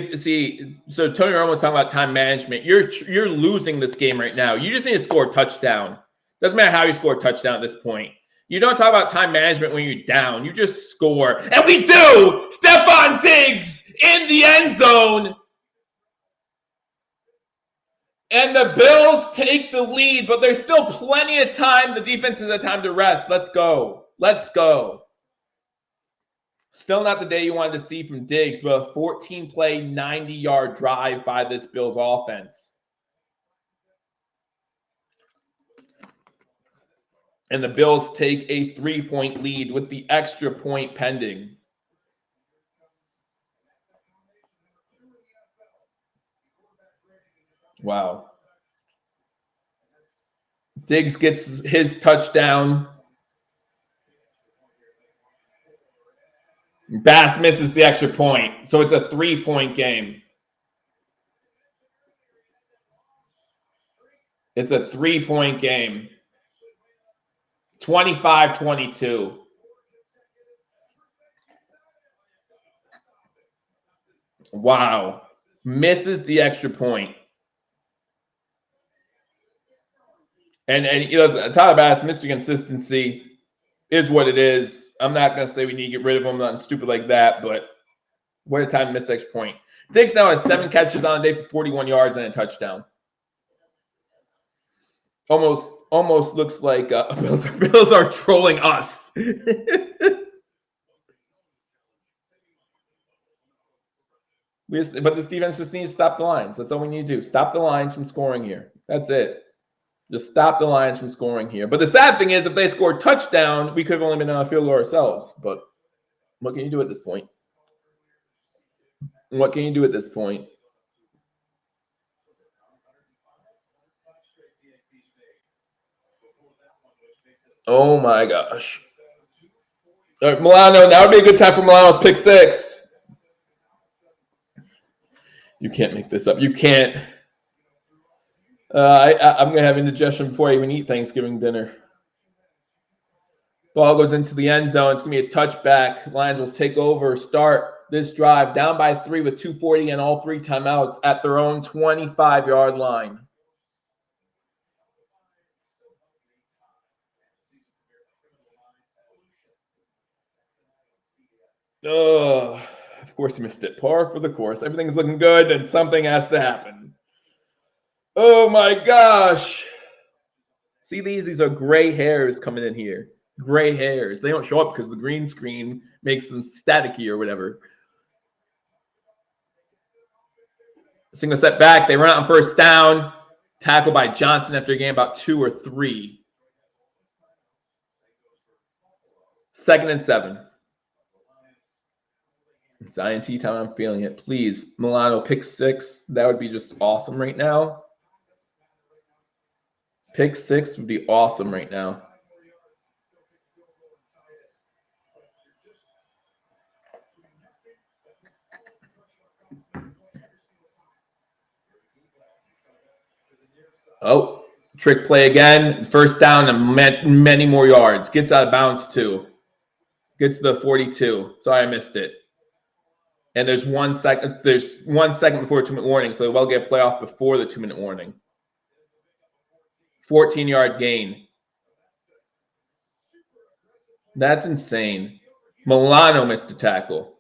Tony Romo was talking about time management. You're losing this game right now. You just need to score a touchdown. Doesn't matter how you score a touchdown at this point. You don't talk about time management when you're down. You just score. And we do! Stephon Diggs in the end zone. And the Bills take the lead, but there's still plenty of time. The defense has had time to rest. Let's go. Let's go. Still not the day you wanted to see from Diggs, but a 14-play, 90-yard drive by this Bills offense. And the Bills take a 3-point lead with the extra point pending. Wow. Diggs gets his touchdown. Bass misses the extra point. So it's a 3-point game. It's a 3-point game. 25-22. Wow. Misses the extra point. And you know, Tyler Bass, Mr. Consistency is what it is. I'm not going to say we need to get rid of him, nothing stupid like that, but what a time to miss extra point. Diggs now has 7 catches on the day for 41 yards and a touchdown. Almost looks like Bills are trolling us. But this defense just needs to stop the Lions. That's all we need to do. Stop the Lions from scoring here. That's it. Just stop the Lions from scoring here. But the sad thing is, if they scored a touchdown, we could have only been on a field goal ourselves. But what can you do at this point? What can you do at this point? Oh, my gosh. All right, Milano, now would be a good time for Milano's pick 6. You can't make this up. You can't. I'm going to have indigestion before I even eat Thanksgiving dinner. Ball goes into the end zone. It's going to be a touchback. Lions will take over, start this drive down by 3 with 2:40 and all 3 timeouts at their own 25-yard line. Oh, of course he missed it. Par for the course. Everything's looking good, and something has to happen. Oh, my gosh. See these? These are gray hairs coming in here. Gray hairs. They don't show up because the green screen makes them staticky or whatever. Single set back. They run out on first down. Tackle by Johnson after a game about 2 or 3. 2nd and 7. It's INT time. I'm feeling it. Please, Milano, pick 6. That would be just awesome right now. Pick 6 would be awesome right now. Oh, trick play again. First down and many more yards. Gets out of bounds too. Gets to the 42. Sorry, I missed it. And there's 1 second. There's 1 second before 2-minute warning, so they'll get a playoff before the 2-minute warning. 14-yard gain. That's insane. Milano missed a tackle.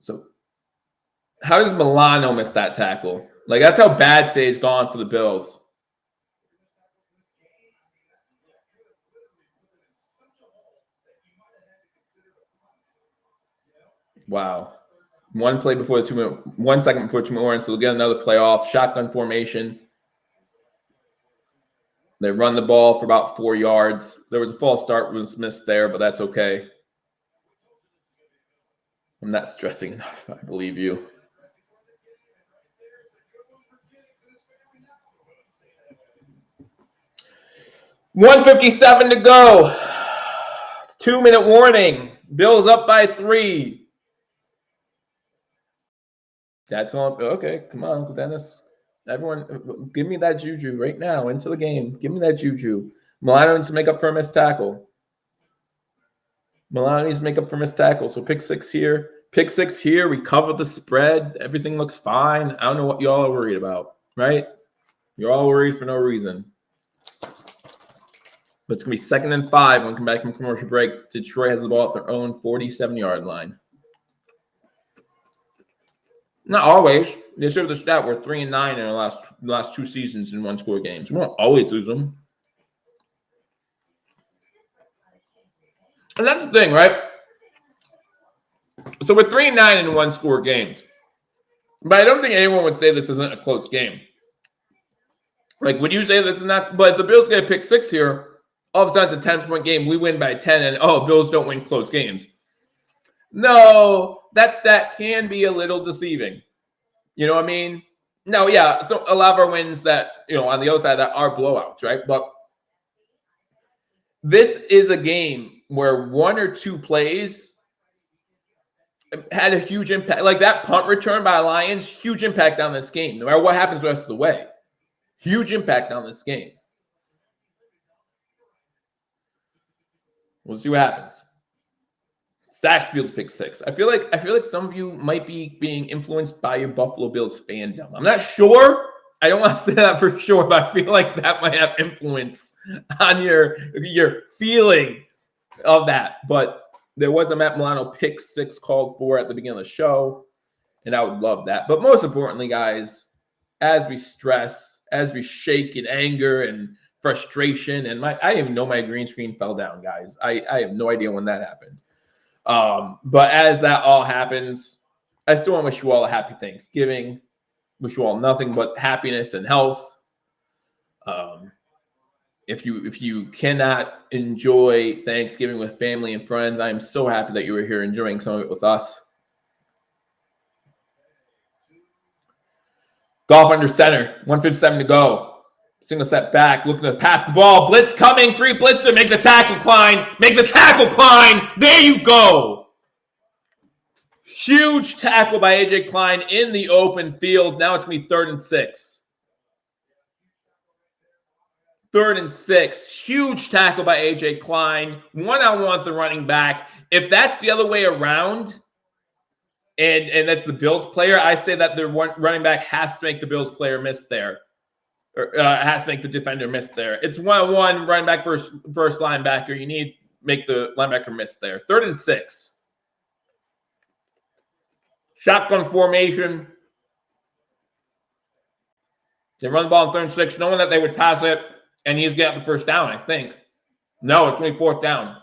So how does Milano miss that tackle? Like, that's how bad today's gone for the Bills. Wow. 1 play before the 2-minute, 1 second before 2-minute warning, so we'll get another playoff. Shotgun formation. They run the ball for about 4 yards. There was a false start was missed there, but that's okay. I'm not stressing enough. I believe you. $1:57 to go. 2-minute warning. Bills up by 3. Dad's going, okay, come on, Uncle Dennis. Everyone, give me that juju right now into the game. Give me that juju. Milano needs to make up for a missed tackle. Milano needs to make up for missed tackle. So pick 6 here. Pick 6 here. We cover the spread. Everything looks fine. I don't know what y'all are worried about, right? You're all worried for no reason. But it's going to be 2nd and 5 when we come back from commercial break. Detroit has the ball at their own 47-yard line. Not always. They showed the stat we're 3-9 in the last 2 seasons in 1-score games. We won't always lose them. And that's the thing, right? So we're 3-9 in 1-score games. But I don't think anyone would say this isn't a close game. Like, would you say this is not? But if the Bills get a pick 6 here, all of a sudden it's a 10-point game. We win by 10, and Bills don't win close games. No, that stat can be a little deceiving. You know what I mean? No, yeah. So a lot of our wins that, on the other side, that are blowouts, right? But this is a game where 1 or 2 plays had a huge impact. Like that punt return by Lions, huge impact on this game. No matter what happens the rest of the way, huge impact on this game. We'll see what happens. Stacks Bills pick 6. I feel like some of you might be being influenced by your Buffalo Bills fandom. I'm not sure. I don't want to say that for sure, but I feel like that might have influence on your feeling of that. But there was a Matt Milano pick 6 called for at the beginning of the show, and I would love that. But most importantly, guys, as we stress, as we shake in anger and frustration, and I didn't even know my green screen fell down, guys. I have no idea when that happened. But as that all happens, I still want to wish you all a happy Thanksgiving. Wish you all nothing but happiness and health. If you cannot enjoy Thanksgiving with family and friends, I am so happy that you were here enjoying some of it with us. Golf under center, 1:57 to go. Single step back, looking to pass the ball. Blitz coming, 3 blitzer, make the tackle, Klein. Make the tackle, Klein. There you go. Huge tackle by A.J. Klein in the open field. Now it's going to be 3rd and 6. 3rd and 6. Huge tackle by A.J. Klein. One-on-one with the running back. If that's the other way around, and that's the Bills player, I say that the running back has to make the Bills player miss there. Or has to make the defender miss there. It's 1-on-1, running back versus linebacker. You need to make the linebacker miss there. 3rd and 6. Shotgun formation. They run the ball on 3rd and 6, knowing that they would pass it, and he's getting the first down, I think. No, it's going to be 4th down.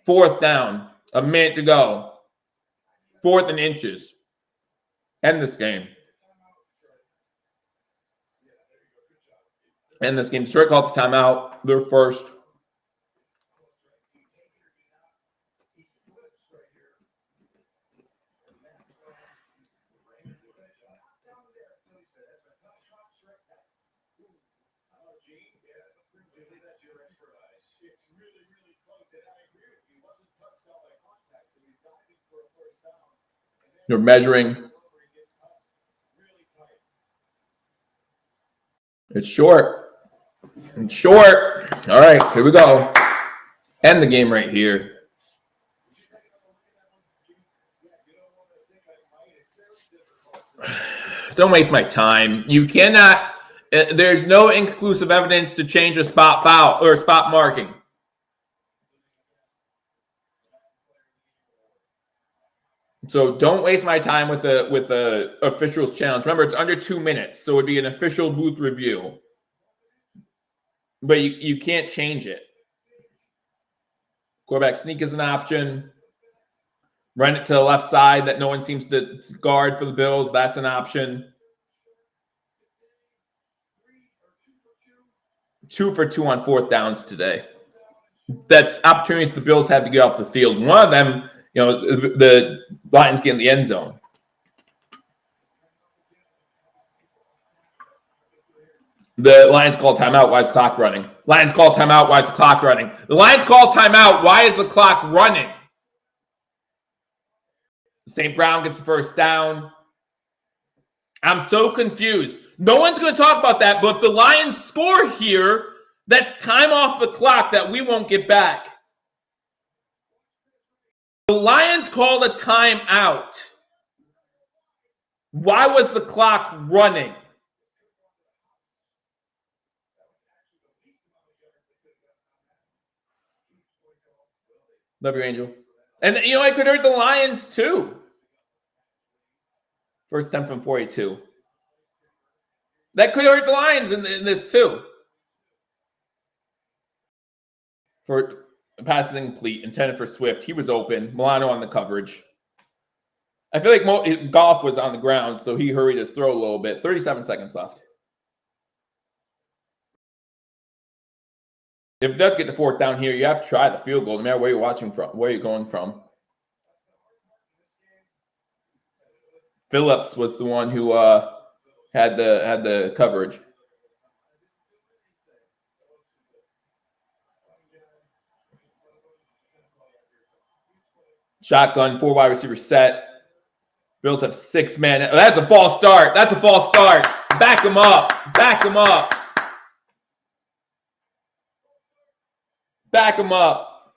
4th down. A minute to go. 4th and inches. End this game. End this game. Detroit calls timeout. They're first. You're measuring. It's short. It's short. All right, here we go. End the game right here. Don't waste my time. You cannot. There's no inconclusive evidence to change a spot foul or spot marking. So don't waste my time with the officials challenge. Remember, it's under 2 minutes, so it would be an official booth review. But you can't change it. Quarterback sneak is an option. Run it to the left side that no one seems to guard for the Bills. That's an option. 2 for 2 on 4th downs today. That's opportunities the Bills had to get off the field. One of them, the Lions get in the end zone. The Lions call timeout. Why is the clock running? Lions call timeout. Why is the clock running? The Lions call timeout. Why is the clock running? St. Brown gets the first down. I'm so confused. No one's going to talk about that, but if the Lions score here, that's time off the clock that we won't get back. The Lions called a timeout. Why was the clock running? Love you, Angel. And, it could hurt the Lions, too. First 10 from 42. That could hurt the Lions in this, too. For passes incomplete, intended for Swift. He was open. Milano on the coverage. I feel like Goff was on the ground, so he hurried his throw a little bit. 37 seconds left. If it does get to 4th down here, you have to try the field goal, no matter where you're watching from, where you're going from. Phillips was the one who had the coverage. Shotgun, 4 wide receiver set. Bills have 6 men. That's a false start. That's a false start. Back him up. Back him up. Back him up.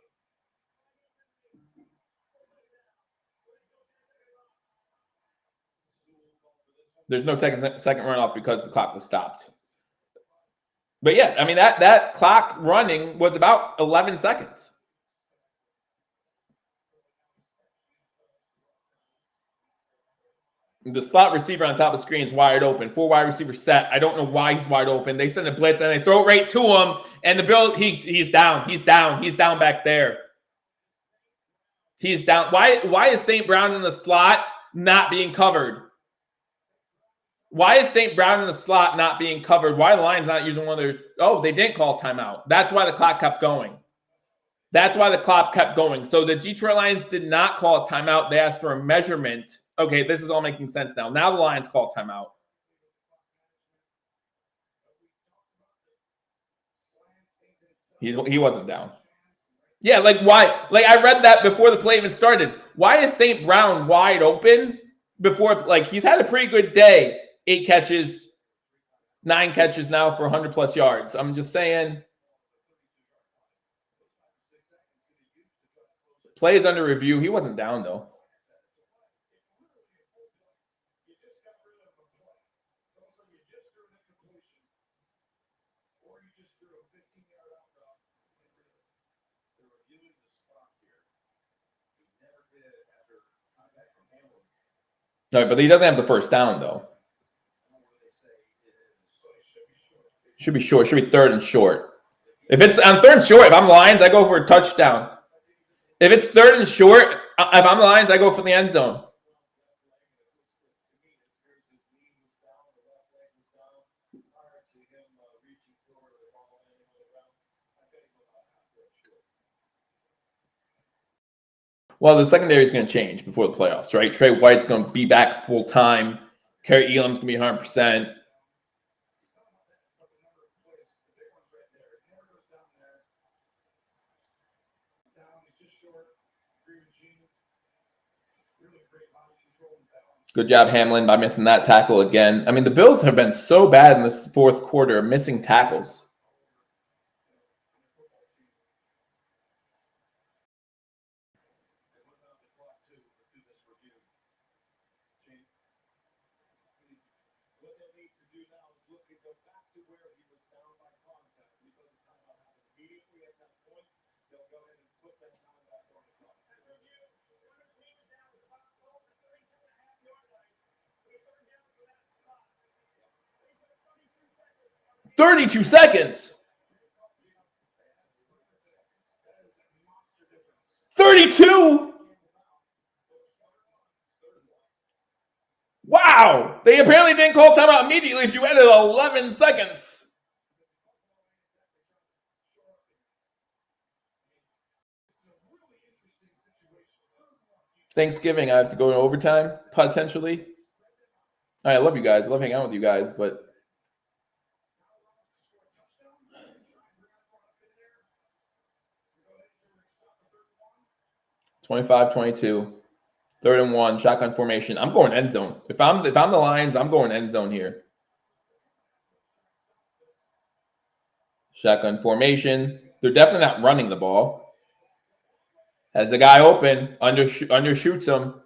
There's no second runoff because the clock was stopped. But yeah, I mean, that clock running was about 11 seconds. The slot receiver on top of the screen is wide open. 4 wide receiver set. I don't know why he's wide open. They send a blitz and they throw it right to him. And the Bill, he's down. He's down. He's down back there. He's down. Why is St. Brown in the slot not being covered? Why is St. Brown in the slot not being covered? Why are the Lions not using one of their... Oh, they didn't call timeout. That's why the clock kept going. That's why the clock kept going. So the Detroit Lions did not call a timeout. They asked for a measurement. Okay, this is all making sense now. Now the Lions call timeout. He wasn't down. Yeah, like why? Like I read that before the play even started. Why is St. Brown wide open before? Like he's had a pretty good day. 8 catches, 9 catches now for 100+ yards. I'm just saying. Play is under review. He wasn't down though. No, but he doesn't have the first down, though. Should be short. Should be 3rd and short. If it's on 3rd and short, if I'm Lions, I go for a touchdown. If it's 3rd and short, if I'm Lions, I go for the end zone. Well, the secondary is going to change before the playoffs, right? Trey White's going to be back full time. Kerry Elam's going to be 100%. Good job, Hamlin, by missing that tackle again. I mean, the Bills have been so bad in this fourth quarter, missing tackles. "32 seconds. 32. Wow. They apparently didn't call timeout immediately if you added 11 seconds. Thanksgiving, I have to go in overtime, potentially. I love you guys. I love hanging out with you guys, but 25-22. 3rd and 1, shotgun formation. I'm going end zone. If I'm the Lions, I'm going end zone here. Shotgun formation. They're definitely not running the ball. Has the guy open, undershoots him,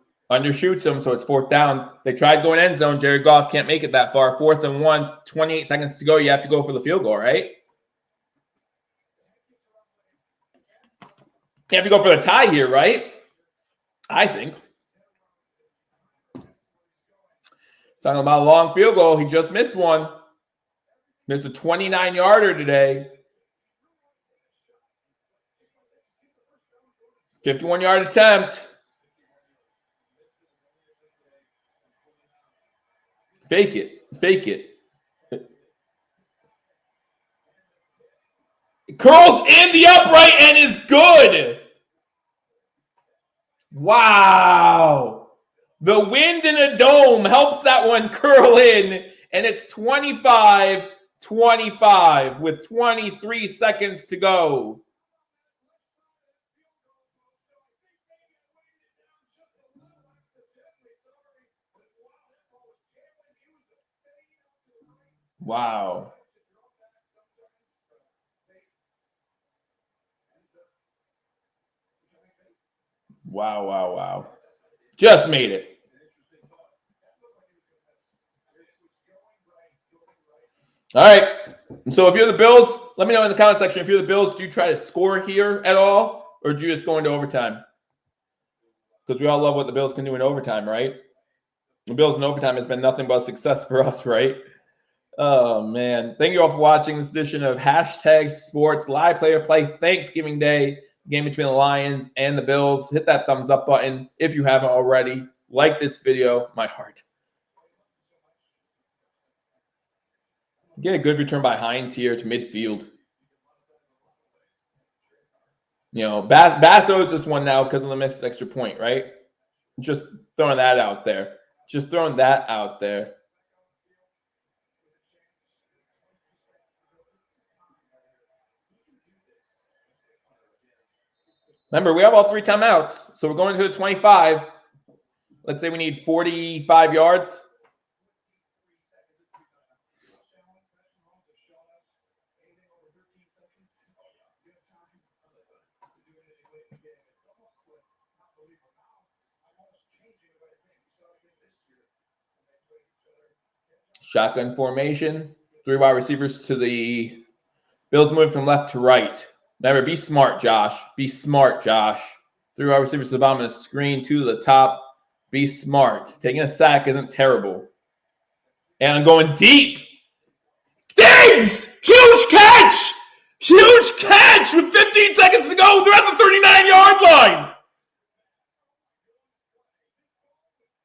so it's 4th down. They tried going end zone. Jared Goff can't make it that far. 4th and 1, 28 seconds to go. You have to go for the field goal, right? You have to go for the tie here, right? I think. Talking about a long field goal. He just missed one. Missed a 29-yarder today. 51-yard attempt. Fake it. It curls in the upright and is good. Wow. The wind in a dome helps that one curl in, and it's 25-25 with 23 seconds to go. Wow. Wow. Just made it. All right. So if you're the Bills, let me know in the comment section. If you're the Bills, do you try to score here at all, or do you just go into overtime? Because we all love what the Bills can do in overtime, right? The Bills in overtime has been nothing but success for us, right? Oh, man. Thank you all for watching this edition of #Sports Live Player Play Thanksgiving Day game between the Lions and the Bills. Hit that thumbs up button if you haven't already. Like this video, my heart. Get a good return by Hines here to midfield. You know, Basso is this one now because of the missed extra point, right? Just throwing that out there. Remember, we have all 3 timeouts, so we're going to the 25. Let's say we need 45 yards. Shotgun formation. 3 wide receivers to the Bills, moving from left to right. Remember, be smart, Josh. 3 wide receivers to the bottom of the screen, 2 to the top. Be smart. Taking a sack isn't terrible. And I'm going deep. Diggs! Huge catch with 15 seconds to go. They're at the 39-yard line.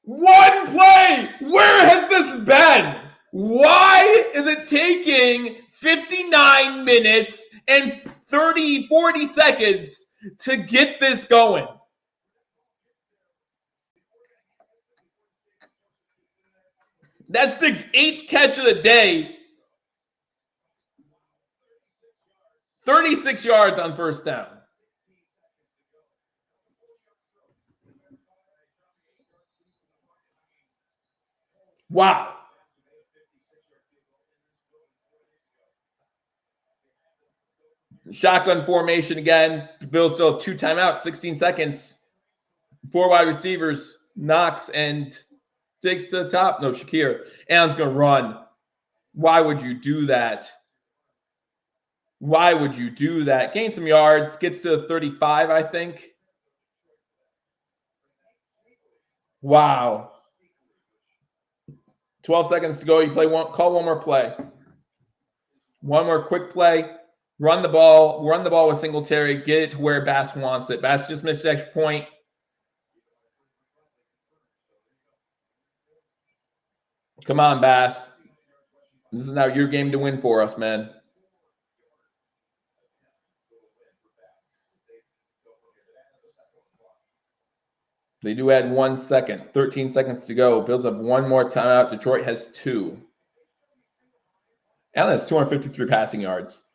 One play. Where has this been? Why is it taking 59 minutes and 40 seconds to get this going? That's Diggs' 8th catch of the day. 36 yards on 1st down. Wow. Shotgun formation again. The Bills still have 2 timeouts, 16 seconds. 4 wide receivers. Knox and Diggs to the top. No, Shakir. Allen's going to run. Why would you do that? Why would you do that? Gain some yards. Gets to 35, I think. Wow. 12 seconds to go. You call one more play. One more quick play. Run the ball. Run the ball with Singletary. Get it to where Bass wants it. Bass just missed an extra point. Come on, Bass. This is now your game to win for us, man. They do add 1 second. 13 seconds to go. Bills have 1 more timeout. Detroit has 2. Allen has 253 passing yards.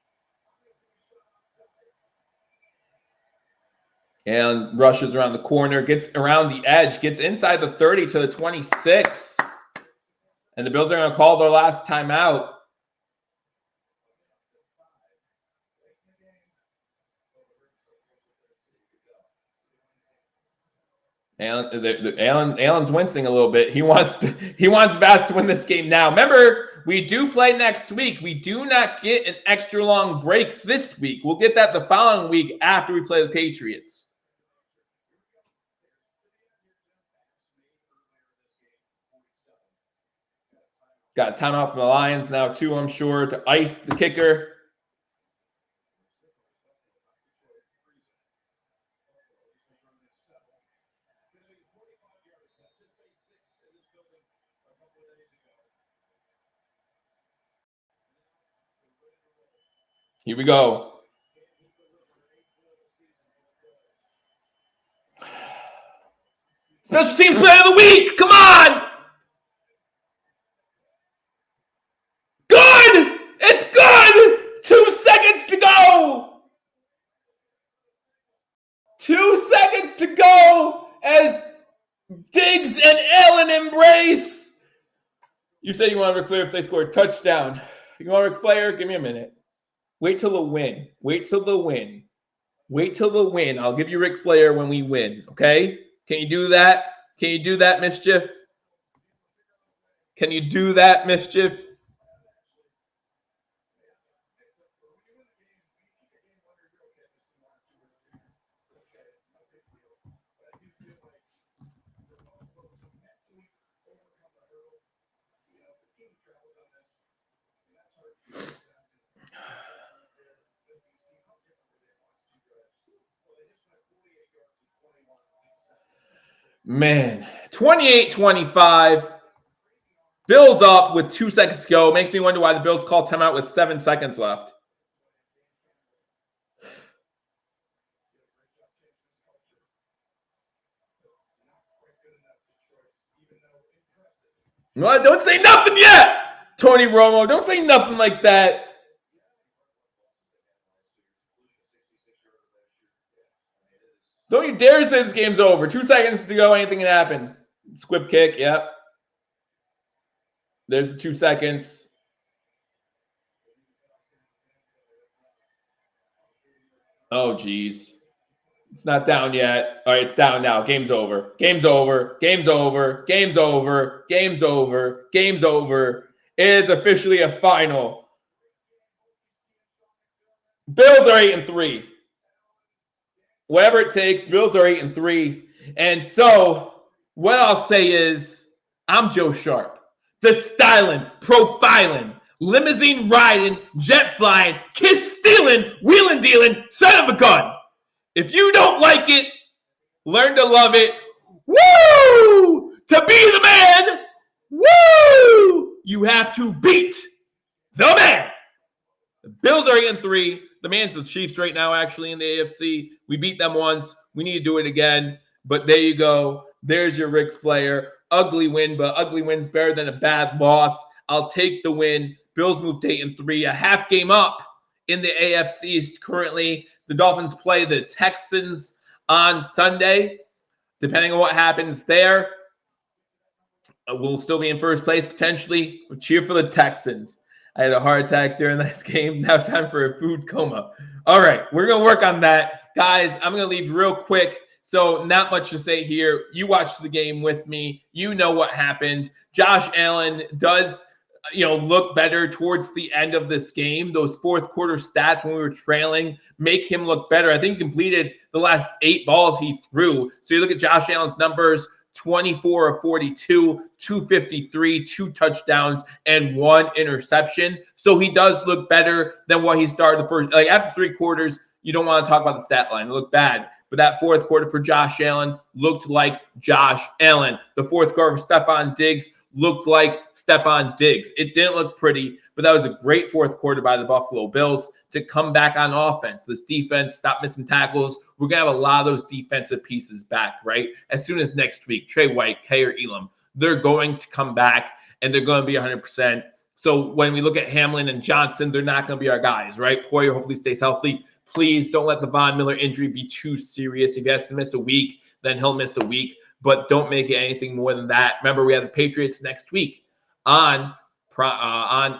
And rushes around the corner, gets around the edge, gets inside the 30 to the 26. And the Bills are going to call their last timeout. Allen's wincing a little bit. He wants Bass to win this game now. Remember, we do play next week. We do not get an extra long break this week. We'll get that the following week after we play the Patriots. Got a timeout from the Lions now, too, I'm sure, to ice the kicker. Here we go. Special teams player of the week. Come on. Good. It's good. 2 seconds to go. 2 seconds to go as Diggs and Allen embrace. You said you wanted Ric Flair if they scored a touchdown. You want Ric Flair? Give me a minute. Wait till the win. Wait till the win. Wait till the win. I'll give you Ric Flair when we win, okay? Can you do that? Can you do that, Mischief? Can you do that, Mischief? Man, 28-25. Bills up with 2 seconds to go. Makes me wonder why the Bills called timeout with 7 seconds left. No, don't say nothing yet, Tony Romo. Don't say nothing like that. Don't you dare say this game's over. 2 seconds to go. Anything can happen. Squib kick. Yep. There's the 2 seconds. Oh, geez. It's not down yet. All right, it's down now. Game's over. Game's over. Game's over. Game's over. Game's over. Game's over. It is officially a final. Bills are 8-3. Whatever it takes, Bills are 8-3. And so what I'll say is I'm Joe Sharp. The styling, profiling, limousine riding, jet flying, kiss stealing, wheeling dealing, son of a gun. If you don't like it, learn to love it. Woo! To be the man, woo! You have to beat the man. The Bills are 8-3. The man's the Chiefs right now, actually, in the AFC. We beat them once. We need to do it again. But there you go. There's your Ric Flair. Ugly win, but ugly win's better than a bad loss. I'll take the win. Bills moved to 8-3, a half game up in the AFC currently. The Dolphins play the Texans on Sunday, depending on what happens there. will still be in first place potentially. We'll cheer for the Texans. I had a heart attack during this game. Now time for a food coma. All right, we're going to work on that. Guys, I'm going to leave real quick. So not much to say here. You watched the game with me. You know what happened. Josh Allen does look better towards the end of this game. Those fourth quarter stats when we were trailing make him look better. I think he completed the last 8 balls he threw. So you look at Josh Allen's numbers, 24 of 42, 253, 2 touchdowns, and 1 interception. So he does look better than what he started the first. Like after 3 quarters, you don't want to talk about the stat line. It looked bad. But that fourth quarter for Josh Allen looked like Josh Allen. The fourth quarter for Stephon Diggs looked like Stephon Diggs. It didn't look pretty, but that was a great fourth quarter by the Buffalo Bills to come back on offense. This defense, stop missing tackles. We're going to have a lot of those defensive pieces back, right? As soon as next week, Trey White, Kaiir Elam, they're going to come back and they're going to be 100%. So when we look at Hamlin and Johnson, they're not going to be our guys, right? Poyer hopefully stays healthy. Please don't let the Von Miller injury be too serious. If he has to miss a week, then he'll miss a week. But don't make it anything more than that. Remember, we have the Patriots next week on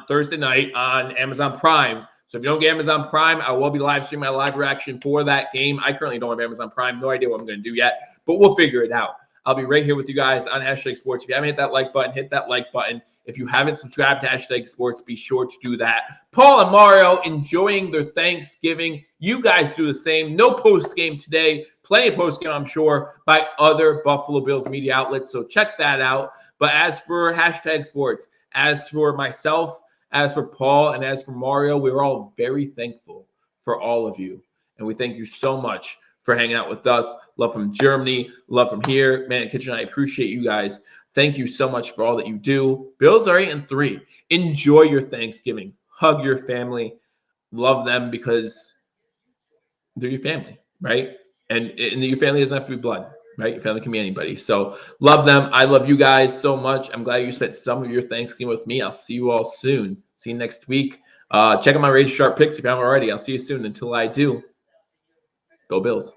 Thursday night on Amazon Prime. So if you don't get Amazon Prime, I will be live streaming my live reaction for that game. I currently don't have Amazon Prime. No idea what I'm going to do yet, but we'll figure it out. I'll be right here with you guys on Hashtag Sports. If you haven't hit that like button, hit that like button. If you haven't subscribed to Hashtag Sports, be sure to do that. Paul and Mario enjoying their Thanksgiving. You guys do the same. No post-game today. Plenty of post-game, I'm sure, by other Buffalo Bills media outlets. So check that out. But as for Hashtag Sports, as for myself, as for Paul, and as for Mario, we were all very thankful for all of you. And we thank you so much for hanging out with us. Love from Germany. Love from here. Man, Kitchen, I appreciate you guys. Thank you so much for all that you do. Bills are 8-3. Enjoy your Thanksgiving. Hug your family. Love them because they're your family, right? And your family doesn't have to be blood, right? Your family can be anybody. So love them. I love you guys so much. I'm glad you spent some of your Thanksgiving with me. I'll see you all soon. See you next week. Check out my Razor Sharp picks if you haven't already. I'll see you soon. Until I do, go Bills.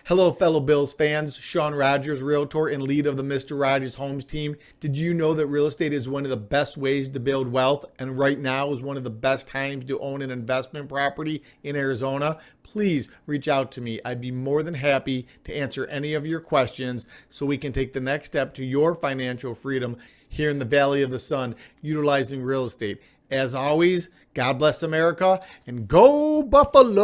Hello, fellow Bills fans. Sean Rogers, Realtor and lead of the Mr. Rogers Homes team. Did you know that real estate is one of the best ways to build wealth? And right now is one of the best times to own an investment property in Arizona? Please reach out to me. I'd be more than happy to answer any of your questions so we can take the next step to your financial freedom here in the Valley of the Sun, utilizing real estate. As always, God bless America and go Buffalo!